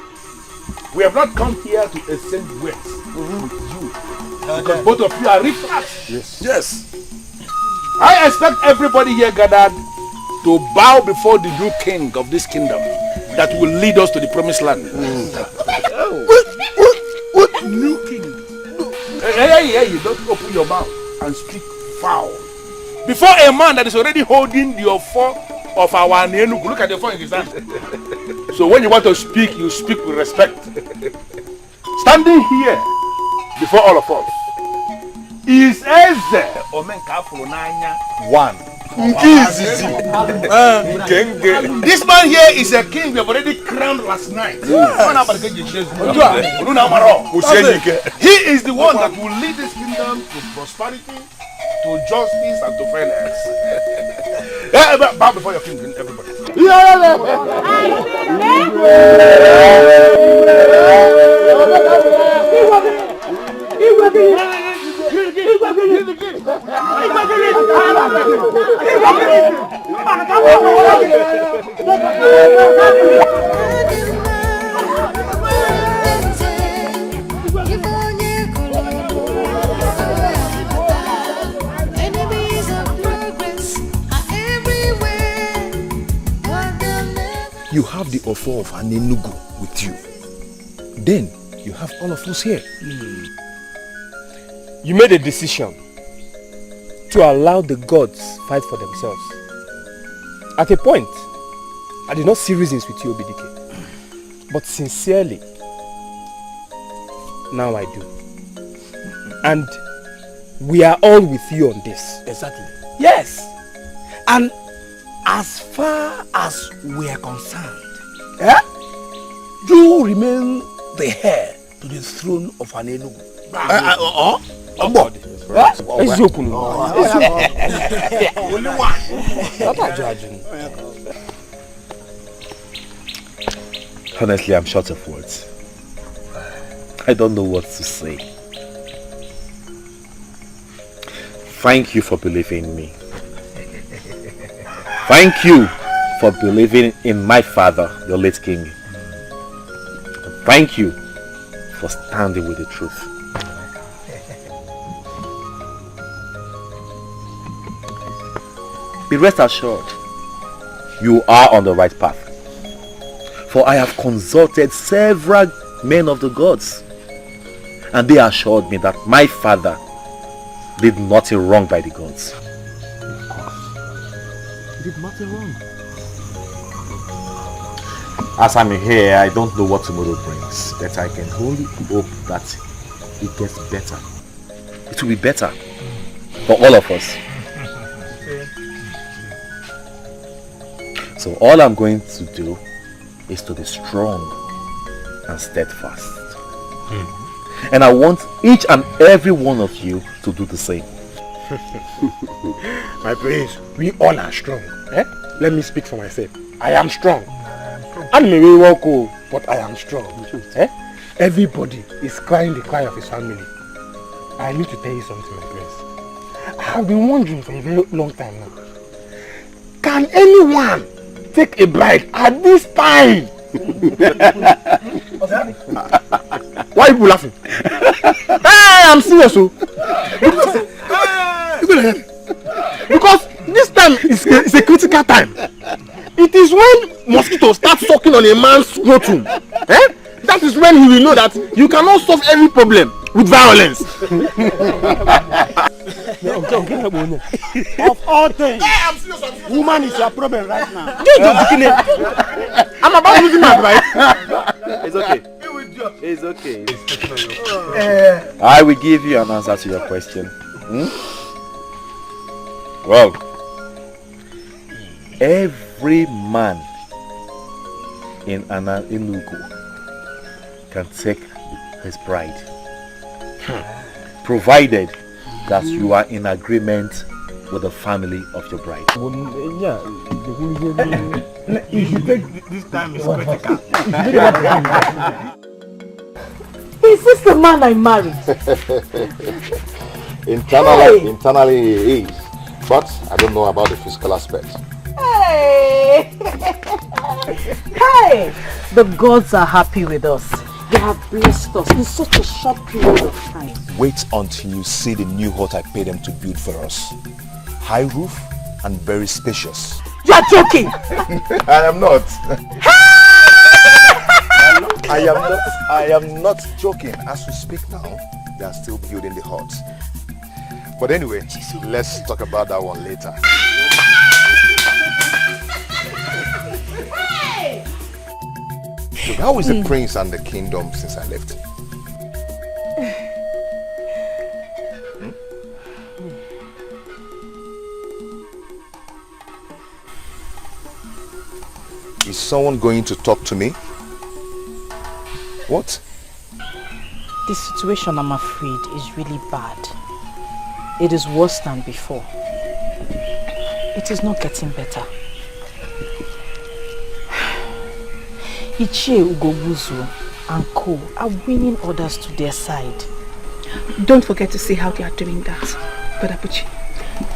We have not come here to exchange words with you. Because both of you are riffraff. Yes. I expect everybody here gathered to bow before the new king of this kingdom that will lead us to the promised land. What new king? Hey, don't open your mouth and speak foul. Before a man that is already holding the offer of our Nenugu, look at the offer in his hand. So when you want to speak, you speak with respect. Standing here before all of us is Eze Omenkafulonanya one. This man here is a king we have already crowned last night. He is the one that will lead this kingdom to prosperity, to justice, and to fairness. Bow before your king, everybody. You have the offer of an Enugu with you. Then you have all of us here. You made a decision to allow the gods fight for themselves. At a point, I did not see reasons with you, Dikeh. But sincerely, now I do. And we are all with you on this. Exactly. Yes. And as far as we are concerned, you remain the heir to the throne of an Enugu. Only one. Honestly, I'm short of words. I don't know what to say. Thank you for believing in me. Thank you for believing in my father, the late king. Thank you for standing with the truth. Be rest assured, you are on the right path. For I have consulted several men of the gods, and they assured me that my father did nothing wrong by the gods. Of course. He did nothing wrong. As I'm here, I don't know what tomorrow brings, but I can only hope that it gets better. It will be better for all of us. So all I'm going to do is to be strong and steadfast. And I want each and every one of you to do the same. My prince, we all are strong. Let me speak for myself. I am strong. I may be walk, but I am strong. Everybody is crying the cry of his family. I need to tell you something, my prince. I have been wondering for a very long time now. Can anyone take a bride at this time? Why are you laughing? Hey, I'm serious. Because this time is a critical time. It is when mosquitoes start sucking on a man's scrotum. That is when he will know that you cannot solve every problem with violence. Of all things, woman is your problem right now. I'm about losing my bride. It's okay. It's okay. I will give you an answer to your question. Well, every man in Enugu can take his bride, provided that you are in agreement with the family of your bride. If you take this time is critical. Is this the man I married? Internally he is, but I don't know about the physical aspect. Hey! Hey! The gods are happy with us. They have blessed us in such a short period of time. Wait until you see the new hut I paid them to build for us. High roof and very spacious. You are joking! I am not. I am not joking. As we speak now, they are still building the hut. But anyway, let's talk about that one later. So how is the prince and the kingdom since I left? Is someone going to talk to me? What? The situation, I'm afraid, is really bad. It is worse than before. It is not getting better. Ugezu and co are winning others to their side. Don't forget to see how they are doing that, Brother Buchi.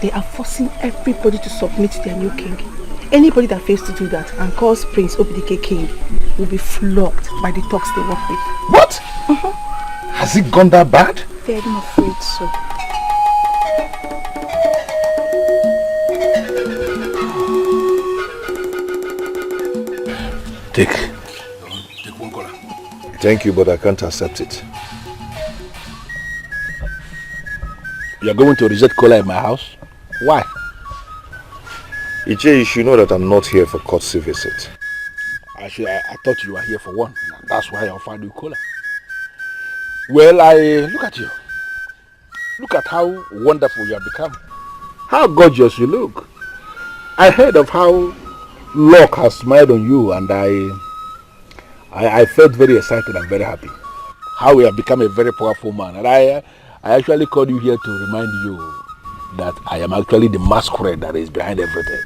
They are forcing everybody to submit to their new king. Anybody that fails to do that and calls Prince Obidike king will be flogged by the thugs they work with. What? Has it gone that bad? I'm afraid so. Take one cola. Thank you, but I can't accept it. You are going to reject cola in my house? Why? Ichie, you should know that I'm not here for courtesy visit. Actually, I thought you were here for one. That's why I offered you cola. Well, look at you. Look at how wonderful you have become. How gorgeous you look. I heard of how luck has smiled on you, and I felt very excited and very happy. How you have become a very powerful man. And I actually called you here to remind you that I am actually the masquerade that is behind everything.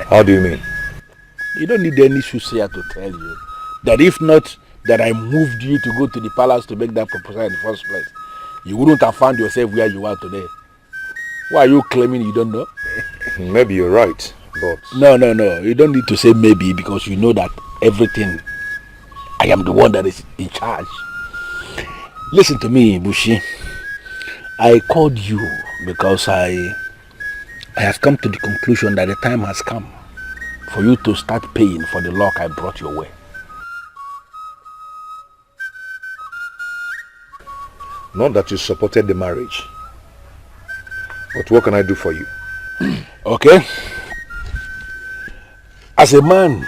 How do you mean? You don't need any soothsayer to tell you that if not that I moved you to go to the palace to make that proposal in the first place, you wouldn't have found yourself where you are today. Why are you claiming you don't know? Maybe you're right, but... No. You don't need to say maybe, because you know that everything, I am the one that is in charge. Listen to me, Bushi. I called you because I have come to the conclusion that the time has come for you to start paying for the luck I brought your way. Not that you supported the marriage, but what can I do for you? Okay. As a man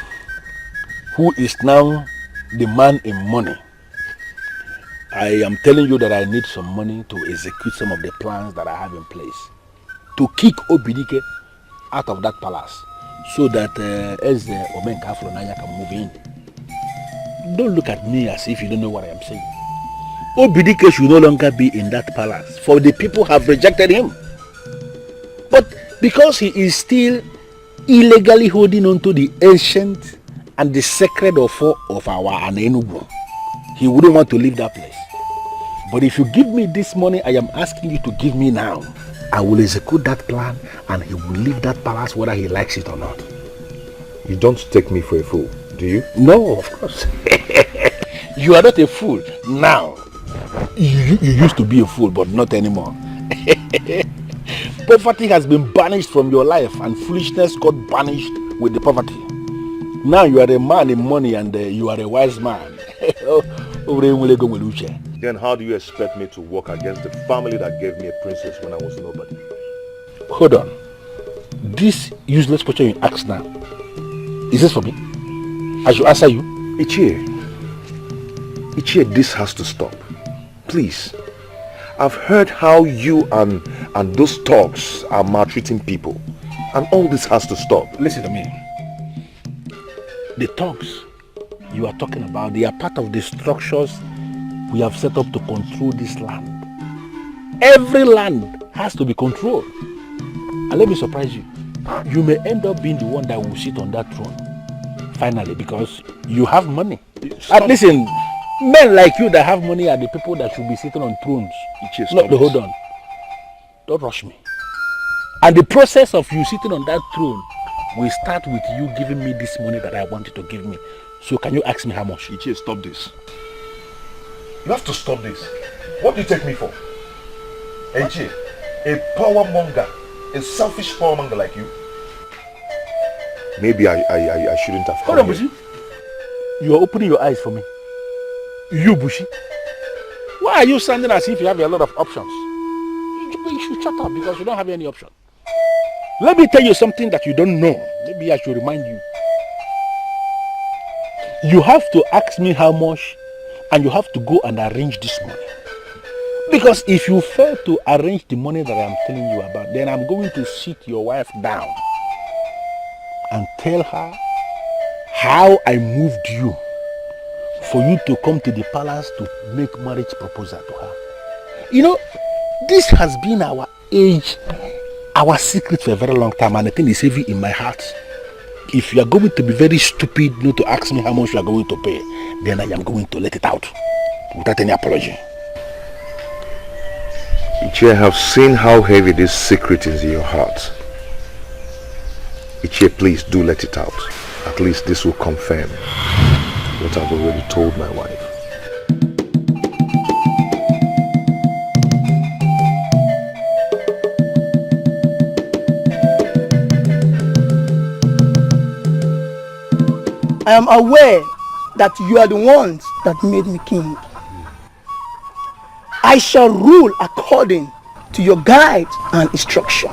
who is now the man in money, I am telling you that I need some money to execute some of the plans that I have in place to kick Obidike out of that palace so that Eze Omenka Afronanya can move in. Don't look at me as if you don't know what I am saying. Obidike should no longer be in that palace, for the people have rejected him. But because he is still illegally holding on to the ancient and the sacred offer of our Anenubu, he wouldn't want to leave that place. But if you give me this money I am asking you to give me now, I will execute that plan and he will leave that palace whether he likes it or not. You don't take me for a fool, do you? No, of course. You are not a fool now. You used to be a fool, but not anymore. Poverty has been banished from your life and foolishness got banished with the poverty. Now you are a man in money and you are a wise man. Then how do you expect me to work against the family that gave me a princess when I was nobody? Hold on. This useless question you ask now, is this for me? I should answer you. Ichie, this has to stop. Please. I've heard how you and those thugs are maltreating people. And all this has to stop. Listen to me. The thugs you are talking about, they are part of the structures we have set up to control this land. Every land has to be controlled. And let me surprise you. You may end up being the one that will sit on that throne. Finally, because you have money. And listen, men like you that have money are the people that should be sitting on thrones. Hold on. Don't rush me. And the process of you sitting on that throne will start with you giving me this money that I want you to give me. So can you ask me how much? Ichie, stop this. You have to stop this. What do you take me for? Ichie, a power monger, a selfish power monger like you? Maybe I shouldn't have come. Hold on, Bushi. You are opening your eyes for me. You, Bushi. Why are you standing as if you have a lot of options? You should shut up because you don't have any option. Let me tell you something that you don't know. Maybe I should remind you. You have to ask me how much and you have to go and arrange this money. Because if you fail to arrange the money that I'm telling you about, then I'm going to sit your wife down and tell her how I moved you for you to come to the palace to make marriage proposal to her. You know, this has been our age, our secret for a very long time, and the thing is heavy in my heart. If you are going to be very stupid not to ask me how much you are going to pay, then I am going to let it out without any apology. Ichie, I have seen how heavy this secret is in your heart. Ichie, please do let it out. At least this will confirm what I've already told my wife. I am aware that you are the ones that made me king. I shall rule according to your guide and instruction.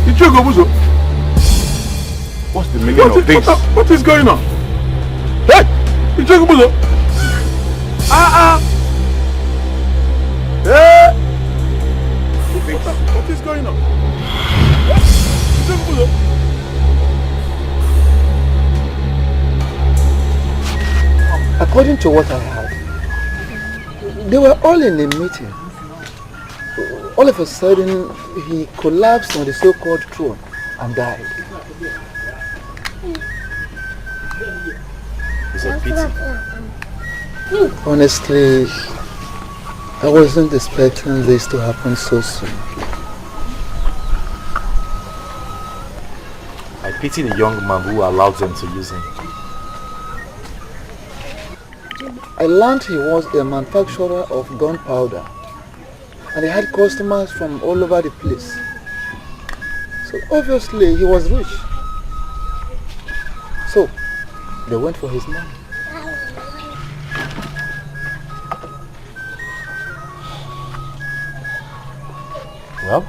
Ichie Gobuzo. What's the meaning of this? What is going on? Hey! Ichie Gobuzo. Hey! What is going on? Ichie Gobuzo. According to what I heard, they were all in a meeting. All of a sudden, he collapsed on the so-called throne and died. It's a pity. Honestly, I wasn't expecting this to happen so soon. I pity the young man who allowed them to use him. I learned he was a manufacturer of gunpowder, and he had customers from all over the place. So obviously he was rich. So they went for his money. Well,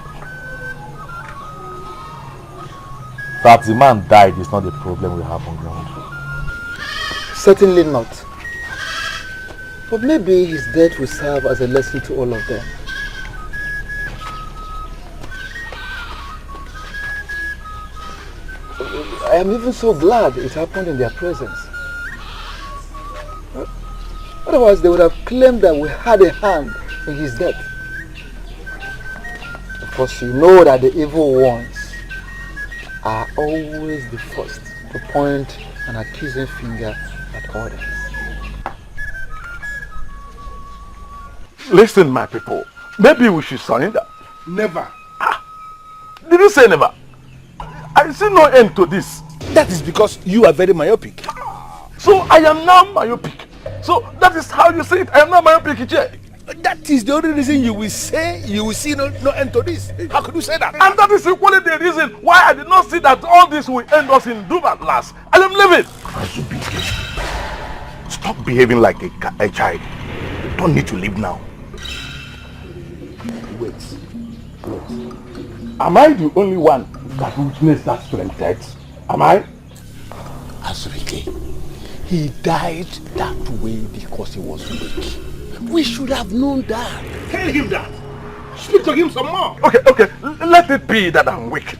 that the man died is not the problem we have on ground. Certainly not. But maybe his death will serve as a lesson to all of them. I am even so glad it happened in their presence. Otherwise, they would have claimed that we had a hand in his death. Of course, you know that the evil ones are always the first to point an accusing finger at others. Listen, my people. Maybe we should surrender. Never. Did you say never? I see no end to this. That is because you are very myopic. So I am now myopic. So that is how you say it. I am now myopic, Ichie. That is the only reason you will say you will see no end to this. How could you say that? And that is equally the reason why I did not see that all this will end us in doom at last. I am leaving. Stop behaving like a child. You don't need to leave now. Wait. Am I the only one that witnessed that strange death? Am I? Azurike, he died that way because he was weak. We should have known that. Tell him that. Speak to him some more. Okay. Let it be that I'm weak.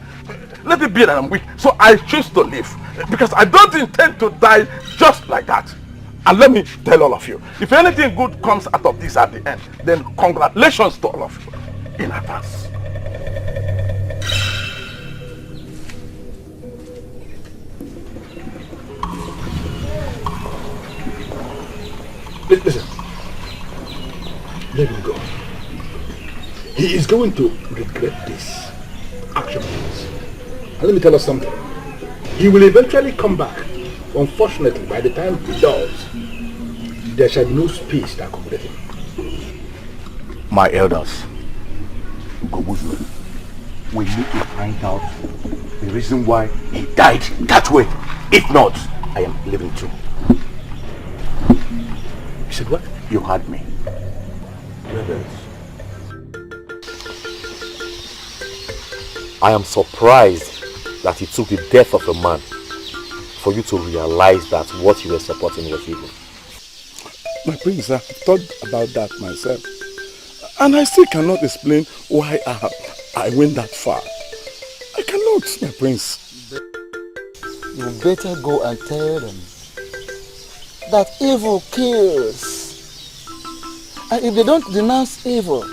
Let it be that I'm weak. So I choose to live. Because I don't intend to die just like that. And let me tell all of you, if anything good comes out of this at the end, then congratulations to all of you in advance. Listen, let him go. He is going to regret this action. And let me tell us something. He will eventually come back. Unfortunately, by the time he does, there shall be no space to accommodate him. My elders, Ugezu, we need to find out the reason why he died that way. If not, I am leaving too. You said what? You heard me. I am surprised that it took the death of a man for you to realize that what you were supporting was evil. My prince, I've thought about that myself. And I still cannot explain why I went that far. I cannot, my prince. You better go and tell them that evil kills. And if they don't denounce evil,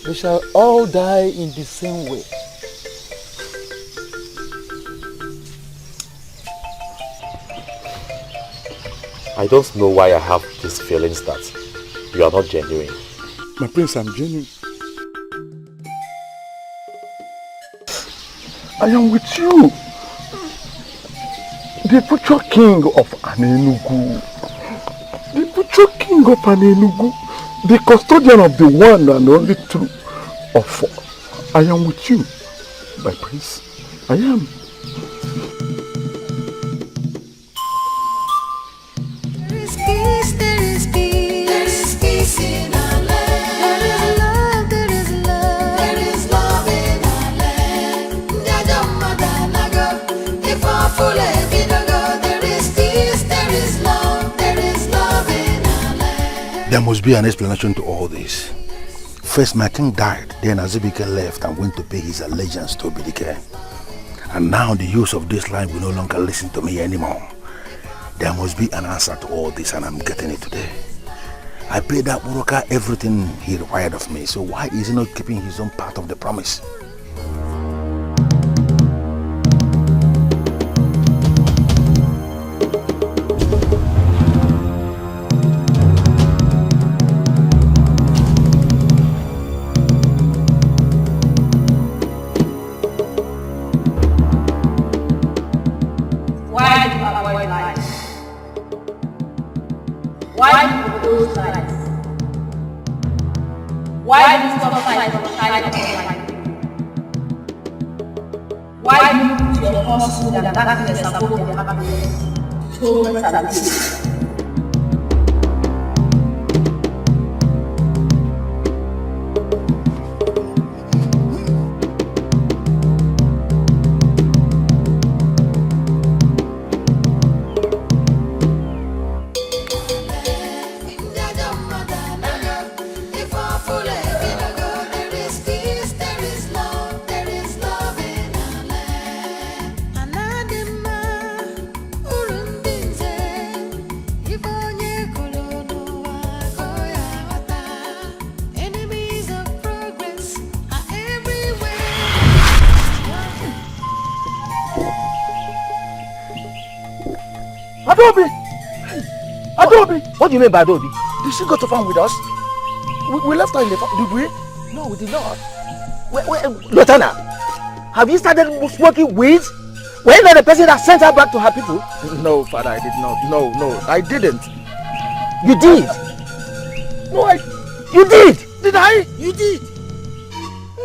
they shall all die in the same way. I don't know why I have these feelings that you are not genuine. My prince, I'm genuine. I am with you. The future king of Anenugu. The future king of Anenugu. The custodian of the one and only true of. I am with you, my prince. I am. There must be an explanation to all this. First, my king died, then Azubike left and went to pay his allegiance to Dikeh. And now the use of this line will no longer listen to me anymore. There must be an answer to all this, and I'm getting it today. I paid that Uroka everything he required of me, so why is he not keeping his own part of the promise? Why do you stop fight for the child of life? Why do you put your falsehood and darkness above your happiness? Children and kids. What do you mean by Adobe? Did she go to farm with us? We left her in the farm, did we? No, we did not. Lieutenant, have you started smoking weeds? Were you not the person that sent her back to her people? No, Father, I did not. No, I didn't. You did? No, You did? Did I? You did.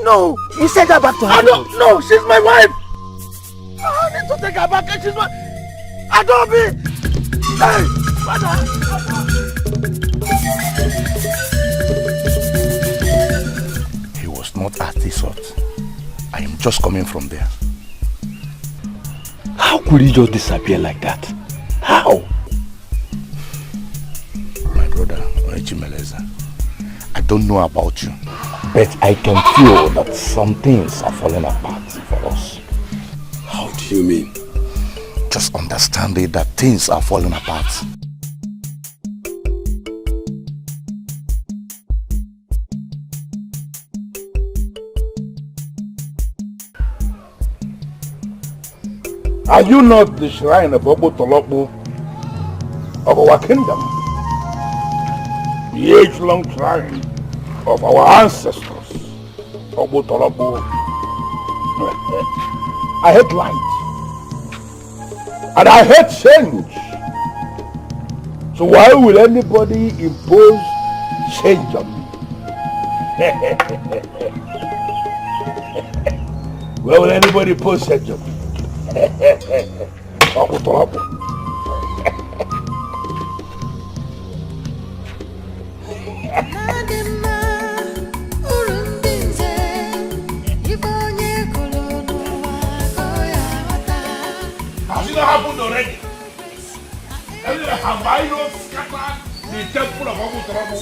No, you sent her back to her people. No, she's my wife. I need to take her back and she's my... Adobe! Hey, Father! He was not at this hut. I am just coming from there. How could he just disappear like that? How? My brother, Oechimeleza, I don't know about you, but I can feel that some things are falling apart for us. How do you mean? Just understanding that things are falling apart. Are you not the shrine of Obo Tolopo of our kingdom? The age-long shrine of our ancestors, Obo Tolopo. I hate light. And I hate change. So why will anybody impose change on me? Why will anybody impose change on me? Has it not happened already? Have I not scattered the temple of Abu Turabu?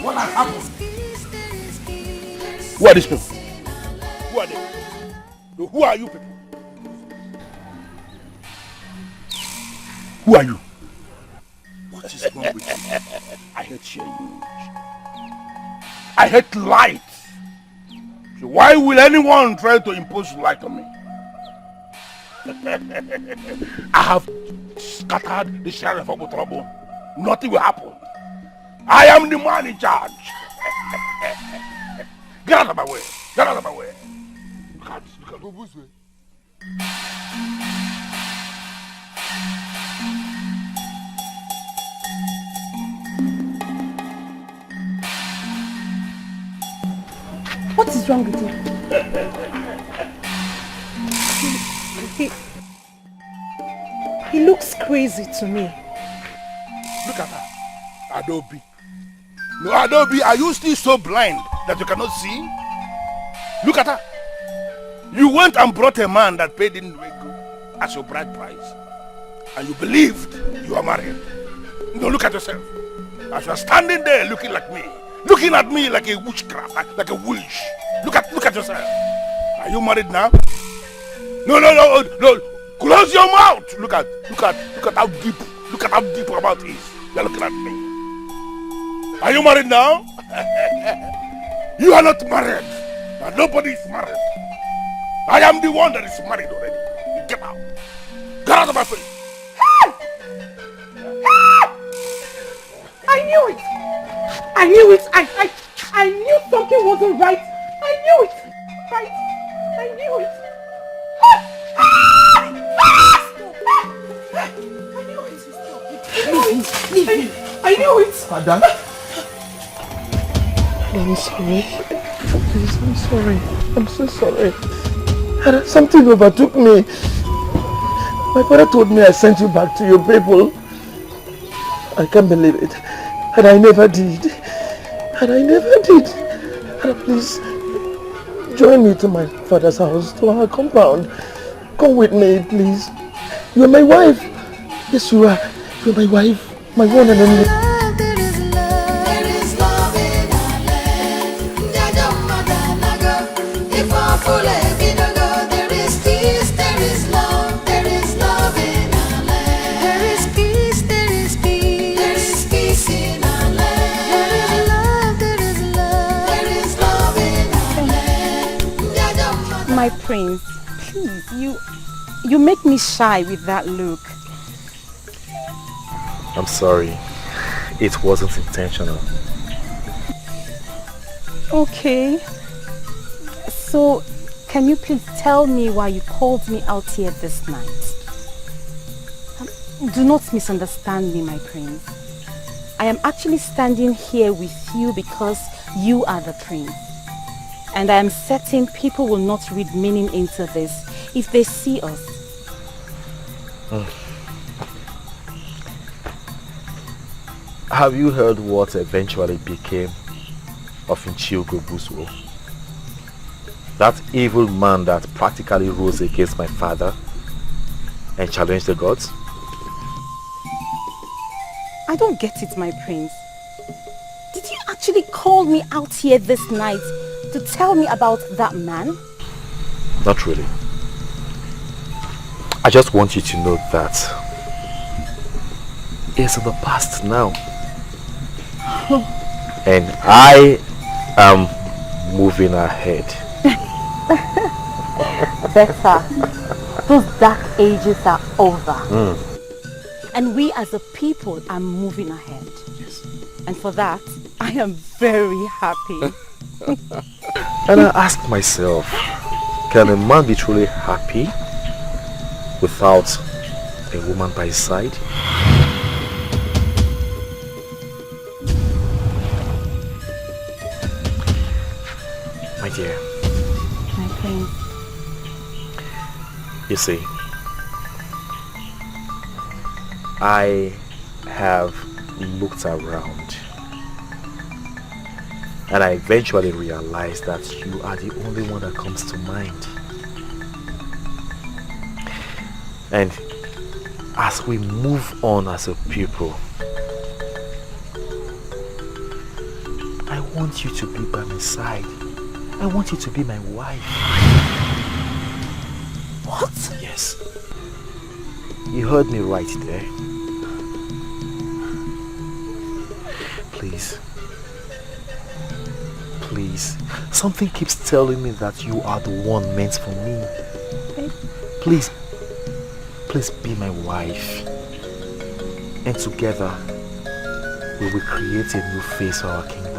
What has happened? Who are these people? Who are they? Who are you people? Who are you? What is wrong with you? I hate change. I hate light. So why will anyone try to impose light on me? I have scattered the sheriff of Utrobo. Nothing will happen. I am the man in charge. Get out of my way. Get out of my way. Look at this. Look at this. What is wrong with you? He looks crazy to me. Look at her. Adobe. No, Adobe, are you still so blind that you cannot see? Look at her. You went and brought a man that paid in Ugezu as your bride price. And you believed you are married. No, look at yourself. As you are standing there looking like me. Looking at me like a witchcraft, like a witch. Look at yourself. Are you married now? No. Close your mouth. Look at how deep. Look at how deep your mouth is. You're looking at me. Are you married now? You are not married. And nobody is married. I am the one that is married already. Get out. Get out of my face. I knew it. I knew it. I knew something wasn't right. I knew it. Right. I knew it. I knew it. Father. I'm sorry. Please, I'm sorry. I'm so sorry. Something overtook me. My father told me I sent you back to your people. I can't believe it. And I never did. And please, join me to my father's house, to our compound. Come with me, please. You are my wife. Yes, you are. You are my wife. My one and only. My prince, please, you make me shy with that look. I'm sorry. It wasn't intentional. Okay. So, can you please tell me why you called me out here this night? Do not misunderstand me, my prince. I am actually standing here with you because you are the prince. And I am certain people will not read meaning into this if they see us. Have you heard what eventually became of Ugezu? That evil man that practically rose against my father and challenged the gods? I don't get it, my prince. Did you actually call me out here this night to tell me about that man? Not really. I just want you to know that it's in the past now. And I am moving ahead. Better. Those dark ages are over. And we as a people are moving ahead. Yes. And for that, I am very happy. And I ask myself, can a man be truly happy without a woman by his side? My dear. My prince. You see, I have looked around and I eventually realized that you are the only one that comes to mind. And as we move on as a people, I want you to be by my side. I want you to be my wife. What? Yes. You heard me right there. Please. Please. Something keeps telling me that you are the one meant for me. Please. Please be my wife. And together, we will create a new face for our kingdom.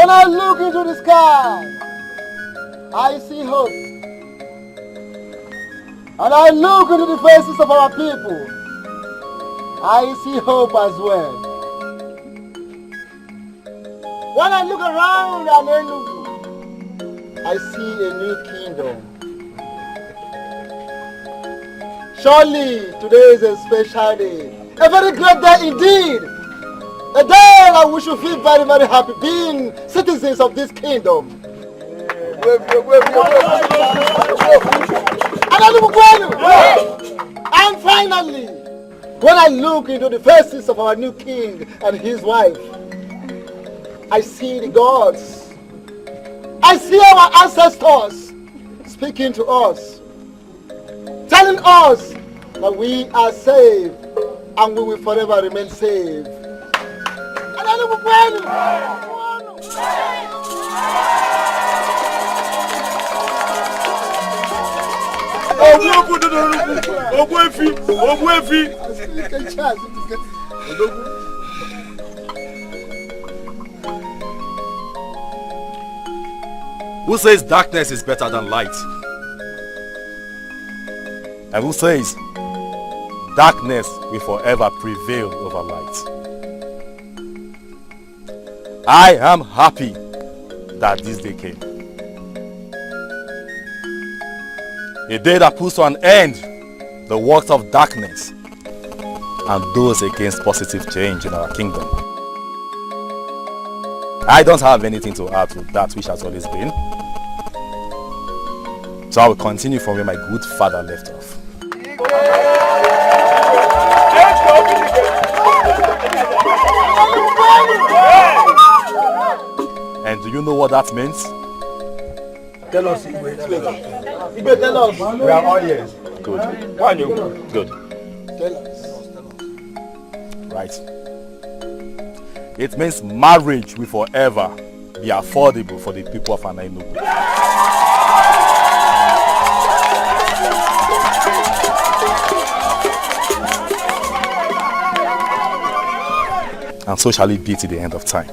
When I look into the sky, I see hope. And I look into the faces of our people, I see hope as well. When I look around Enugu, I see a new kingdom. Surely today is a special day, a very great day indeed. A day that we should feel very, very happy being citizens of this kingdom. And finally, when I look into the faces of our new king and his wife, I see the gods. I see our ancestors speaking to us, telling us that we are saved and we will forever remain saved. Who says darkness is better than light? And who says darkness will forever prevail over light? I am happy that this day came. A day that puts to an end the works of darkness and those against positive change in our kingdom. I don't have anything to add to that which has always been. So I will continue from where my good father left off. And do you know what that means? Tell us, Igwe. Tell us. We are all ears. Good. Why you? Good. Tell us. Right. It means marriage will forever be affordable for the people of Ini Edo. And so shall it be to the end of time.